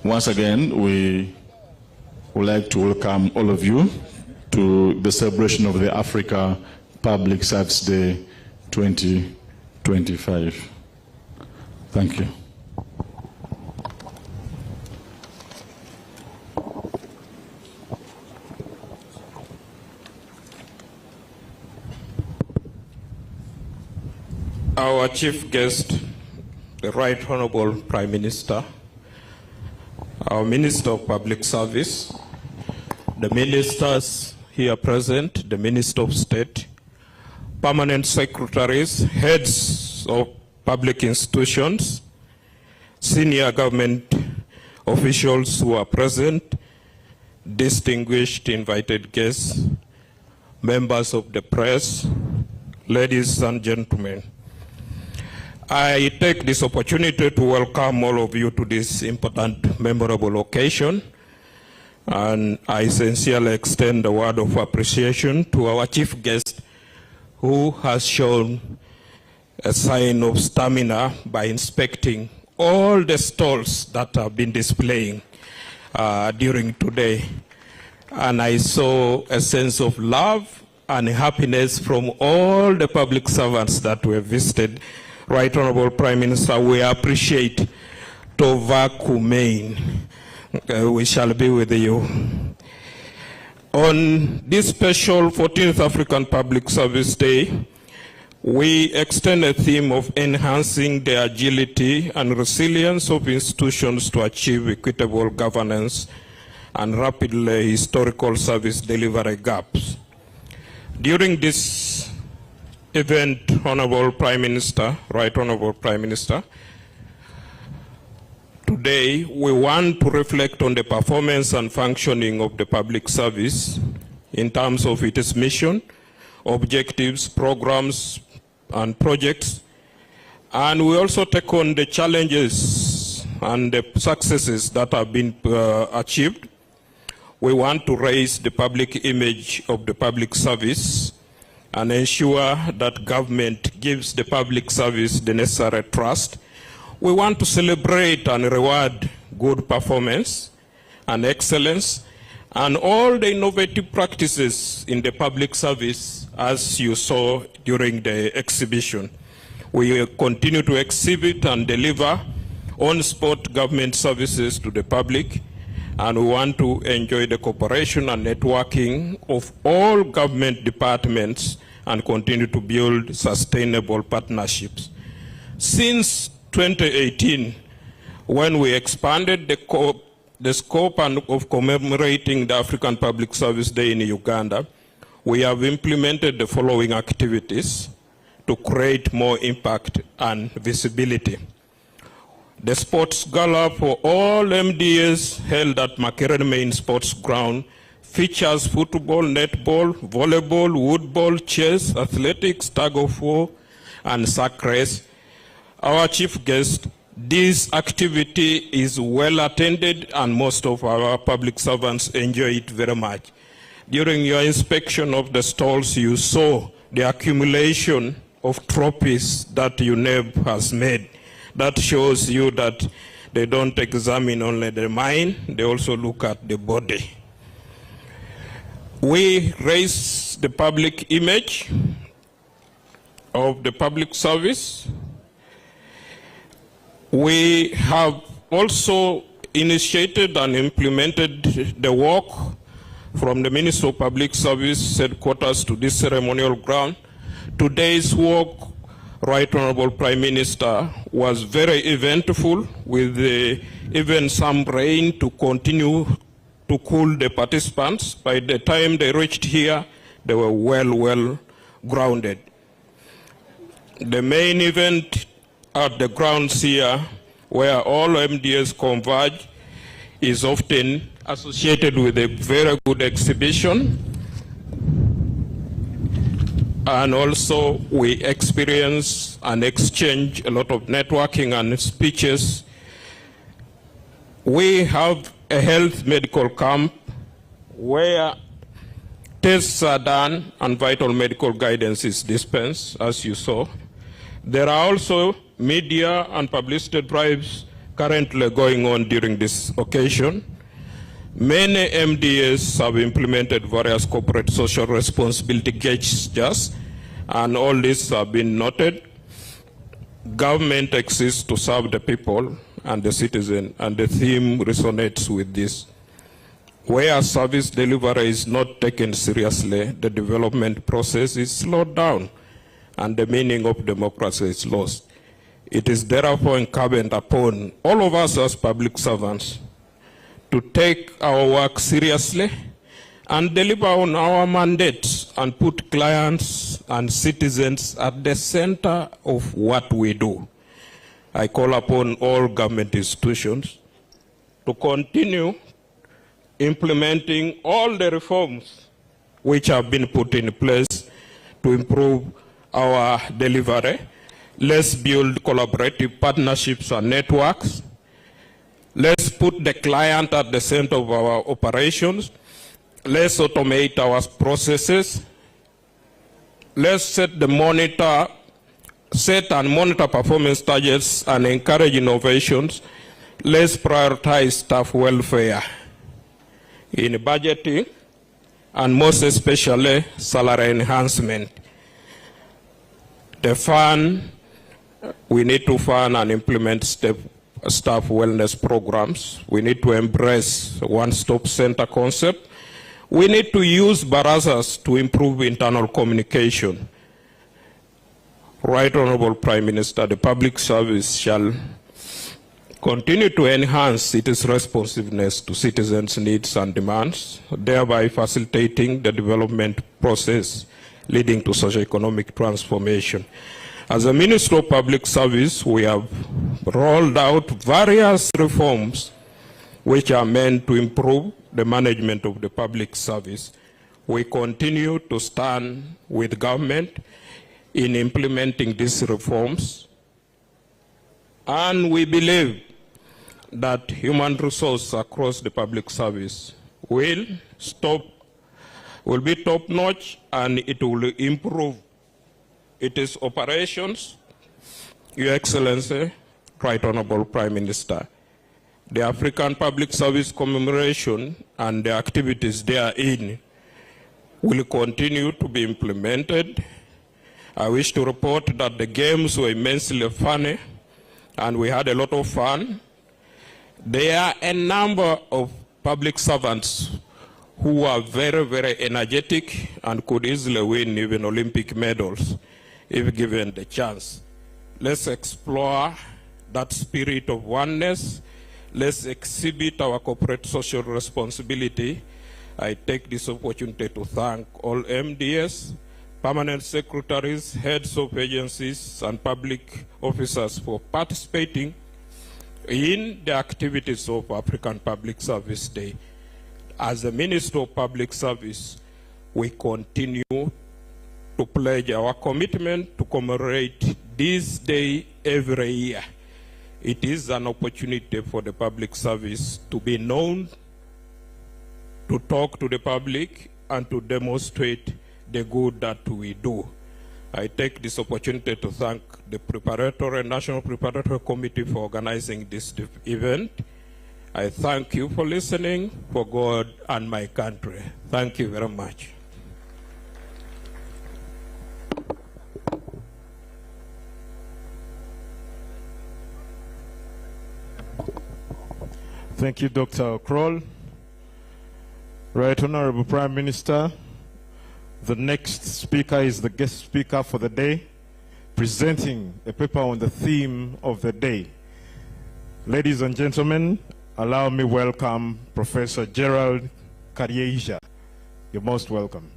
once again, we would like to welcome all of you to the celebration of the Africa Public Service Day 2025. Thank you. Our chief guest, the Right Honorable Prime Minister, our Minister of Public Service, the ministers here present, the Minister of State, permanent secretaries, heads of public institutions, senior government officials who are present, distinguished invited guests, members of the press, ladies and gentlemen. I take this opportunity to welcome all of you to this important, memorable occasion, and I sincerely extend a word of appreciation to our chief guest, who has shown a sign of stamina by inspecting all the stalls that have been displaying during today. And I saw a sense of love and happiness from all the public servants that were visited. Right Honorable Prime Minister, we appreciate Tova Kumain. We shall be with you. On this special 14th African Public Service Day, we extend a theme of enhancing the agility and resilience of institutions to achieve equitable governance and rapidly historical service delivery gaps. During this event, Honorable Prime Minister, Right Honorable Prime Minister, today we want to reflect on the performance and functioning of the public service in terms of its mission, objectives, programs, and projects. And we also take on the challenges and the successes that have been achieved. We want to raise the public image of the public service and ensure that government gives the public service the necessary trust. We want to celebrate and reward good performance and excellence and all the innovative practices in the public service, as you saw during the exhibition. We will continue to exhibit and deliver on-spot government services to the public, and we want to enjoy the cooperation and networking of all government departments and continue to build sustainable partnerships. Since 2018, when we expanded the scope of commemorating the African Public Service Day in Uganda, we have implemented the following activities to create more impact and visibility. The sports gala for all MDAs held at Makerere Main Sports Ground features football, netball, volleyball, woodball, chess, athletics, tug of war, and sack race. Our chief guest, this activity is well attended and most of our public servants enjoy it very much. During your inspection of the stalls, you saw the accumulation of trophies that UNEB has made. That shows you that they don't examine only the mind, they also look at the body. We raise the public image of the public service. We have also initiated and implemented the work from the Ministry of Public Service headquarters to this ceremonial ground. Today's work, Right Honorable Prime Minister, was very eventful with even some rain to continue to cool the participants. By the time they reached here, they were well grounded. The main event at the grounds here, where all MDS converge, is often associated with a very good exhibition. And also we experience and exchange a lot of networking and speeches. We have a health medical camp where tests are done and vital medical guidance is dispensed, as you saw. There are also media and publicity drives currently going on during this occasion. Many MDAs have implemented various corporate social responsibility gestures, and all this have been noted. Government exists to serve the people and the citizen, and the theme resonates with this. Where service delivery is not taken seriously, the development process is slowed down, and the meaning of democracy is lost. It is therefore incumbent upon all of us as public servants to take our work seriously and deliver on our mandates and put clients and citizens at the center of what we do. I call upon all government institutions to continue implementing all the reforms which have been put in place to improve our delivery. Let's build collaborative partnerships and networks. Let's put the client at the center of our operations. Let's automate our processes. Let's set and monitor performance targets and encourage innovations. Let's prioritize staff welfare in budgeting and most especially salary enhancement. The fund, we need to fund and implement staff wellness programs. We need to embrace one-stop center concept. We need to use barazas to improve internal communication. Right Honorable Prime Minister, the public service shall continue to enhance its responsiveness to citizens' needs and demands, thereby facilitating the development process leading to socio-economic transformation. As a Ministry of Public Service, we have rolled out various reforms which are meant to improve the management of the public service. We continue to stand with government in implementing these reforms, and we believe that human resources across the public service will be top-notch, and it will improve its operations. Your Excellency, Right Honorable Prime Minister, the African Public Service Commemoration and the activities therein will continue to be implemented. I wish to report that the games were immensely funny and we had a lot of fun. There are a number of public servants who are very energetic and could easily win even Olympic medals if given the chance. Let's explore that spirit of oneness. Let's exhibit our corporate social responsibility. I take this opportunity to thank all MDS, permanent secretaries, heads of agencies, and public officers for participating in the activities of African Public Service Day. As the Minister of Public Service, we continue to pledge our commitment to commemorate this day every year, it is an opportunity for the public service to be known, to talk to the public, and to demonstrate the good that we do. I take this opportunity to thank the Preparatory and National Preparatory Committee for organizing this event. I thank you for listening, for God and my country. Thank you very much. Thank you, Dr. Kroll. Right, Honorable Prime Minister, the next speaker is the guest speaker for the day, presenting a paper on the theme of the day. Ladies and gentlemen, allow me welcome Professor Gerald Karyeija. You're most welcome.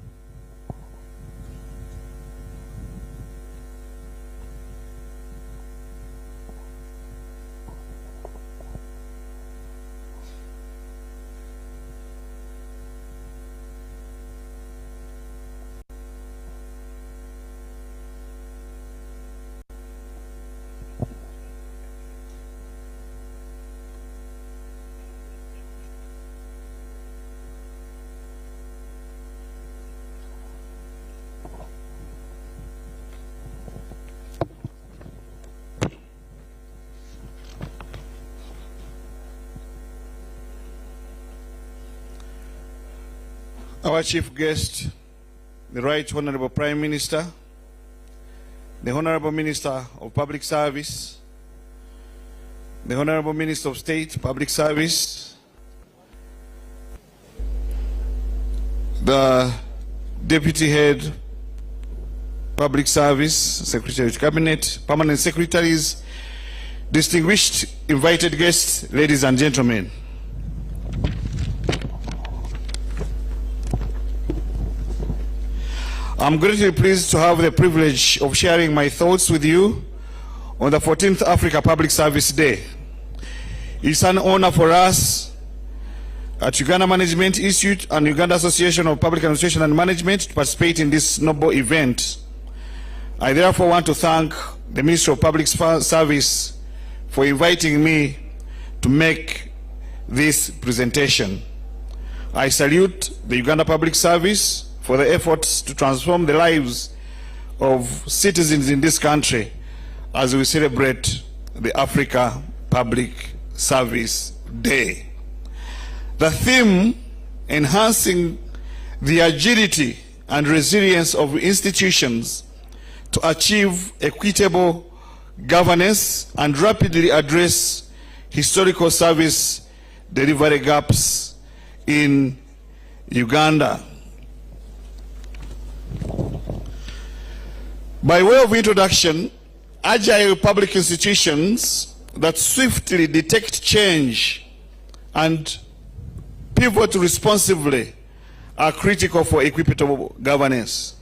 Our chief guest, the Right Honorable Prime Minister, the Honorable Minister of Public Service, the Honorable Minister of State, Public Service, the Deputy Head, Public Service, Secretary of Cabinet, Permanent Secretaries, distinguished invited guests, ladies and gentlemen. I'm greatly pleased to have the privilege of sharing my thoughts with you on the 14th Africa Public Service Day. It's an honor for us at Uganda Management Institute and Uganda Association of Public Administration and Management to participate in this noble event. I therefore want to thank the Ministry of Public Service for inviting me to make this presentation. I salute the Uganda Public Service for the efforts to transform the lives of citizens in this country as we celebrate the Africa Public Service Day. The theme, enhancing the agility and resilience of institutions to achieve equitable governance and rapidly address historical service delivery gaps in Uganda. By way of introduction, agile public institutions that swiftly detect change and pivot responsively are critical for equitable governance.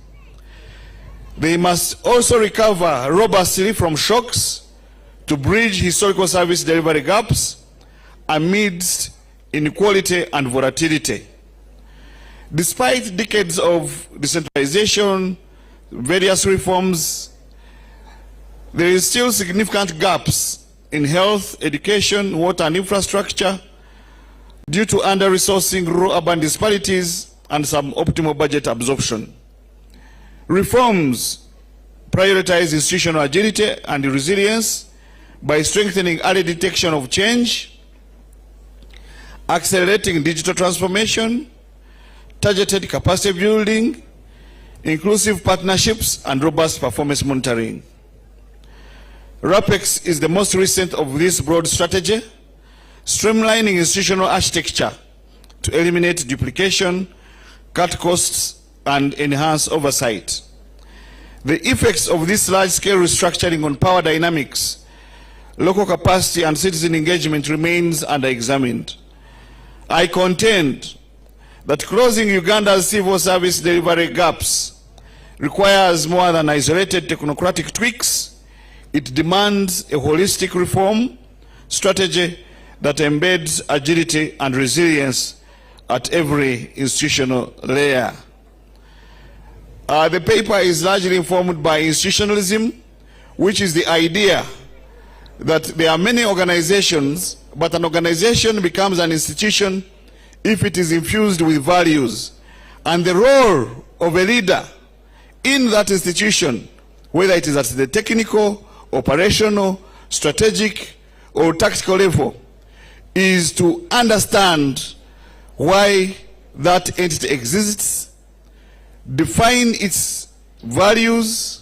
They must also recover robustly from shocks to bridge historical service delivery gaps amidst inequality and volatility. Despite decades of decentralization, various reforms, there is still significant gaps in health, education, water and infrastructure due to under-resourcing, rural-urban disparities and suboptimal budget absorption. Reforms prioritize institutional agility and resilience by strengthening early detection of change, accelerating digital transformation, targeted capacity building, inclusive partnerships, and robust performance monitoring. RAPEX is the most recent of this broad strategy, streamlining institutional architecture to eliminate duplication, cut costs, and enhance oversight. The effects of this large-scale restructuring on power dynamics, local capacity, and citizen engagement remains under-examined. I contend that closing Uganda's civil service delivery gaps requires more than isolated technocratic tweaks. It demands a holistic reform strategy that embeds agility and resilience at every institutional layer. The paper is largely informed by institutionalism, which is the idea that there are many organizations, but an organization becomes an institution if it is infused with values. And the role of a leader in that institution, whether it is at the technical, operational, strategic, or tactical level, is to understand why that entity exists, define its values,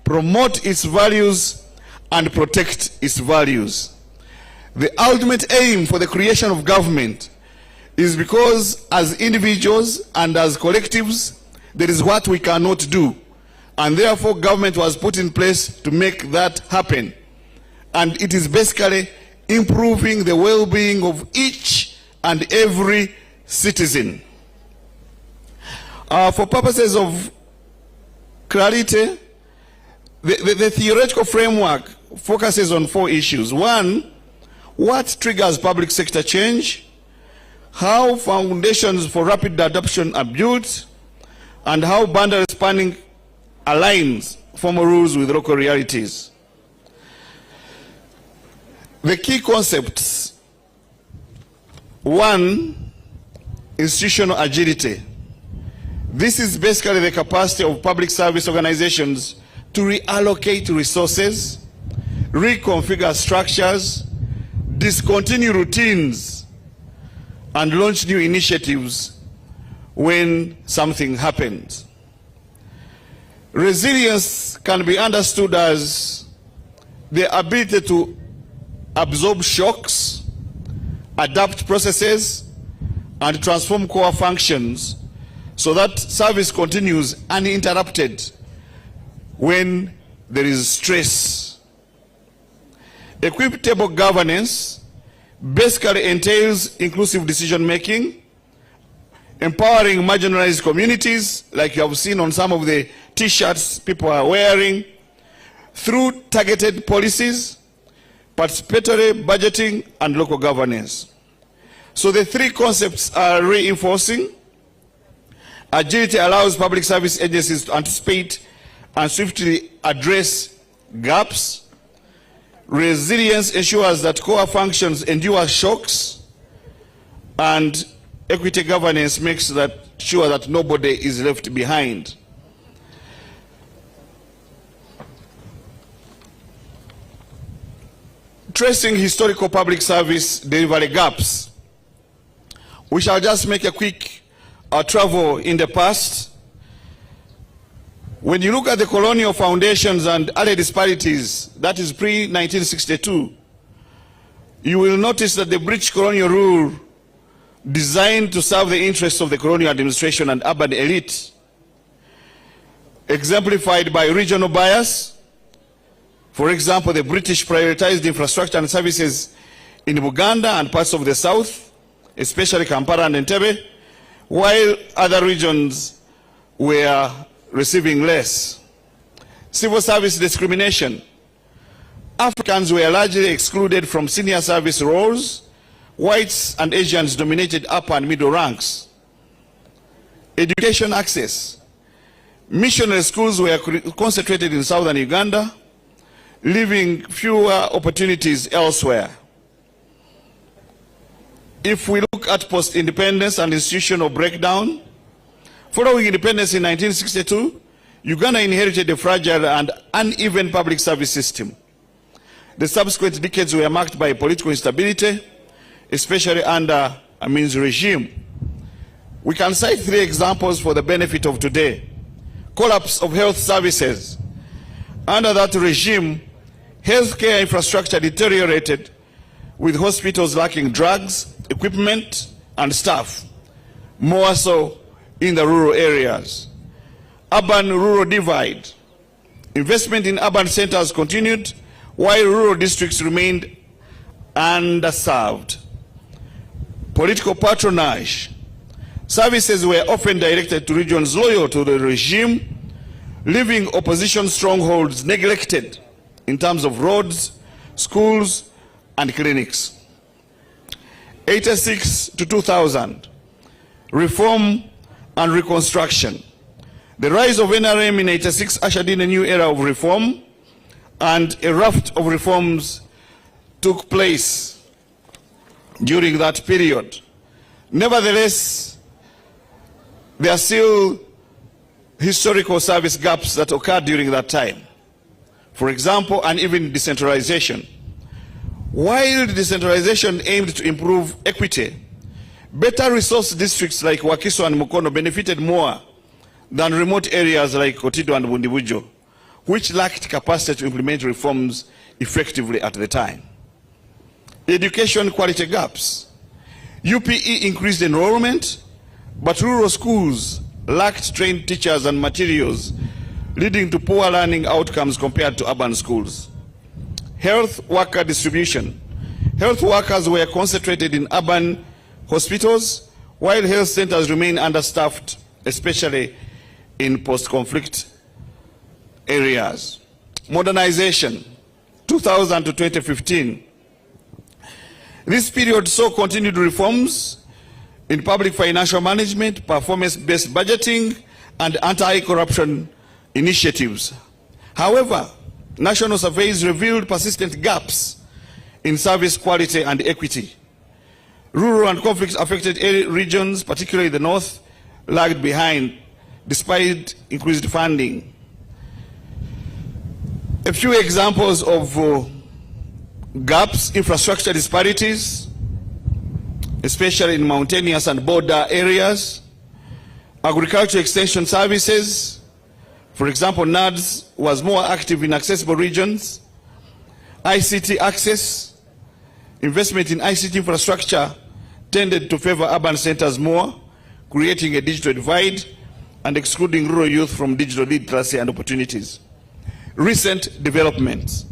promote its values, and protect its values. The ultimate aim for the creation of government is because as individuals and as collectives, there is what we cannot do. And therefore, government was put in place to make that happen. And it is basically improving the well-being of each and every citizen. For purposes of clarity, the theoretical framework focuses on 4 issues. 1, what triggers public sector change, how foundations for rapid adoption are built, and how boundary spanning aligns formal rules with local realities. The key concepts: 1, institutional agility. This is basically the capacity of public service organizations to reallocate resources, reconfigure structures, discontinue routines, and launch new initiatives when something happens. Resilience can be understood as the ability to absorb shocks, adapt processes, and transform core functions so that service continues uninterrupted when there is stress. Equitable governance basically entails inclusive decision-making, empowering marginalized communities, like you have seen on some of the t-shirts people are wearing, through targeted policies, participatory budgeting, and local governance. So the 3 concepts are reinforcing. Agility allows public service agencies to anticipate and swiftly address gaps. Resilience ensures that core functions endure shocks, and equity governance makes sure that nobody is left behind. Tracing historical public service delivery gaps. We shall just make a quick travel in the past. When you look at the colonial foundations and early disparities, that is pre-1962, you will notice that the British colonial rule designed to serve the interests of the colonial administration and urban elite, exemplified by regional bias. For example, the British prioritized infrastructure and services in Buganda and parts of the south, especially Kampala and Entebbe, while other regions were receiving less. Civil service discrimination. Africans were largely excluded from senior service roles. Whites and Asians dominated upper and middle ranks. Education access. Missionary schools were concentrated in southern Uganda, leaving fewer opportunities elsewhere. If we look at post-independence and institutional breakdown, following independence in 1962, Uganda inherited a fragile and uneven public service system. The subsequent decades were marked by political instability, especially under Amin's regime. We can cite 3 examples for the benefit of today. Collapse of health services. Under that regime, healthcare infrastructure deteriorated, with hospitals lacking drugs, equipment, and staff, more so in the rural areas. Urban-rural divide. Investment in urban centers continued, while rural districts remained underserved. Political patronage. Services were often directed to regions loyal to the regime, leaving opposition strongholds neglected in terms of roads, schools, and clinics. 86 to 2000, reform and reconstruction. The rise of NRM in 86 ushered in a new era of reform and a raft of reforms took place during that period. Nevertheless, there are still historical service gaps that occurred during that time. For example, uneven decentralization. While decentralization aimed to improve equity, better resource districts like Wakiso and Mukono benefited more than remote areas like Kotido and Bundibujo, which lacked capacity to implement reforms effectively at the time. Education quality gaps. UPE increased enrollment, but rural schools lacked trained teachers and materials, leading to poor learning outcomes compared to urban schools. Health worker distribution. Health workers were concentrated in urban hospitals, while health centers remain understaffed, especially in post-conflict areas. Modernization, 2000 to 2015. This period saw continued reforms in public financial management, performance-based budgeting, and anti-corruption initiatives. However, national surveys revealed persistent gaps in service quality and equity. Rural and conflict-affected regions, particularly the north, lagged behind despite increased funding. A few examples of gaps: infrastructure disparities, especially in mountainous and border areas; agricultural extension services, for example, NADS was more active in accessible regions; ICT access, investment in ICT infrastructure tended to favor urban centers more, creating a digital divide and excluding rural youth from digital literacy and opportunities. Recent developments,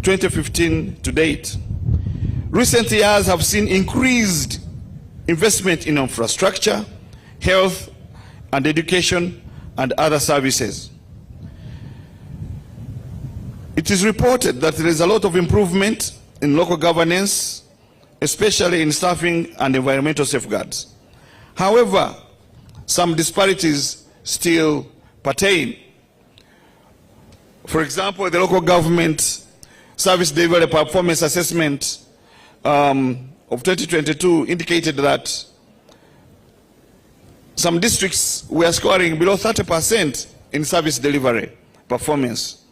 2015 to date. Recent years have seen increased investment in infrastructure, health and education, and other services. It is reported that there is a lot of improvement in local governance, especially in staffing and environmental safeguards. However, some disparities still pertain. For example, the local government service delivery performance assessment of 2022 indicated that some districts were scoring below 30% in service delivery performance,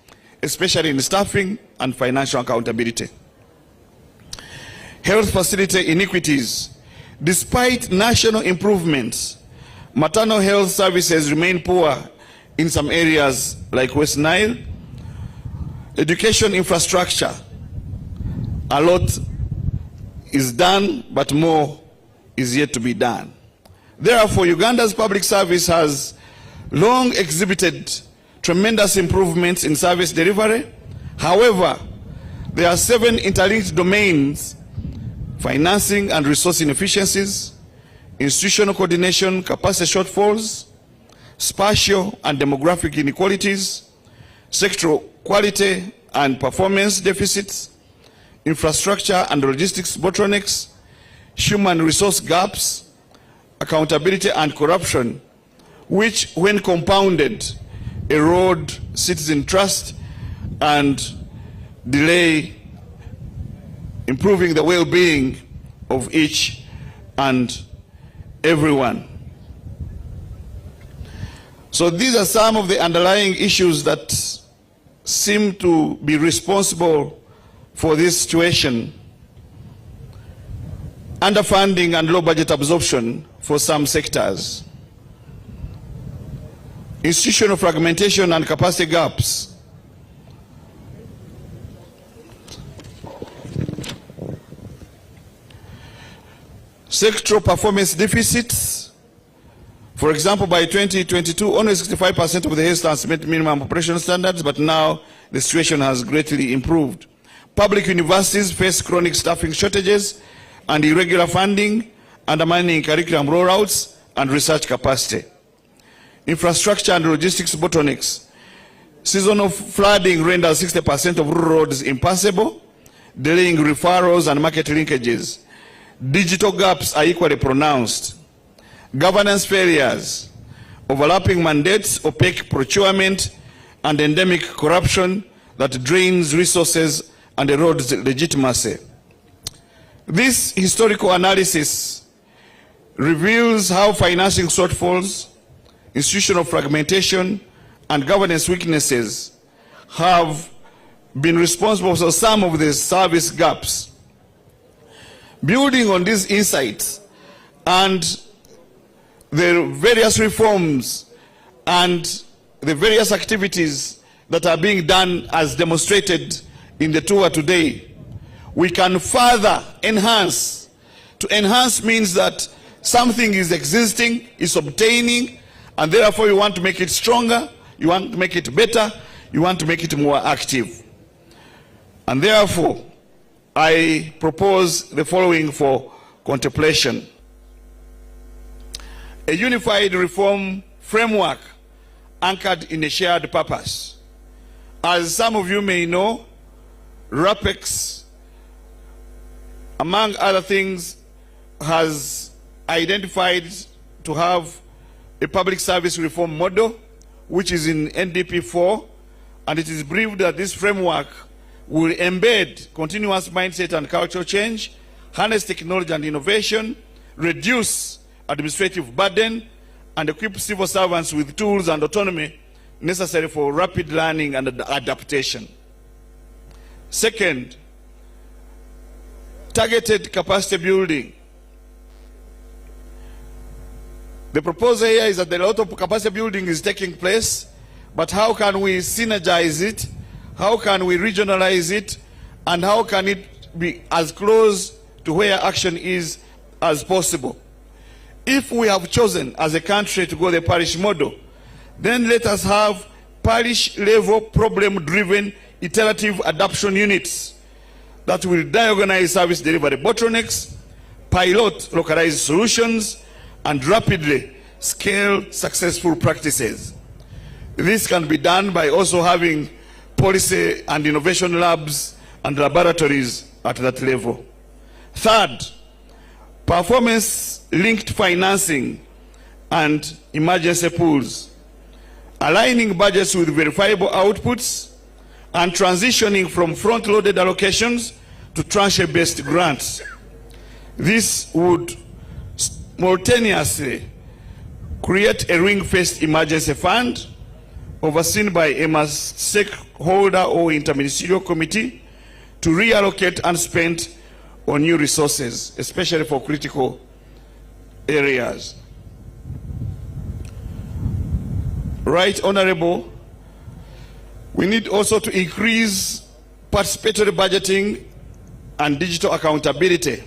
especially in staffing and financial accountability. Health facility inequities. Despite national improvements, maternal health services remain poor in some areas like West Nile. Education infrastructure, a lot is done, but more is yet to be done. Therefore, Uganda's public service has long exhibited tremendous improvements in service delivery. However, there are 7 interlinked domains: financing and resource inefficiencies, institutional coordination, capacity shortfalls, spatial and demographic inequalities, sectoral quality and performance deficits, infrastructure and logistics bottlenecks, human resource gaps, accountability and corruption, which, when compounded, erode citizen trust and delay improving the well-being of each and everyone. So these are some of the underlying issues that seem to be responsible for this situation: underfunding and low budget absorption for some sectors, institutional fragmentation and capacity gaps, sectoral performance deficits. For example, by 2022, only 65% of the health stands met minimum operational standards, but now the situation has greatly improved. Public universities face chronic staffing shortages and irregular funding, undermining curriculum rollouts and research capacity. Infrastructure and logistics bottlenecks. Seasonal flooding renders 60% of rural roads impassable, delaying referrals and market linkages. Digital gaps are equally pronounced. Governance failures, overlapping mandates, opaque procurement, and endemic corruption that drains resources and erodes legitimacy. This historical analysis reveals how financing shortfalls, institutional fragmentation, and governance weaknesses have been responsible for some of the service gaps. Building on these insights and the various reforms and the various activities that are being done as demonstrated in the tour today, we can further enhance. To enhance means that something is existing, is obtaining, and therefore you want to make it stronger, you want to make it better, you want to make it more active. And therefore, I propose the following for contemplation. A unified reform framework anchored in a shared purpose. As some of you may know, RAPEX, among other things, has identified to have a public service reform model, which is in NDP 4, and it is believed that this framework will embed continuous mindset and cultural change, harness technology and innovation, reduce administrative burden, and equip civil servants with tools and autonomy necessary for rapid learning and adaptation. Second, targeted capacity building. The proposal here is that a lot of capacity building is taking place, but how can we synergize it? How can we regionalize it? And how can it be as close to where action is as possible? If we have chosen as a country to go the parish model, then let us have parish-level problem-driven iterative adoption units that will diagnose service delivery bottlenecks, pilot localized solutions, and rapidly scale successful practices. This can be done by also having policy and innovation labs and laboratories at that level. Third, performance-linked financing and emergency pools, aligning budgets with verifiable outputs, and transitioning from front-loaded allocations to tranche-based grants. This would simultaneously create a ring-fenced emergency fund overseen by a stakeholder or interministerial committee to reallocate unspent or new resources, especially for critical areas. Right, Honorable, we need also to increase participatory budgeting and digital accountability.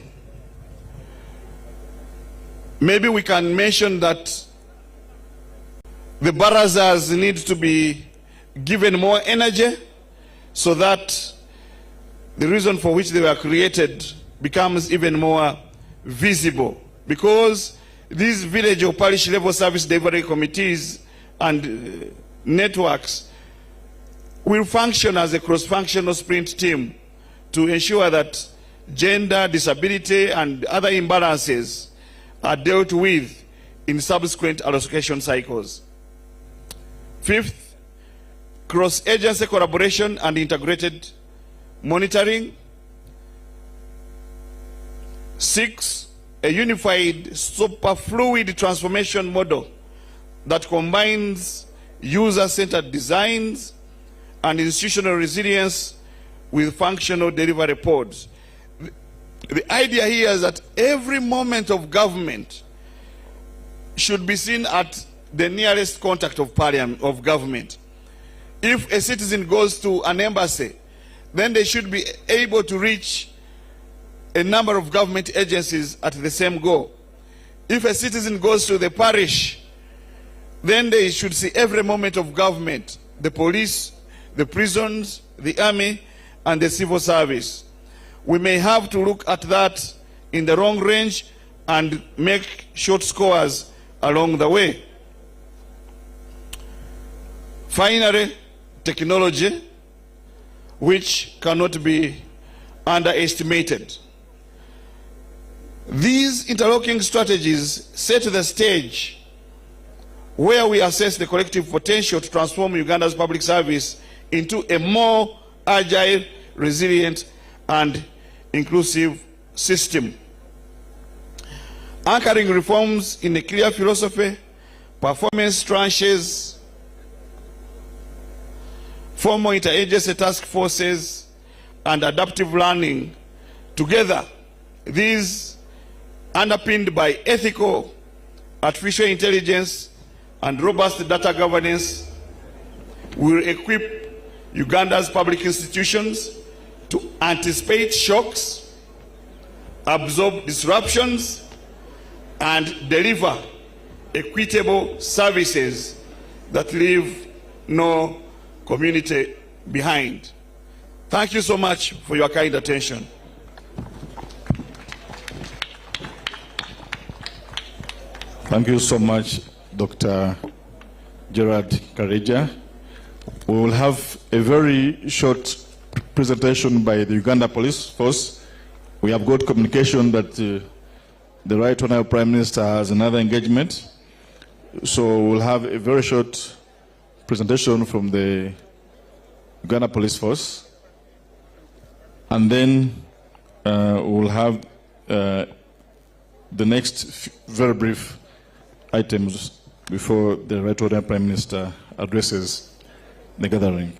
Maybe we can mention that the barazas need to be given more energy so that the reason for which they were created becomes even more visible, because these village or parish level service delivery committees and networks will function as a cross-functional sprint team to ensure that gender, disability, and other imbalances are dealt with in subsequent allocation cycles. Fifth, cross-agency collaboration and integrated monitoring. 6, a unified superfluid transformation model that combines user-centered designs and institutional resilience with functional delivery pods. The idea here is that every moment of government should be seen at the nearest contact of parliament, of government. If a citizen goes to an embassy, then they should be able to reach a number of government agencies at the same go. If a citizen goes to the parish, then they should see every moment of government, the police, the prisons, the army, and the civil service. We may have to look at that in the long range and make short scores along the way. Finally, technology, which cannot be underestimated. These interlocking strategies set the stage where we assess the collective potential to transform Uganda's public service into a more agile, resilient, and inclusive system. Anchoring reforms in a clear philosophy, performance tranches, formal interagency task forces, and adaptive learning. Together, these, underpinned by ethical artificial intelligence and robust data governance, will equip Uganda's public institutions to anticipate shocks, absorb disruptions, and deliver equitable services that leave no community behind. Thank you so much for your kind attention. Thank you so much, Dr. Gerard Kareja. We will have a very short presentation by the Uganda Police Force. We have got communication that the Right Honourable Prime Minister has another engagement. So we'll have a very short presentation from the Uganda Police Force. And then we'll have the next very brief items before the Right Honourable Prime Minister addresses the gathering.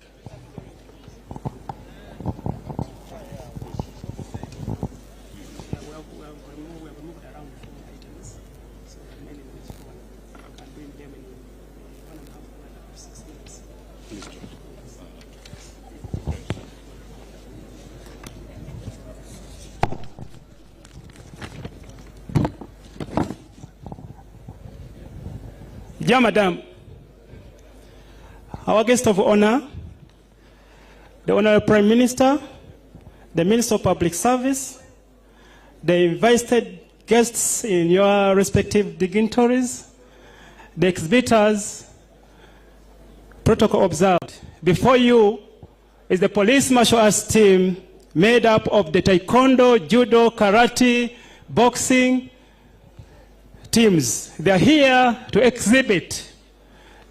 Dear Madam, our guest of honor, the Honorable Prime Minister, the Minister of Public Service, the invited guests in your respective dignitaries, the exhibitors, protocol observed. Before you is the police martial arts team made up of the taekwondo, judo, karate, boxing teams. They are here to exhibit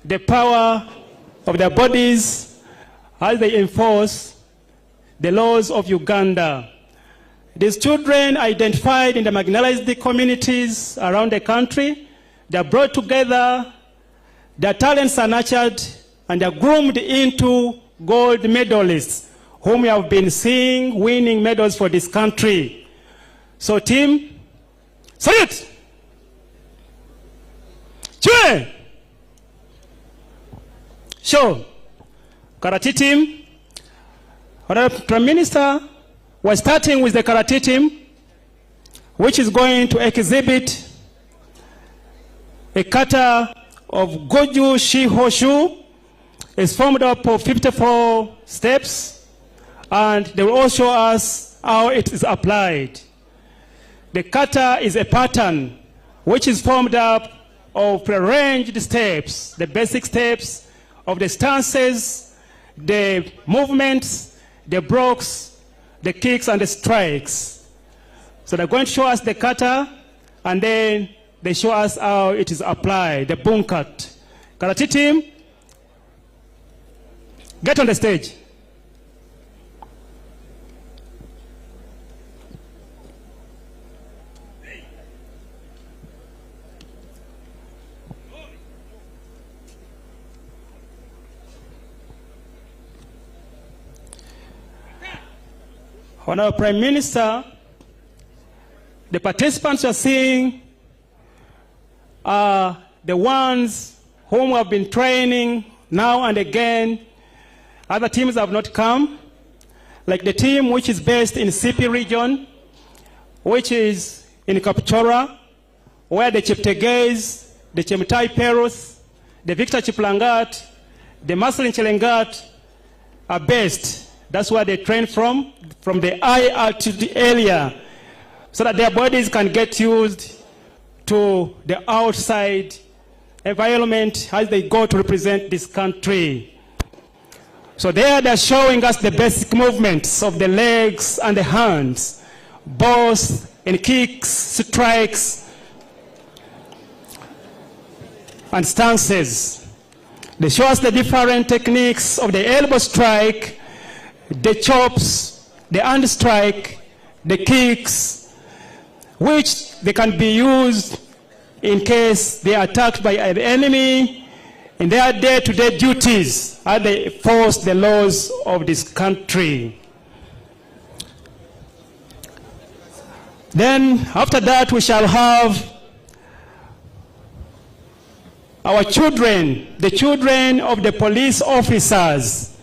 the power of their bodies as they enforce the laws of Uganda. These children identified in the marginalized communities around the country, they are brought together, their talents are nurtured, and they are groomed into gold medalists, whom we have been seeing winning medals for this country. So team, salute! Chue! Sure. Karate team. Honorable Prime Minister, we're starting with the karate team, which is going to exhibit a kata of Goju Shihoshu. It's formed up of 54 steps, and they will also show us how it is applied. The kata is a pattern which is formed up of prearranged steps, the basic steps of the stances, the movements, the blocks, the kicks, and the strikes. So they're going to show us the kata, and then they show us how it is applied, the bunkat. Karate team, get on the stage. Honorable Prime Minister, the participants you are seeing are the ones whom we have been training now and again. Other teams have not come, like the team which is based in CP region, which is in Kapchora, where the Cheptegei, the Chemtai Perus, the Victor Chiplangat, the Maslin Chelengat are based. That's where they train from the high altitude area, so that their bodies can get used to the outside environment as they go to represent this country. So there they're showing us the basic movements of the legs and the hands, both in kicks, strikes, and stances. They show us the different techniques of the elbow strike, the chops, the hand strike, the kicks, which they can be used in case they are attacked by an enemy in their day-to-day duties as they enforce the laws of this country. Then after that we shall have our children, the children of the police officers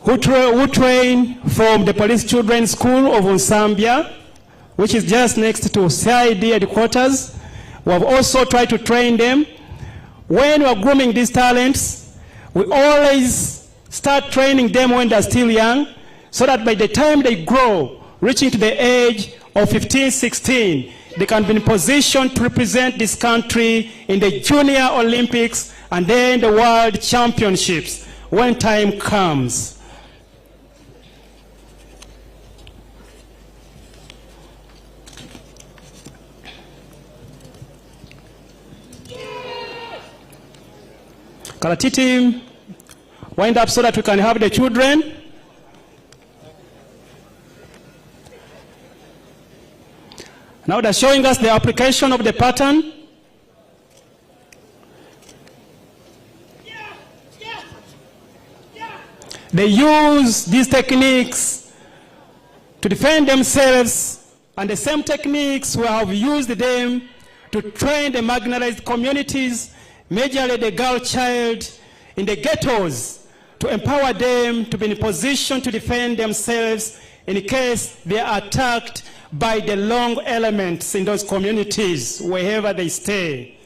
who train from the Police Children's School of Nsambya, which is just next to CID headquarters. We have also tried to train them. When we are grooming these talents, we always start training them when they're still young, so that by the time they grow, reaching to the age of 15, 16, they can be in position to represent this country in the Junior Olympics and then the World Championships when time comes. Karate team, wind up so that we can have the children. Now they're showing us the application of the pattern. They use these techniques to defend themselves, and the same techniques we have used them to train the marginalized communities, majorly the girl child in the ghettos, to empower them to be in a position to defend themselves in case they are attacked by the long elements in those communities, wherever they stay.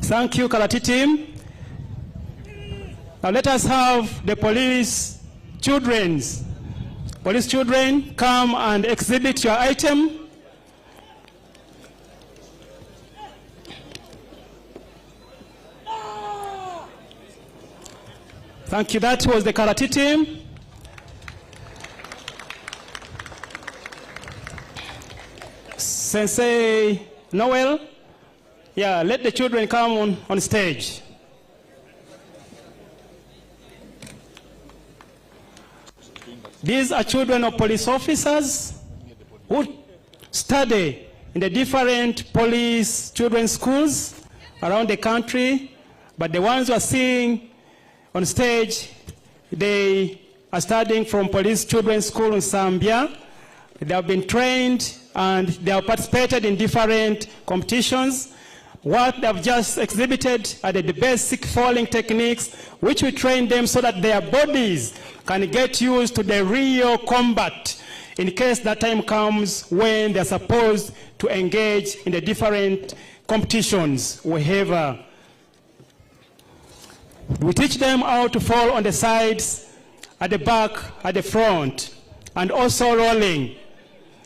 Thank you, Karate team. Now let us have the police children. Police children, come and exhibit your item. Thank you. That was the Karate team. Sensei Noel, yeah, let the children come on stage. These are children of police officers who study in the different police children's schools around the country, but the ones who are seeing on stage, they are studying from Police Children's School in Zambia. They have been trained and they have participated in different competitions. What they have just exhibited are the basic falling techniques, which we train them so that their bodies can get used to the real combat in case that time comes when they are supposed to engage in the different competitions, wherever. We teach them how to fall on the sides, at the back, at the front, and also rolling.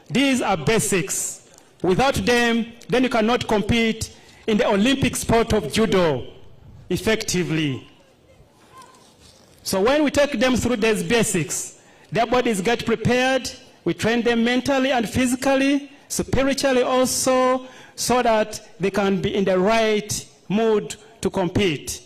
These are basics. Without them, then you cannot compete in the Olympic sport of judo effectively. So when we take them through these basics, their bodies get prepared. We train them mentally and physically, spiritually also, so that they can be in the right mood to compete.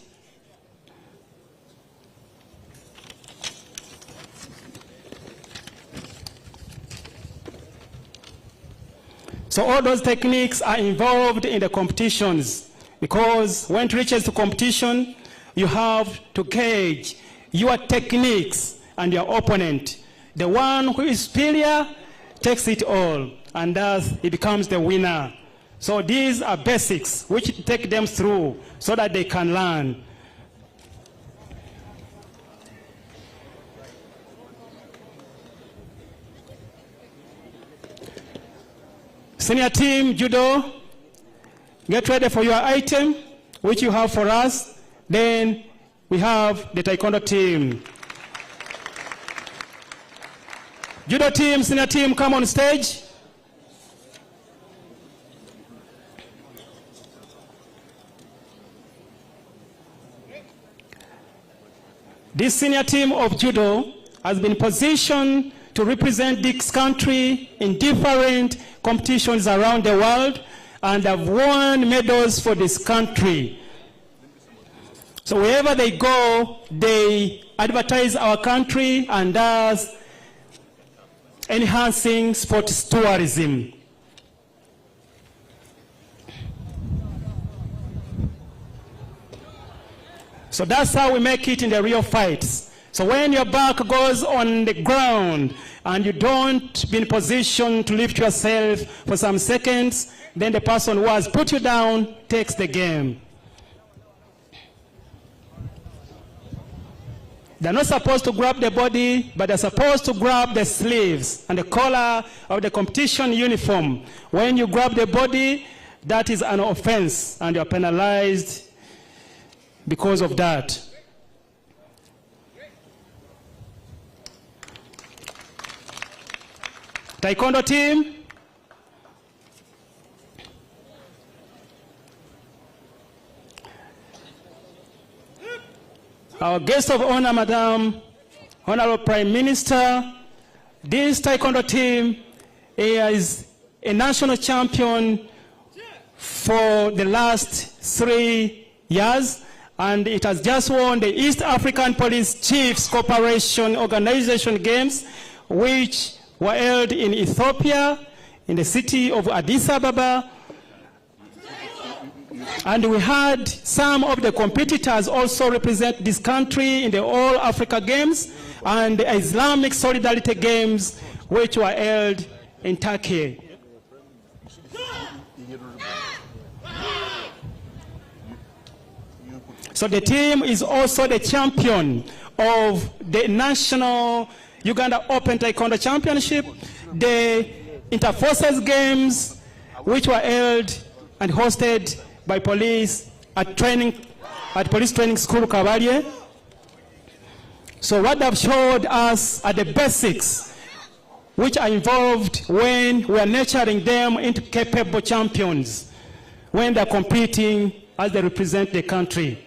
So all those techniques are involved in the competitions, because when it reaches to competition, you have to gauge your techniques and your opponent. The one who is superior takes it all, and thus he becomes the winner. So these are basics which take them through so that they can learn. Senior team, judo, get ready for your item, which you have for us. Then we have the taekwondo team. Judo team, senior team, come on stage. This senior team of judo has been positioned to represent this country in different competitions around the world and have won medals for this country. So wherever they go, they advertise our country and thus enhancing sports tourism. So that's how we make it in the real fights. So when your back goes on the ground and you don't be in position to lift yourself for some seconds, then the person who has put you down takes the game. They're not supposed to grab the body, but they're supposed to grab the sleeves and the collar of the competition uniform. When you grab the body, that is an offense and you're penalized because of that. Taekwondo team. Our guest of honor, Madam Honorable Prime Minister, this Taekwondo team is a national champion for the last 3 years, and it has just won the East African Police Chiefs Cooperation Organization Games, which were held in Ethiopia, in the city of Addis Ababa. And we had some of the competitors also represent this country in the All Africa Games and the Islamic Solidarity Games, which were held in Turkey. So the team is also the champion of the National Uganda Open Taekwondo Championship, the Interforces Games, which were held and hosted by police at Police Training School Kabarye. So what they've showed us are the basics which are involved when we are nurturing them into capable champions when they're competing as they represent the country.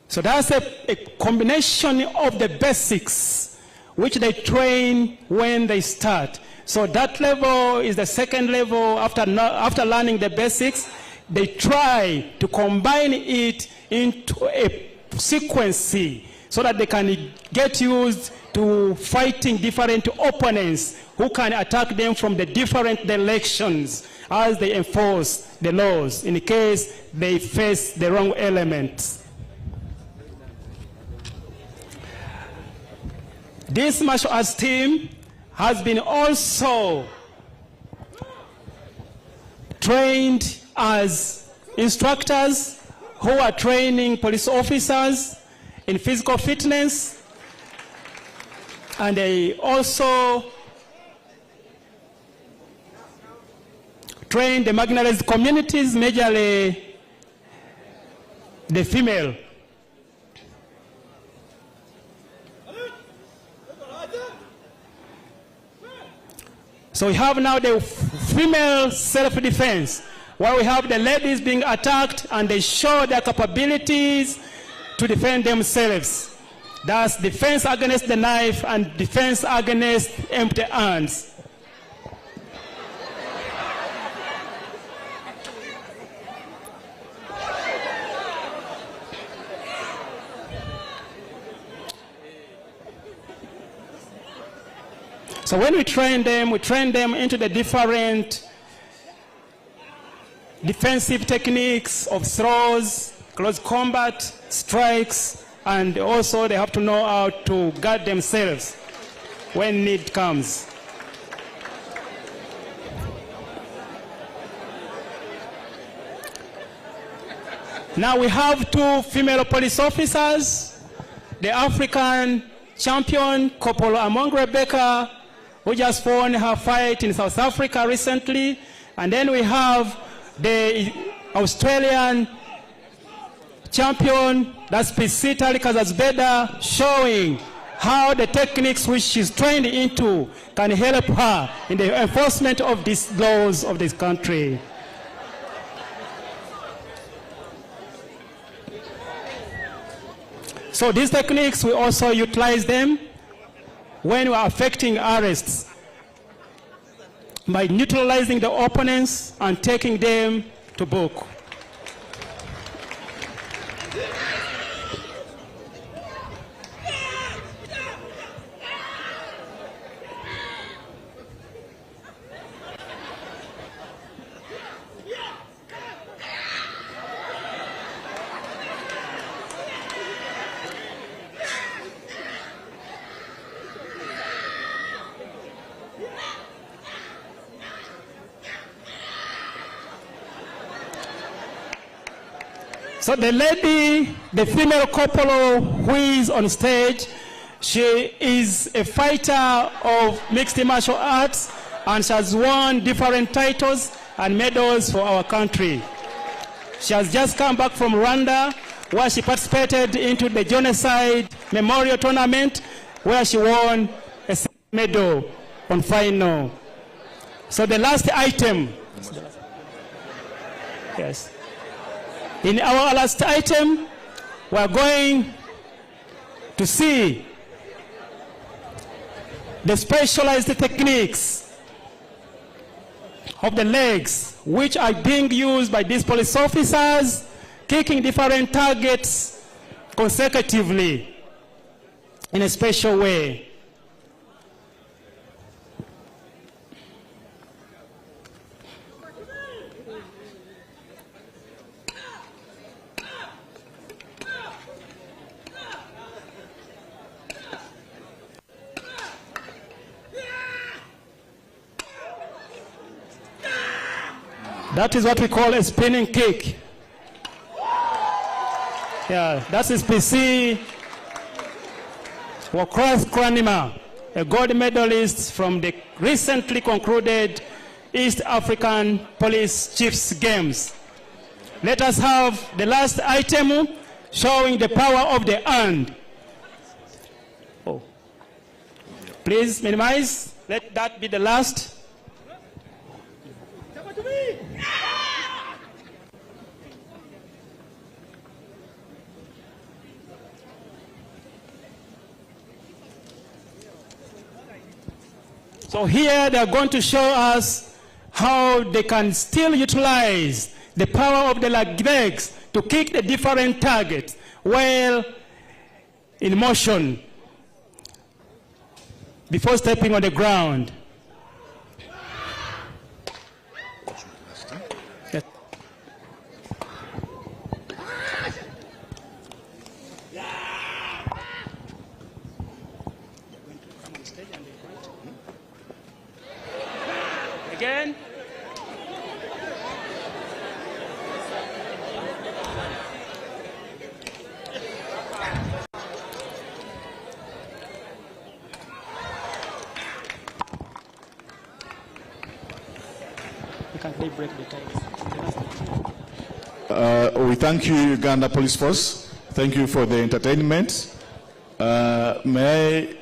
So that's a combination of the basics which they train when they start. So that level is the second level. After learning the basics, they try to combine it into a sequence so that they can get used to fighting different opponents who can attack them from the different directions as they enforce the laws in case they face the wrong elements. This martial arts team has been also trained as instructors who are training police officers in physical fitness, and they also train the marginalized communities, majorly the female. So we have now the female self-defense, where we have the ladies being attacked and they show their capabilities to defend themselves. That's defense against the knife and defense against empty hands. So when we train them into the different defensive techniques of throws, close combat, strikes, and also they have to know how to guard themselves when need comes. Now we have two female police officers, the African champion, Corporal Among Rebecca, who just won her fight in South Africa recently. And then we have the Australian champion, that's Pisita Kazazbeda, showing how the techniques which she's trained into can help her in the enforcement of these laws of this country. So these techniques, we also utilize them when we are affecting arrests by neutralizing the opponents and taking them to book. So the lady, the female couple who is on stage, she is a fighter of mixed martial arts and she has won different titles and medals for our country. She has just come back from Rwanda where she participated into the genocide memorial tournament where she won a medal on final. So the last item, yes. In our last item, we are going to see the specialized techniques of the legs, which are being used by these police officers, kicking different targets consecutively in a special way. That is what we call a spinning kick. Yeah, that is PC Wakras Kranima, a gold medalist from the recently concluded East African Police Chiefs Games. Let us have the last item showing the power of the hand. Oh. Please minimize. Let that be the last. So here they are going to show us how they can still utilize the power of the legs to kick the different targets while in motion before stepping on the ground. Yes. Again. Can they break the ties? We thank you, Uganda Police Force. Thank you for the entertainment. May I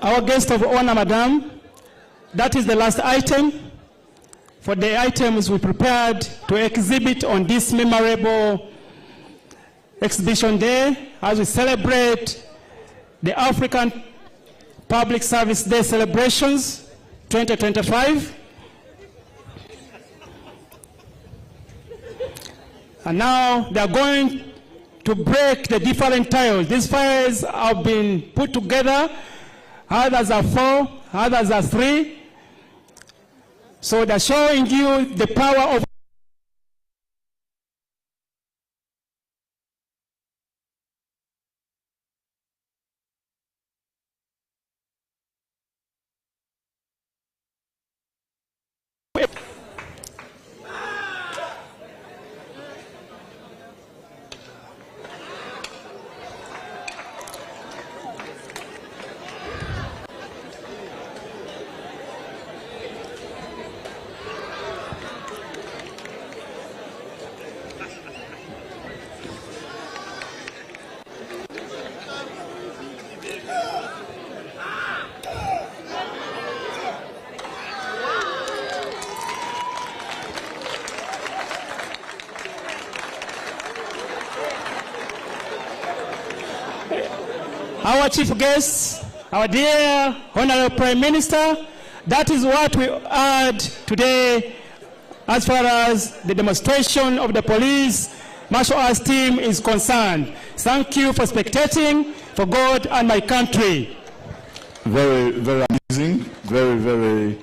Our guest of honor, Madam, that is the last item. For the items we prepared to exhibit on this memorable exhibition day as we celebrate the African Public Service Day celebrations 2025. And now they are going to break the different tiles. These files have been put together. Others are 4, others are 3. So they're showing you the power of our chief guests, our dear Honorable Prime Minister, that is what we heard today as far as the demonstration of the police martial arts team is concerned. Thank you for spectating for God and my country. Very, very amazing, very, very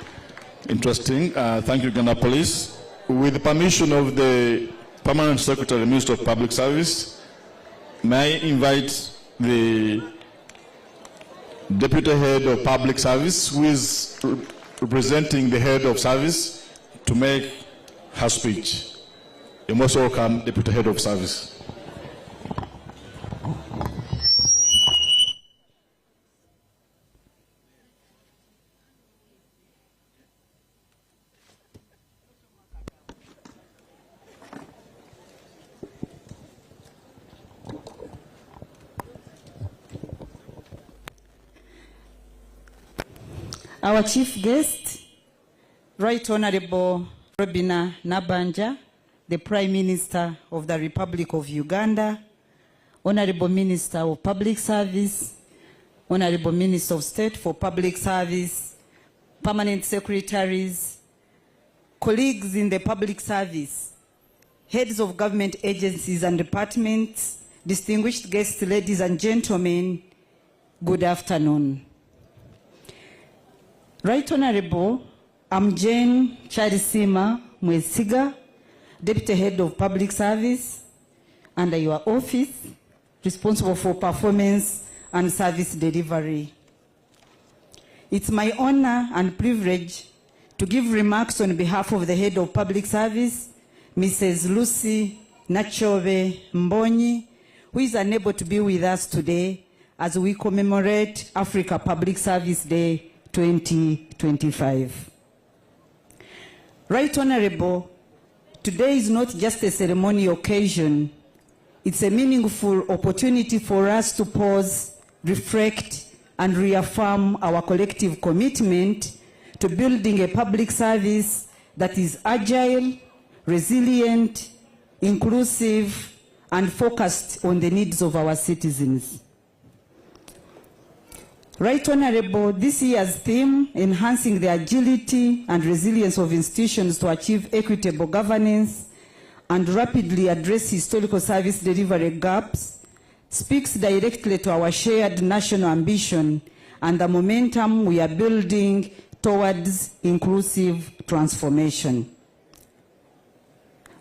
interesting. Thank you, Uganda Police. With the permission of the Permanent Secretary, Minister of Public Service, may I invite the Deputy Head of Public Service, who is representing the Head of Service, to make her speech. You're most welcome, Deputy Head of Service. Our chief guest, Right Honorable Robina Nabanja, the Prime Minister of the Republic of Uganda, Honorable Minister of Public Service, Honorable Minister of State for Public Service, Permanent Secretaries, colleagues in the public service, heads of government agencies and departments, distinguished guests, ladies and gentlemen, good afternoon. Right Honorable, I'm Jane Charisima Mwesiga, Deputy Head of Public Service, under your office, responsible for performance and service delivery. It's my honor and privilege to give remarks on behalf of the Head of Public Service, Mrs. Lucy Nachobe Mbonyi, who is unable to be with us today as we commemorate Africa Public Service Day 2025. Right Honorable, today is not just a ceremonial occasion, it's a meaningful opportunity for us to pause, reflect, and reaffirm our collective commitment to building a public service that is agile, resilient, inclusive, and focused on the needs of our citizens. Right Honorable, this year's theme, enhancing the agility and resilience of institutions to achieve equitable governance and rapidly address historical service delivery gaps, speaks directly to our shared national ambition and the momentum we are building towards inclusive transformation.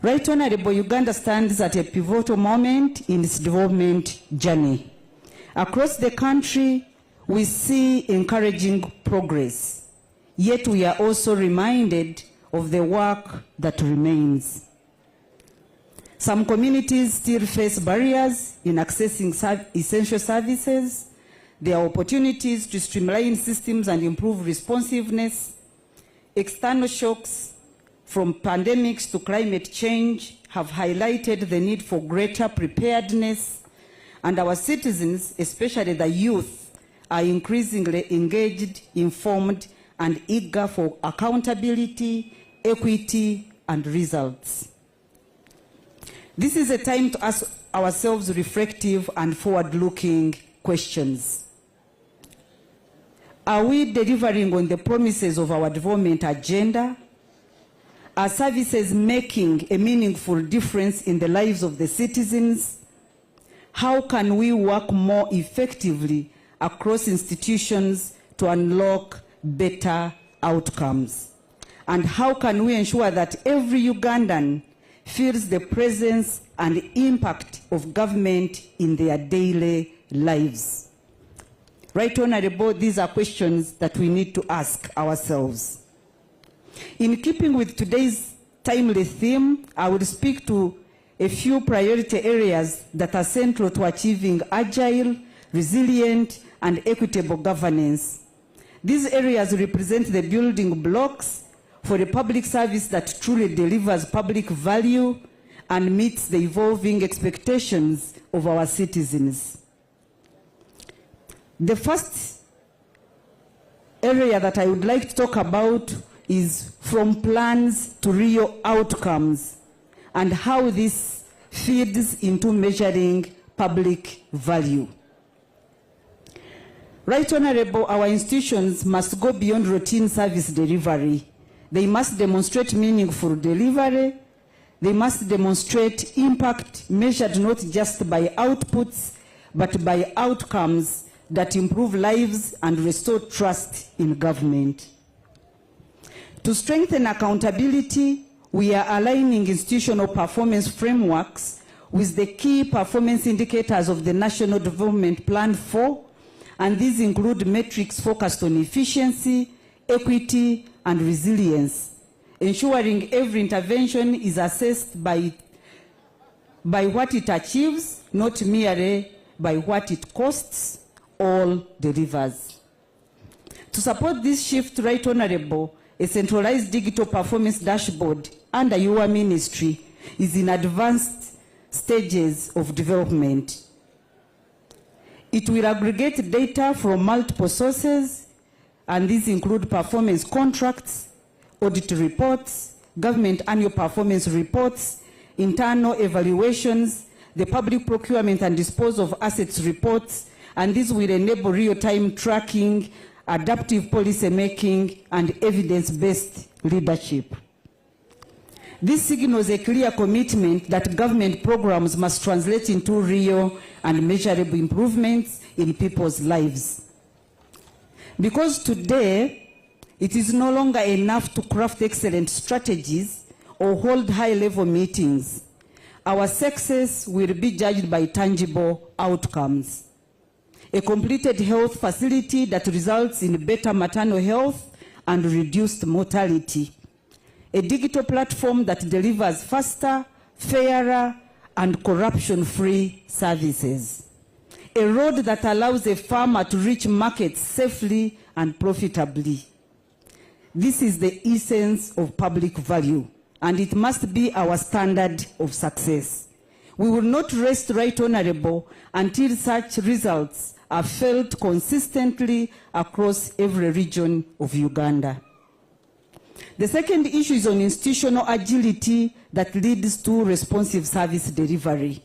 Right Honorable, Uganda stands at a pivotal moment in its development journey. Across the country, we see encouraging progress, yet we are also reminded of the work that remains. Some communities still face barriers in accessing essential services. There are opportunities to streamline systems and improve responsiveness. External shocks from pandemics to climate change have highlighted the need for greater preparedness, and our citizens, especially the youth, are increasingly engaged, informed, and eager for accountability, equity, and results. This is a time to ask ourselves reflective and forward-looking questions. Are we delivering on the promises of our development agenda? Are services making a meaningful difference in the lives of the citizens? How can we work more effectively across institutions to unlock better outcomes? And how can we ensure that every Ugandan feels the presence and impact of government in their daily lives? Right Honorable, these are questions that we need to ask ourselves. In keeping with today's timely theme, I will speak to a few priority areas that are central to achieving agile, resilient, and equitable governance. These areas represent the building blocks for a public service that truly delivers public value and meets the evolving expectations of our citizens. The first area that I would like to talk about is from plans to real outcomes and how this feeds into measuring public value. Right Honorable, our institutions must go beyond routine service delivery. They must demonstrate meaningful delivery. They must demonstrate impact measured not just by outputs, but by outcomes that improve lives and restore trust in government. To strengthen accountability, we are aligning institutional performance frameworks with the key performance indicators of the National Development Plan 4, and these include metrics focused on efficiency, equity, and resilience, ensuring every intervention is assessed by what it achieves, not merely by what it costs or delivers. To support this shift, Right Honorable, a centralized digital performance dashboard under your ministry is in advanced stages of development. It will aggregate data from multiple sources, and these include performance contracts, audit reports, government annual performance reports, internal evaluations, the public procurement and disposal of assets reports, and this will enable real-time tracking, adaptive policy making, and evidence-based leadership. This signals a clear commitment that government programs must translate into real and measurable improvements in people's lives. Because today, it is no longer enough to craft excellent strategies or hold high-level meetings. Our success will be judged by tangible outcomes. A completed health facility that results in better maternal health and reduced mortality. A digital platform that delivers faster, fairer, and corruption-free services. A road that allows a farmer to reach markets safely and profitably. This is the essence of public value, and it must be our standard of success. We will not rest, Right Honorable, until such results are felt consistently across every region of Uganda. The second issue is on institutional agility that leads to responsive service delivery.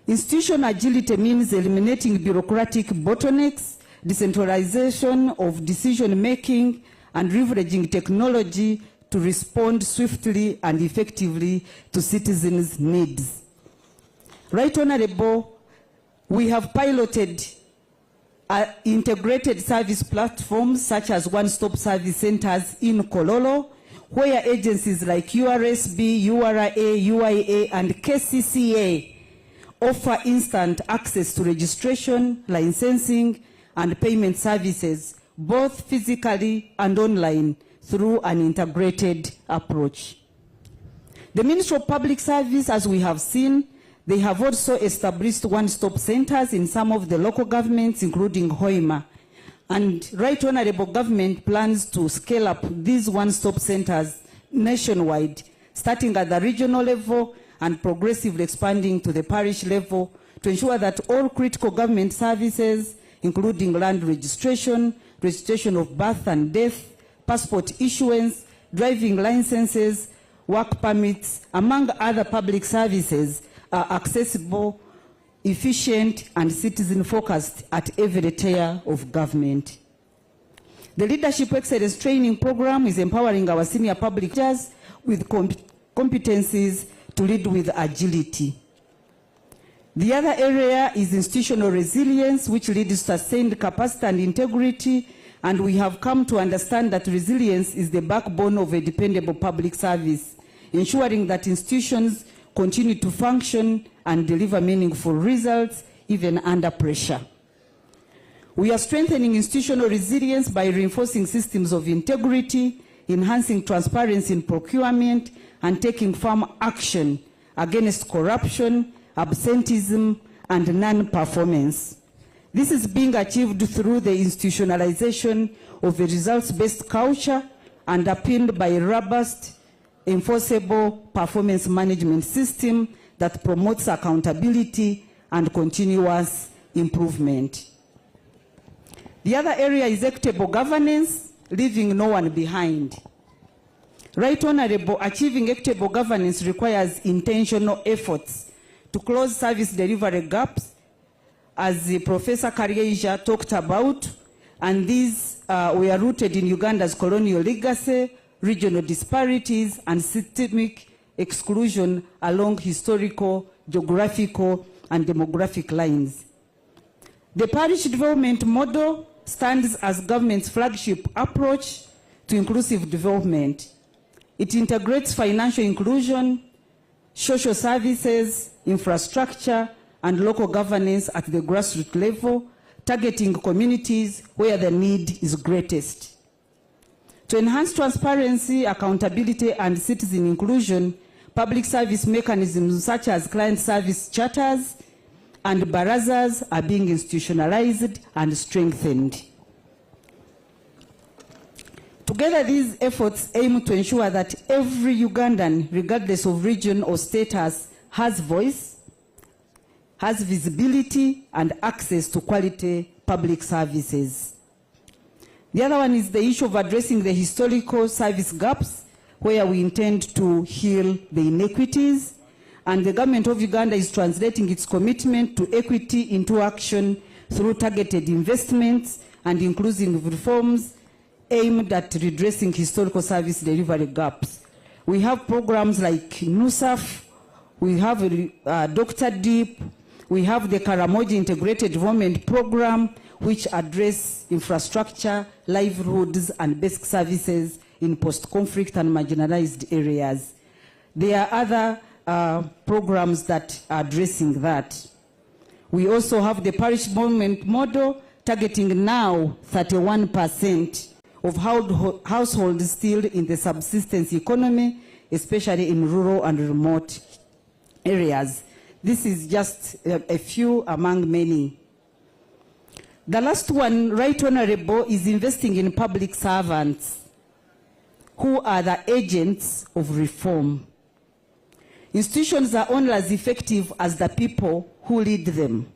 Institutional agility means eliminating bureaucratic bottlenecks, decentralization of decision-making, and leveraging technology to respond swiftly and effectively to citizens' needs. Right Honorable, we have piloted integrated service platforms such as one-stop service centers in Kololo, where agencies like URSB, URA, UIA, and KCCA offer instant access to registration, licensing, and payment services, both physically and online, through an integrated approach. The Ministry of Public Service, as we have seen, they have also established one-stop centers in some of the local governments, including Hoima. And Right Honorable Government plans to scale up these one-stop centers nationwide, starting at the regional level and progressively expanding to the parish level to ensure that all critical government services, including land registration, registration of birth and death, passport issuance, driving licenses, work permits, among other public services, are accessible, efficient, and citizen-focused at every tier of government. The Leadership Excellence Training Program is empowering our senior public leaders with competencies to lead with agility. The other area is institutional resilience, which leads to sustained capacity and integrity, and we have come to understand that resilience is the backbone of a dependable public service, ensuring that institutions continue to function and deliver meaningful results even under pressure. We are strengthening institutional resilience by reinforcing systems of integrity, enhancing transparency in procurement, and taking firm action against corruption, absenteeism, and non-performance. This is being achieved through the institutionalization of a results-based culture underpinned by a robust, enforceable performance management system that promotes accountability and continuous improvement. The other area is equitable governance, leaving no one behind. Right Honorable, achieving equitable governance requires intentional efforts to close service delivery gaps as Professor Karyeja talked about, and these were rooted in Uganda's colonial legacy, regional disparities, and systemic exclusion along historical, geographical, and demographic lines. The parish development model stands as government's flagship approach to inclusive development. It integrates financial inclusion, social services, infrastructure, and local governance at the grassroots level, targeting communities where the need is greatest. To enhance transparency, accountability, and citizen inclusion, public service mechanisms such as client service charters and barazas are being institutionalized and strengthened. Together, these efforts aim to ensure that every Ugandan, regardless of region or status, has voice, has visibility, and access to quality public services. The other one is the issue of addressing the historical service gaps, where we intend to heal the inequities, and the government of Uganda is translating its commitment to equity into action through targeted investments and inclusive reforms aimed at redressing historical service delivery gaps. We have programs like NUSAF, we have Dr. Deep, we have the Karamoja Integrated Development Program, which address infrastructure, livelihoods, and basic services in post-conflict and marginalized areas. There are other programs that are addressing that. We also have the parish development model, targeting now 31% of households still in the subsistence economy, especially in rural and remote areas. This is just a few among many. The last one, Right Honorable, is investing in public servants who are the agents of reform. Institutions are only as effective as the people who lead them.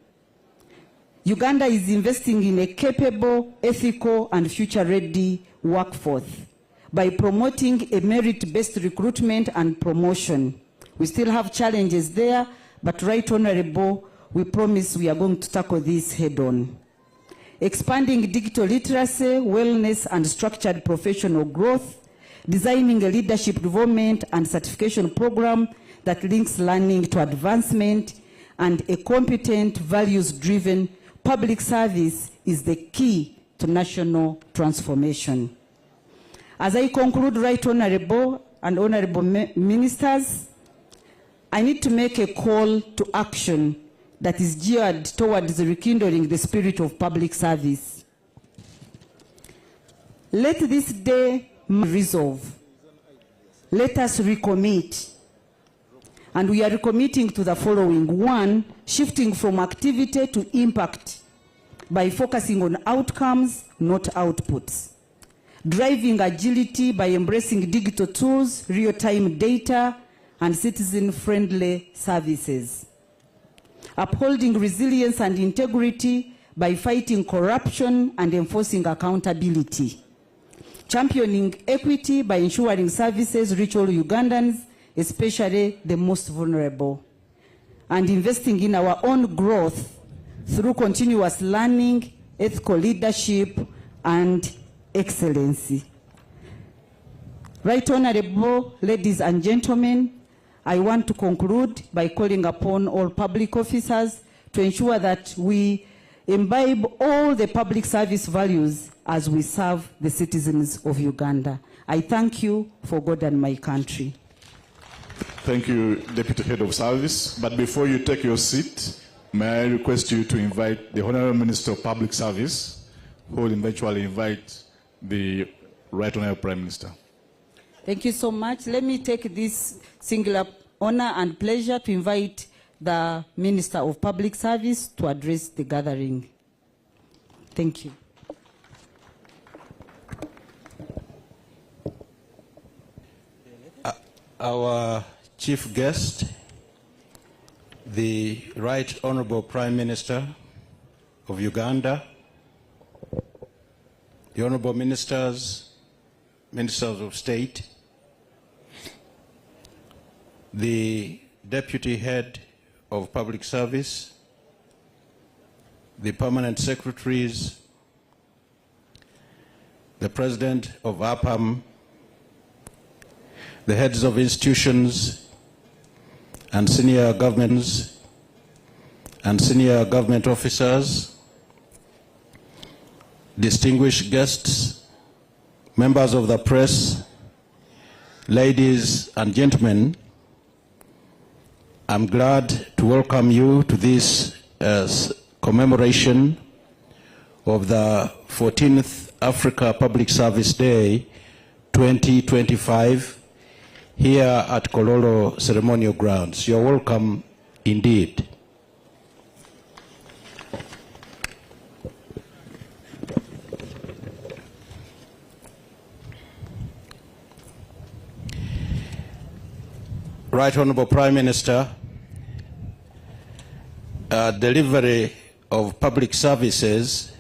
Uganda is investing in a capable, ethical, and future-ready workforce by promoting a merit-based recruitment and promotion. We still have challenges there, but Right Honorable, we promise we are going to tackle this head-on. Expanding digital literacy, wellness, and structured professional growth, designing a leadership development and certification program that links learning to advancement, and a competent, values-driven public service is the key to national transformation. As I conclude, Right Honorable and Honorable Ministers, I need to make a call to action that is geared towards rekindling the spirit of public service. Let this day resolve. Let us recommit. And we are recommitting to the following. One, shifting from activity to impact by focusing on outcomes, not outputs. Driving agility by embracing digital tools, real-time data, and citizen-friendly services. Upholding resilience and integrity by fighting corruption and enforcing accountability. Championing equity by ensuring services reach all Ugandans, especially the most vulnerable. And investing in our own growth through continuous learning, ethical leadership, and excellency. Right Honorable, ladies and gentlemen, I want to conclude by calling upon all public officers to ensure that we imbibe all the public service values as we serve the citizens of Uganda. I thank you for God and my country. Thank you, Deputy Head of Service. But before you take your seat, may I request you to invite the Honorable Minister of Public Service, who will eventually invite the Right Honorable Prime Minister. Thank you so much. Let me take this singular honor and pleasure to invite the Minister of Public Service to address the gathering. Thank you. Our chief guest, the Right Honorable Prime Minister of Uganda, the Honorable Ministers, Ministers of State, the Deputy Head of Public Service, the permanent secretaries, the president of APAM, the heads of institutions and senior governments and senior government officers, distinguished guests, members of the press, ladies and gentlemen, I'm glad to welcome you to this commemoration of the 14th Africa Public Service Day 2025 here at Kololo Ceremonial Grounds. You're welcome indeed. Right Honorable Prime Minister, delivery of public services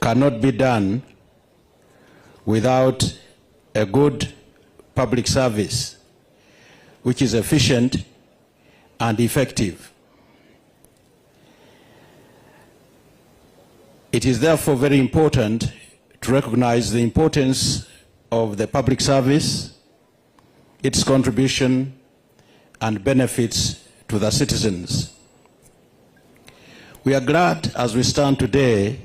cannot be done without a good public service which is efficient and effective. It is therefore very important to recognize the importance of the public service, its contribution and benefits to the citizens. We are glad as we stand today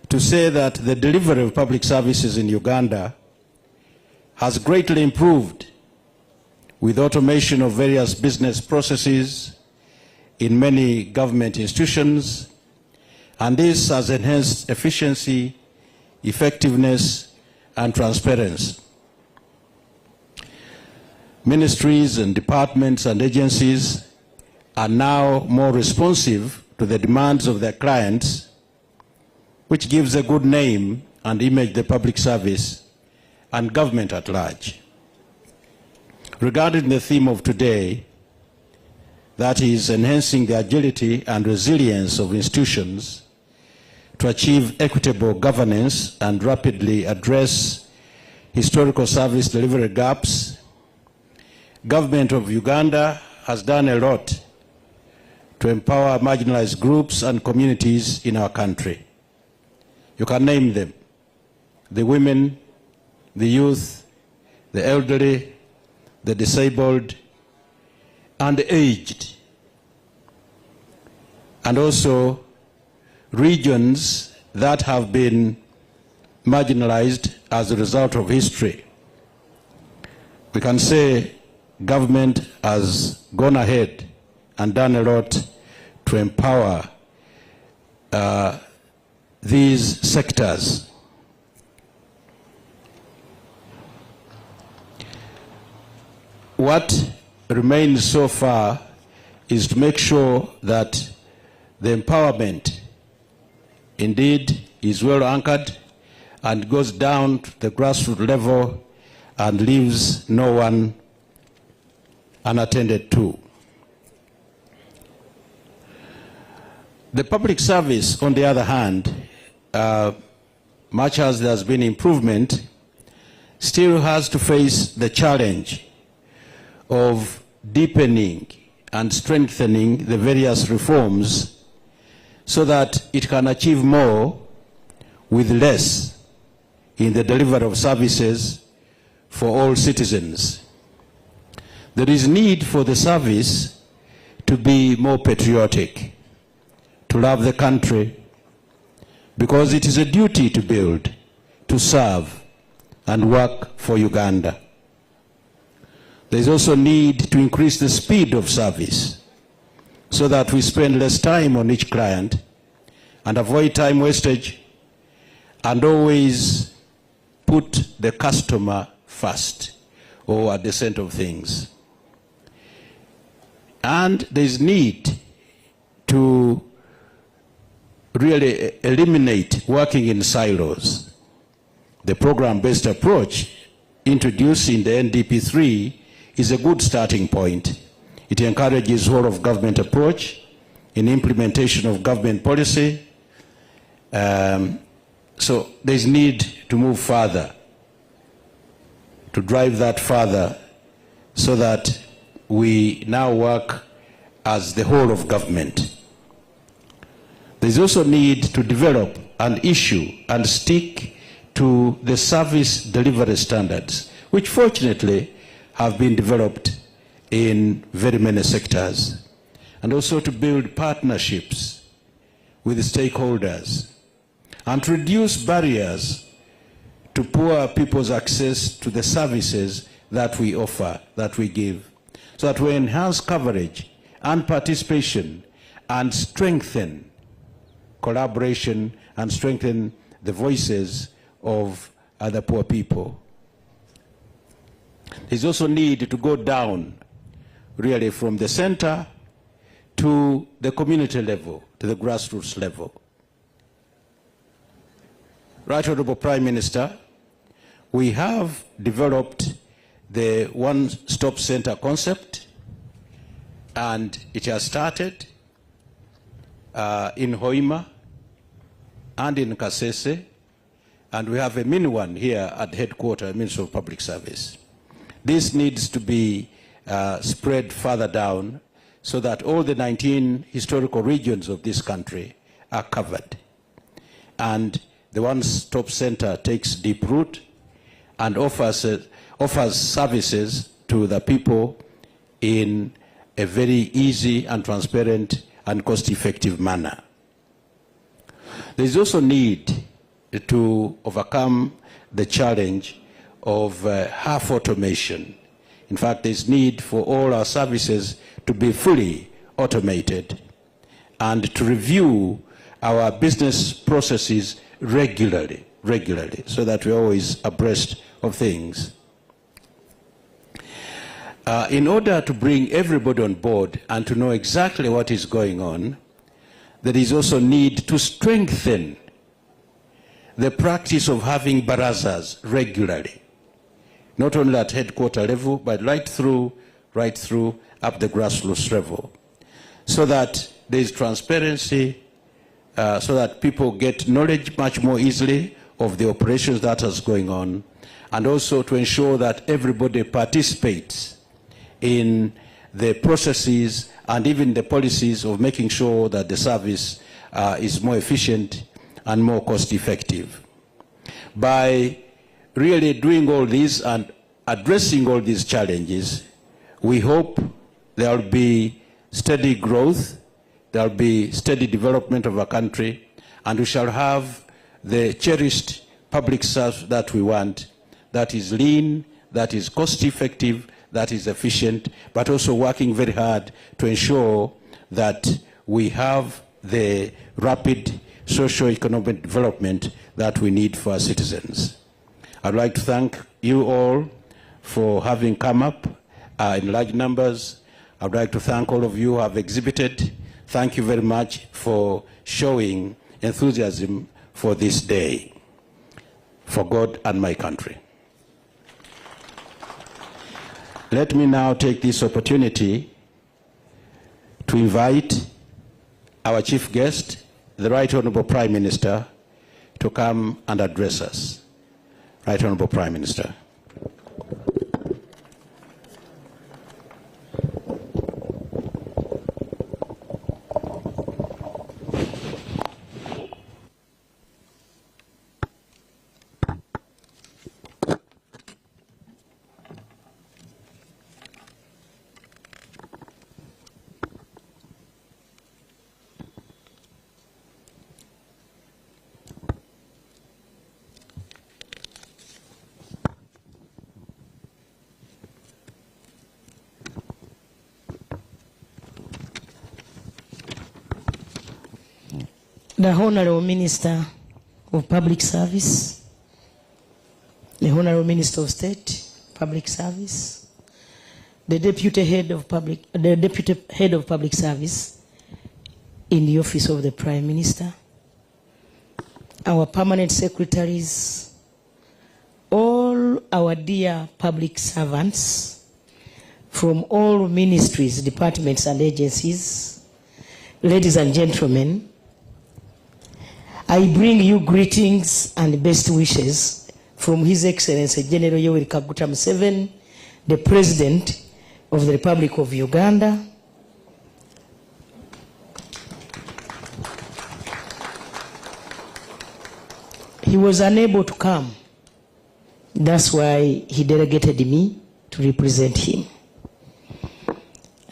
to say that the delivery of public services in Uganda has greatly improved with automation of various business processes in many government institutions, and this has enhanced efficiency, effectiveness, and transparency. Ministries and departments and agencies are now more responsive to the demands of their clients, which gives a good name and image to the public service and government at large. Regarding the theme of today, that is enhancing the agility and resilience of institutions to achieve equitable governance and rapidly address historical service delivery gaps, Government of Uganda has done a lot to empower marginalized groups and communities in our country. You can name them: the women, the youth, the elderly, the disabled, and the aged, and also regions that have been marginalized as a result of history. We can say government has gone ahead and done a lot to empower these sectors. What remains so far is to make sure that the empowerment indeed is well anchored and goes down to the grassroots level and leaves no one unattended to. The public service, on the other hand, much as there has been improvement, still has to face the challenge of deepening and strengthening the various reforms so that it can achieve more with less in the delivery of services for all citizens. There is need for the service to be more patriotic, to love the country, because it is a duty to build, to serve, and work for Uganda. There is also need to increase the speed of service so that we spend less time on each client and avoid time wastage and always put the customer first or at the center of things. And there is need to really eliminate working in silos. The program-based approach introduced in the NDP3 is a good starting point. It encourages whole of government approach in implementation of government policy. So there's need to move further, to drive that further so that we now work as the whole of government. There's also need to develop and issue and stick to the service delivery standards, which fortunately have been developed in very many sectors, and also to build partnerships with stakeholders and to reduce barriers to poor people's access to the services that we offer, that we give, so that we enhance coverage and participation and strengthen collaboration and strengthen the voices of other poor people. There's also need to go down really from the center to the community level, to the grassroots level. Right Honorable Prime Minister, we have developed the one-stop center concept, and it has started in Hoima and in Kasese, and we have a mini one here at headquarters, Ministry of Public Service. This needs to be spread further down so that all the 19 historical regions of this country are covered. And the one-stop center takes deep root and offers services to the people in a very easy and transparent and cost-effective manner. There is also need to overcome the challenge of half automation. In fact, there is need for all our services to be fully automated and to review our business processes regularly, so that we're always abreast of things. In order to bring everybody on board and to know exactly what is going on, there is also need to strengthen the practice of having barazas regularly, not only at headquarter level, but right through up the grassroots level, so that there is transparency, so that people get knowledge much more easily of the operations that is going on, and also to ensure that everybody participates in the processes and even the policies of making sure that the service is more efficient and more cost effective. By really doing all this and addressing all these challenges, we hope there will be steady growth, there will be steady development of our country, and we shall have the cherished public service that we want, that is lean, that is cost effective, that is efficient, but also working very hard to ensure that we have the rapid socio-economic development that we need for our citizens. I'd like to thank you all for having come up in large numbers. I'd like to thank all of you who have exhibited. Thank you very much for showing enthusiasm for this day, for God and my country. Let me now take this opportunity to invite our chief guest, the Right Honorable Prime Minister, to come and address us. Right Honorable Prime Minister. The Honorable Minister of Public Service, the Honorable Minister of State, Public Service, the Deputy Head of Public Service in the Office of the Prime Minister, our permanent secretaries, all our dear public servants from all ministries, departments and agencies, ladies and gentlemen, I bring you greetings and best wishes from His Excellency General Yoweri Kaguta Museveni, the President of the Republic of Uganda. He was unable to come. That's why he delegated me to represent him.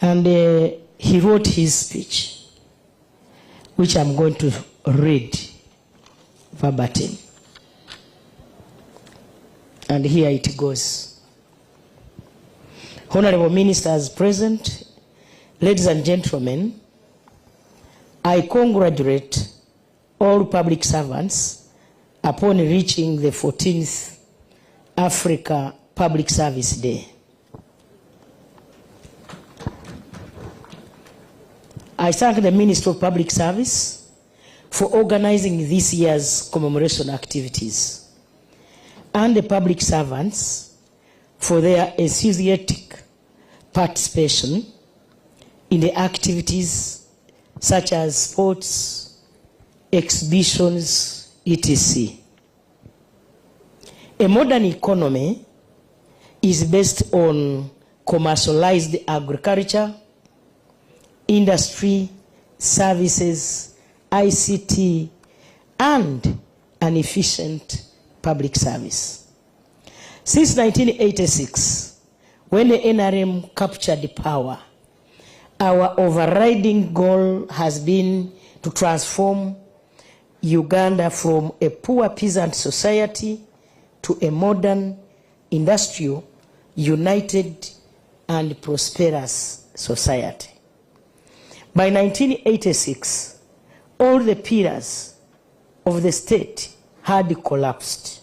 And he wrote his speech, which I'm going to read verbatim. And here it goes. Honorable ministers present, ladies and gentlemen, I congratulate all public servants upon reaching the 14th Africa Public Service Day. I thank the Ministry of Public Service for organizing this year's commemoration activities, and the public servants for their enthusiastic participation in the activities such as sports, exhibitions, etc. A modern economy is based on commercialized agriculture, industry, services, ICT, and an efficient public service. Since 1986, when the NRM captured power, our overriding goal has been to transform Uganda from a poor peasant society to a modern, industrial, united, and prosperous society. By 1986, all the pillars of the state had collapsed.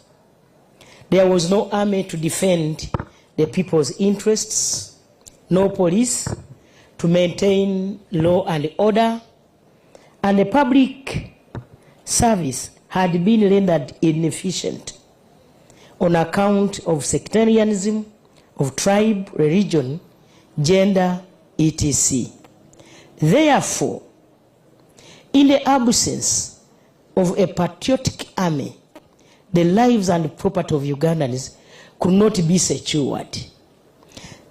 There was no army to defend the people's interests, no police to maintain law and order, and the public service had been rendered inefficient on account of sectarianism, of tribe, religion, gender, etc. Therefore, in the absence of a patriotic army, the lives and property of Ugandans could not be secured.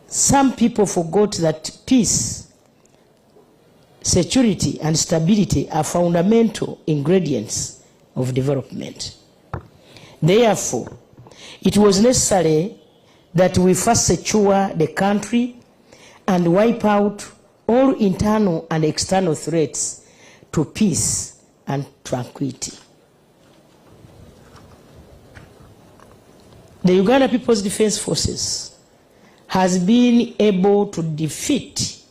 Some people forgot that peace, security, and stability are fundamental ingredients of development. Therefore, it was necessary that we first secure the country and wipe out all internal and external threats to peace and tranquility. The Uganda People's Defense Forces has been able to defeat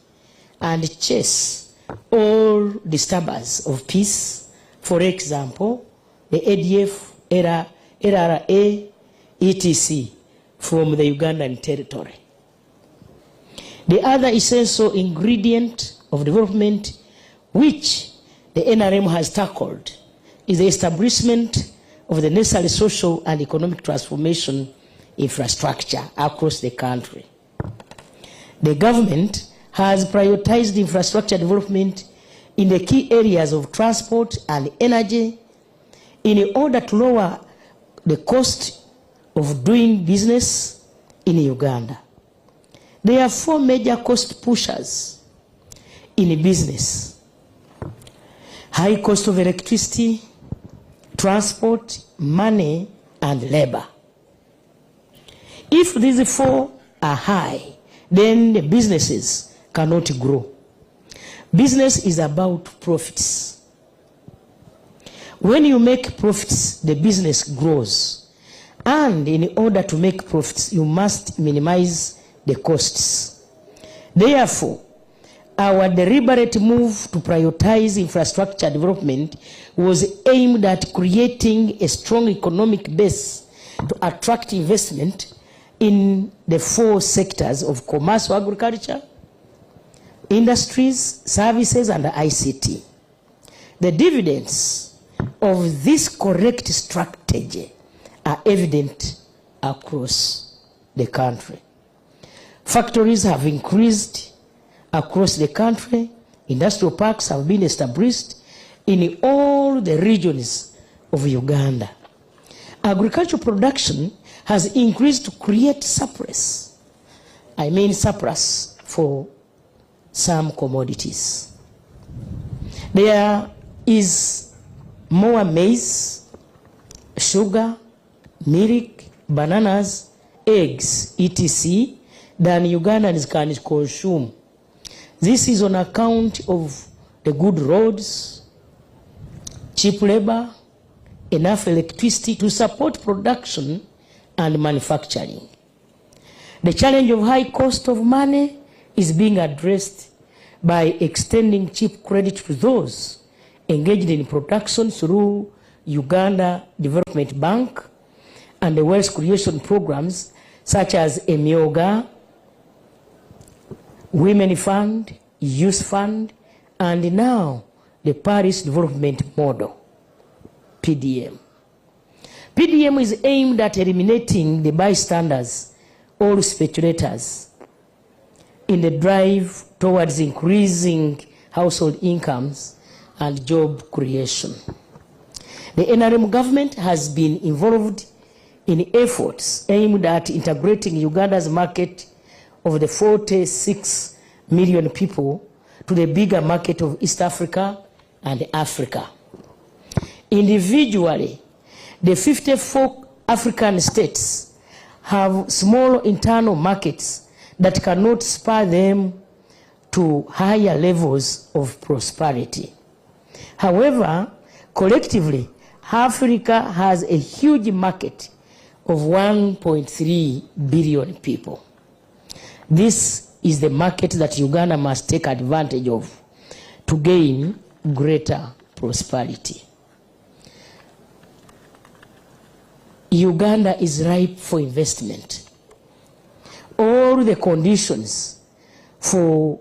and chase all disturbers of peace, for example, the ADF, LRA, etc., from the Ugandan territory. The other essential ingredient of development which the NRM has tackled is the establishment of the necessary social and economic transformation infrastructure across the country. The government has prioritized infrastructure development in the key areas of transport and energy in order to lower the cost of doing business in Uganda. There are 4 major cost pushers in business: high cost of electricity, transport, money, and labor. If these 4 are high, then the businesses cannot grow. Business is about profits. When you make profits, the business grows. And in order to make profits, you must minimize the costs. Therefore, our deliberate move to prioritize infrastructure development was aimed at creating a strong economic base to attract investment in the 4 sectors of commercial agriculture, industries, services, and ICT. The dividends of this correct strategy are evident across the country. Factories have increased across the country. Industrial parks have been established in all the regions of Uganda. Agricultural production has increased to create surplus for some commodities. There is more maize, sugar, milk, bananas, eggs, etc. than Ugandans can consume. This is on account of the good roads, cheap labor, enough electricity to support production and manufacturing. The challenge of high cost of money is being addressed by extending cheap credit to those engaged in production through Uganda Development Bank and the wealth creation programs such as Emyoga, Women Fund, Youth Fund, and now the Paris Development Model, PDM. PDM is aimed at eliminating the bystanders or speculators in the drive towards increasing household incomes and job creation. The NRM government has been involved in efforts aimed at integrating Uganda's market of the 46 million people to the bigger market of East Africa and Africa. Individually, the 54 African states have small internal markets that cannot spur them to higher levels of prosperity. However, collectively, Africa has a huge market of 1.3 billion people. This is the market that Uganda must take advantage of to gain greater prosperity. Uganda is ripe for investment. All the conditions for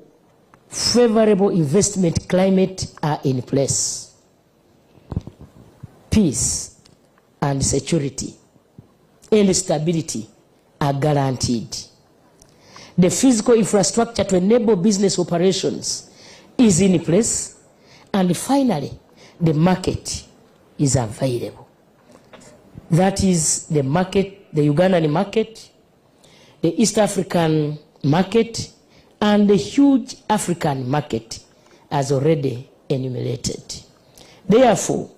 favorable investment climate are in place. Peace and security and stability are guaranteed. The physical infrastructure to enable business operations is in place, and finally, the market is available. That is the market, the Ugandan market, the East African market, and the huge African market as already enumerated. Therefore,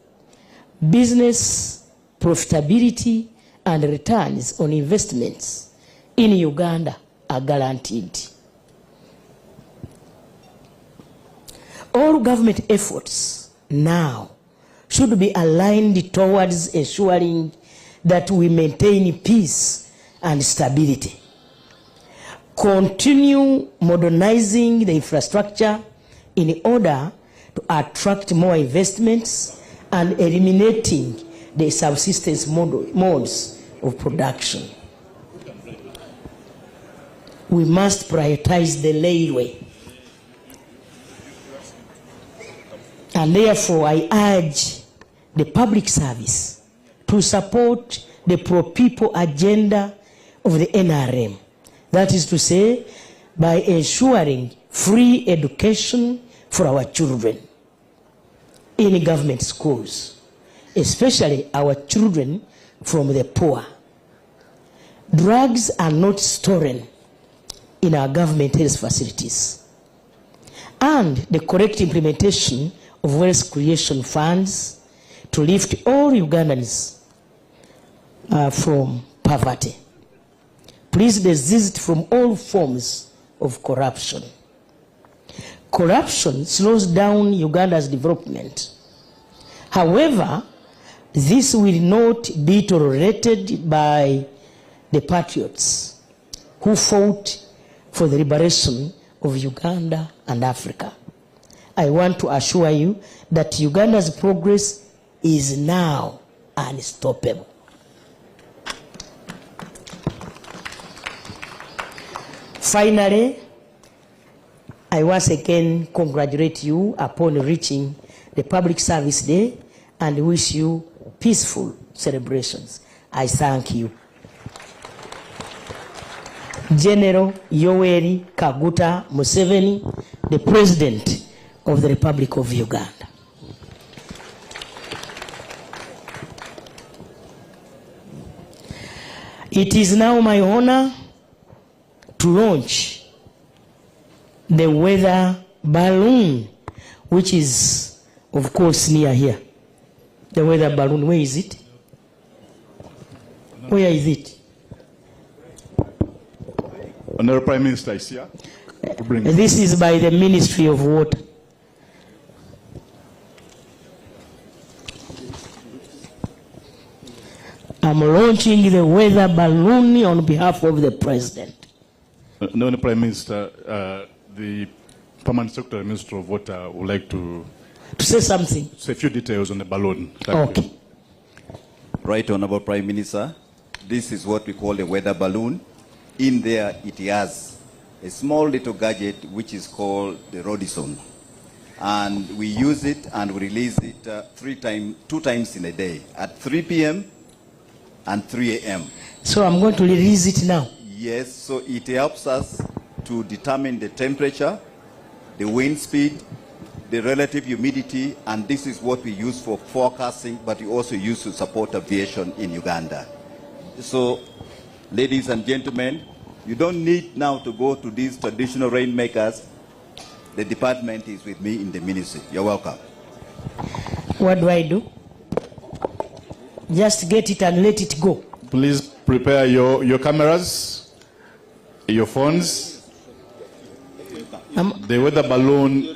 business profitability and returns on investments in Uganda are guaranteed. All government efforts now should be aligned towards ensuring that we maintain peace and stability. Continue modernizing the infrastructure in order to attract more investments and eliminating the subsistence modes of production. We must prioritize the railway. And therefore, I urge the public service to support the pro-people agenda of the NRM. That is to say, by ensuring free education for our children in government schools, especially our children from the poor. Drugs are not stolen in our government health facilities. And the correct implementation of wealth creation funds to lift all Ugandans from poverty. Please desist from all forms of corruption. Corruption slows down Uganda's development. However, this will not be tolerated by the patriots who fought for the liberation of Uganda and Africa. I want to assure you that Uganda's progress is now unstoppable. Finally, I once again congratulate you upon reaching the Public Service Day and wish you peaceful celebrations. I thank you. General Yoweri Kaguta Museveni, the President of the Republic of Uganda. It is now my honor to launch the weather balloon, which is, of course, near here. The weather balloon, where is it? Where is it? Honorable Prime Minister is here. This is by the Ministry of Water. I'm launching the weather balloon on behalf of the President. Honorable Prime Minister, the Permanent Secretary Minister of Water would like to say something. Say a few details on the balloon. Okay. Right, Honorable Prime Minister, this is what we call a weather balloon. In there, it has a small little gadget which is called the Artisan. And we use it and we release it 2 times in a day, at 3 p.m. and 3 a.m. So I'm going to release it now. Yes, so it helps us to determine the temperature, the wind speed, the relative humidity, and this is what we use for forecasting, but we also use to support aviation in Uganda. So, ladies and gentlemen, you don't need now to go to these traditional rainmakers. The department is with me in the ministry. You're welcome. What do I do? Just get it and let it go. Please prepare your cameras, your phones. The weather balloon,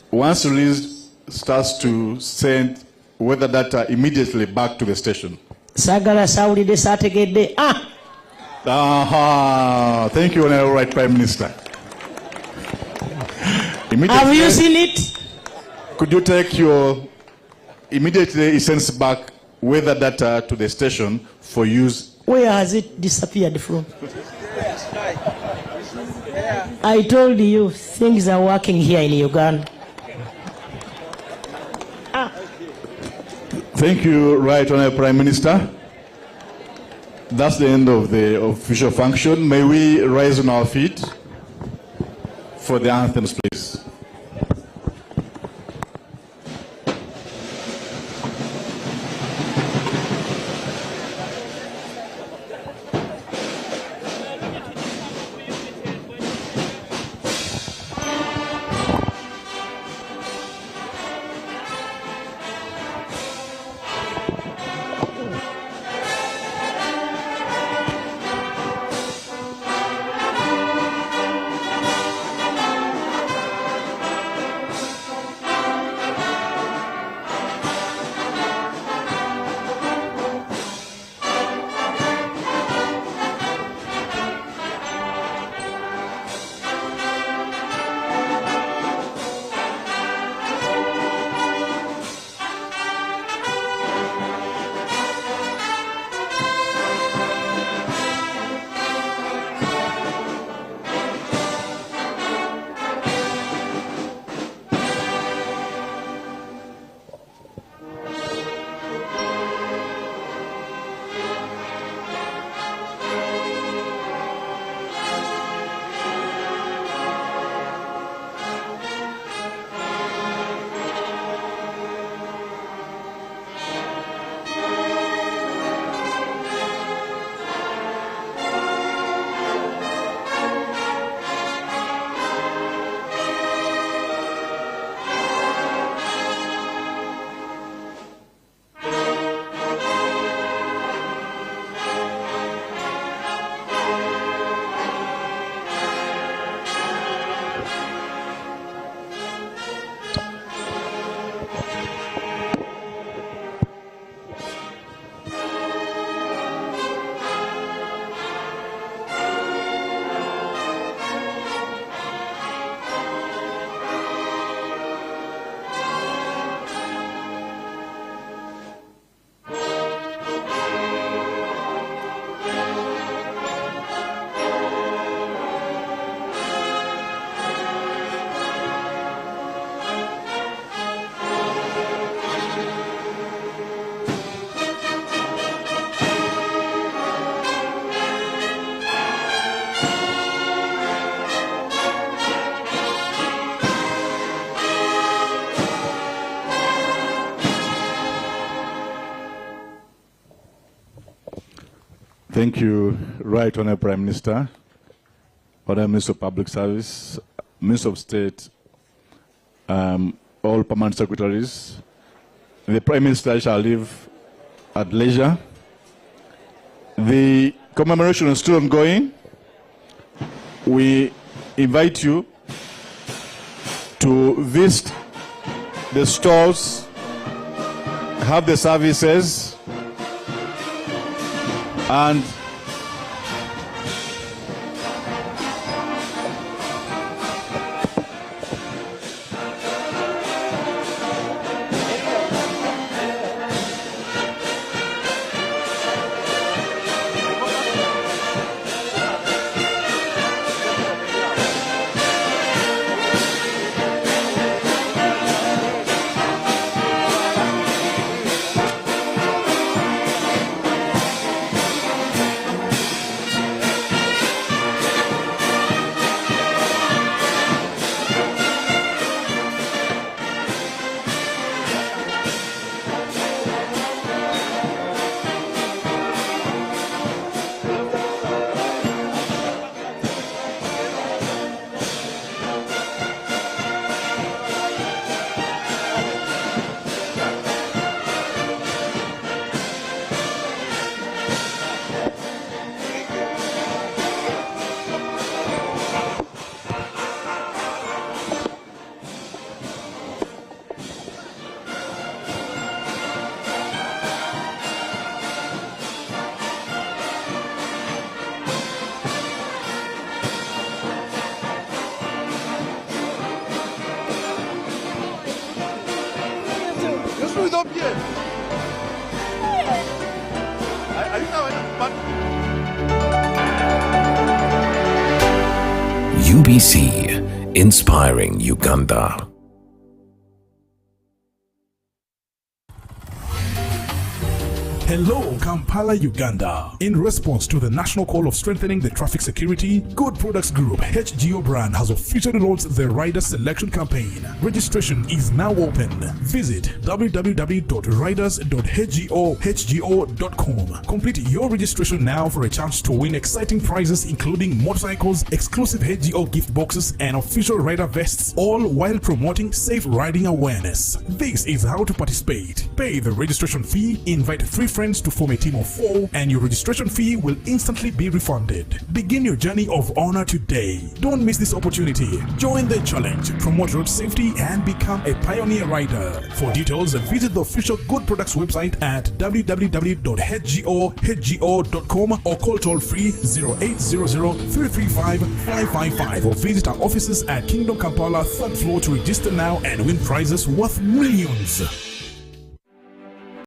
once released, starts to send weather data immediately back to the station. Sagala Saudi de Sategede. Thank you, Honorable Right Prime Minister. Have you seen it? Could you take your immediately it sends back weather data to the station for use? Where has it disappeared from? I told you things are working here in Uganda. Thank you, Right Honorable Prime Minister. That's the end of the official function. May we rise on our feet for the anthems, please. Thank you, Right Honourable Prime Minister, Honourable Minister of Public Service, Minister of State, all permanent secretaries. The Prime Minister shall leave at leisure. The commemoration is still ongoing. We invite you to visit the stores, have the services, and UBC, inspiring Uganda. Hello, Kampala, Uganda. In response to the national call of strengthening the traffic security, Good Products Group HGO brand has officially launched the Rider Selection Campaign. Registration is now open. Visit www.riders.hgo.com. Complete your registration now for a chance to win exciting prizes including motorcycles, exclusive HGO gift boxes, and official rider vests, all while promoting safe riding awareness. This is how to participate. Pay the registration fee, invite 3 friends to form a team of 4, and your registration fee will instantly be refunded. Begin your journey of honor today. Don't miss this opportunity. Join the challenge, promote road safety, and become a pioneer rider. For details, visit the official Good Products website at www.hgo.com or call toll free 0800-335-555 or visit our offices at Kingdom Kampala 3rd floor to register now and win prizes worth millions.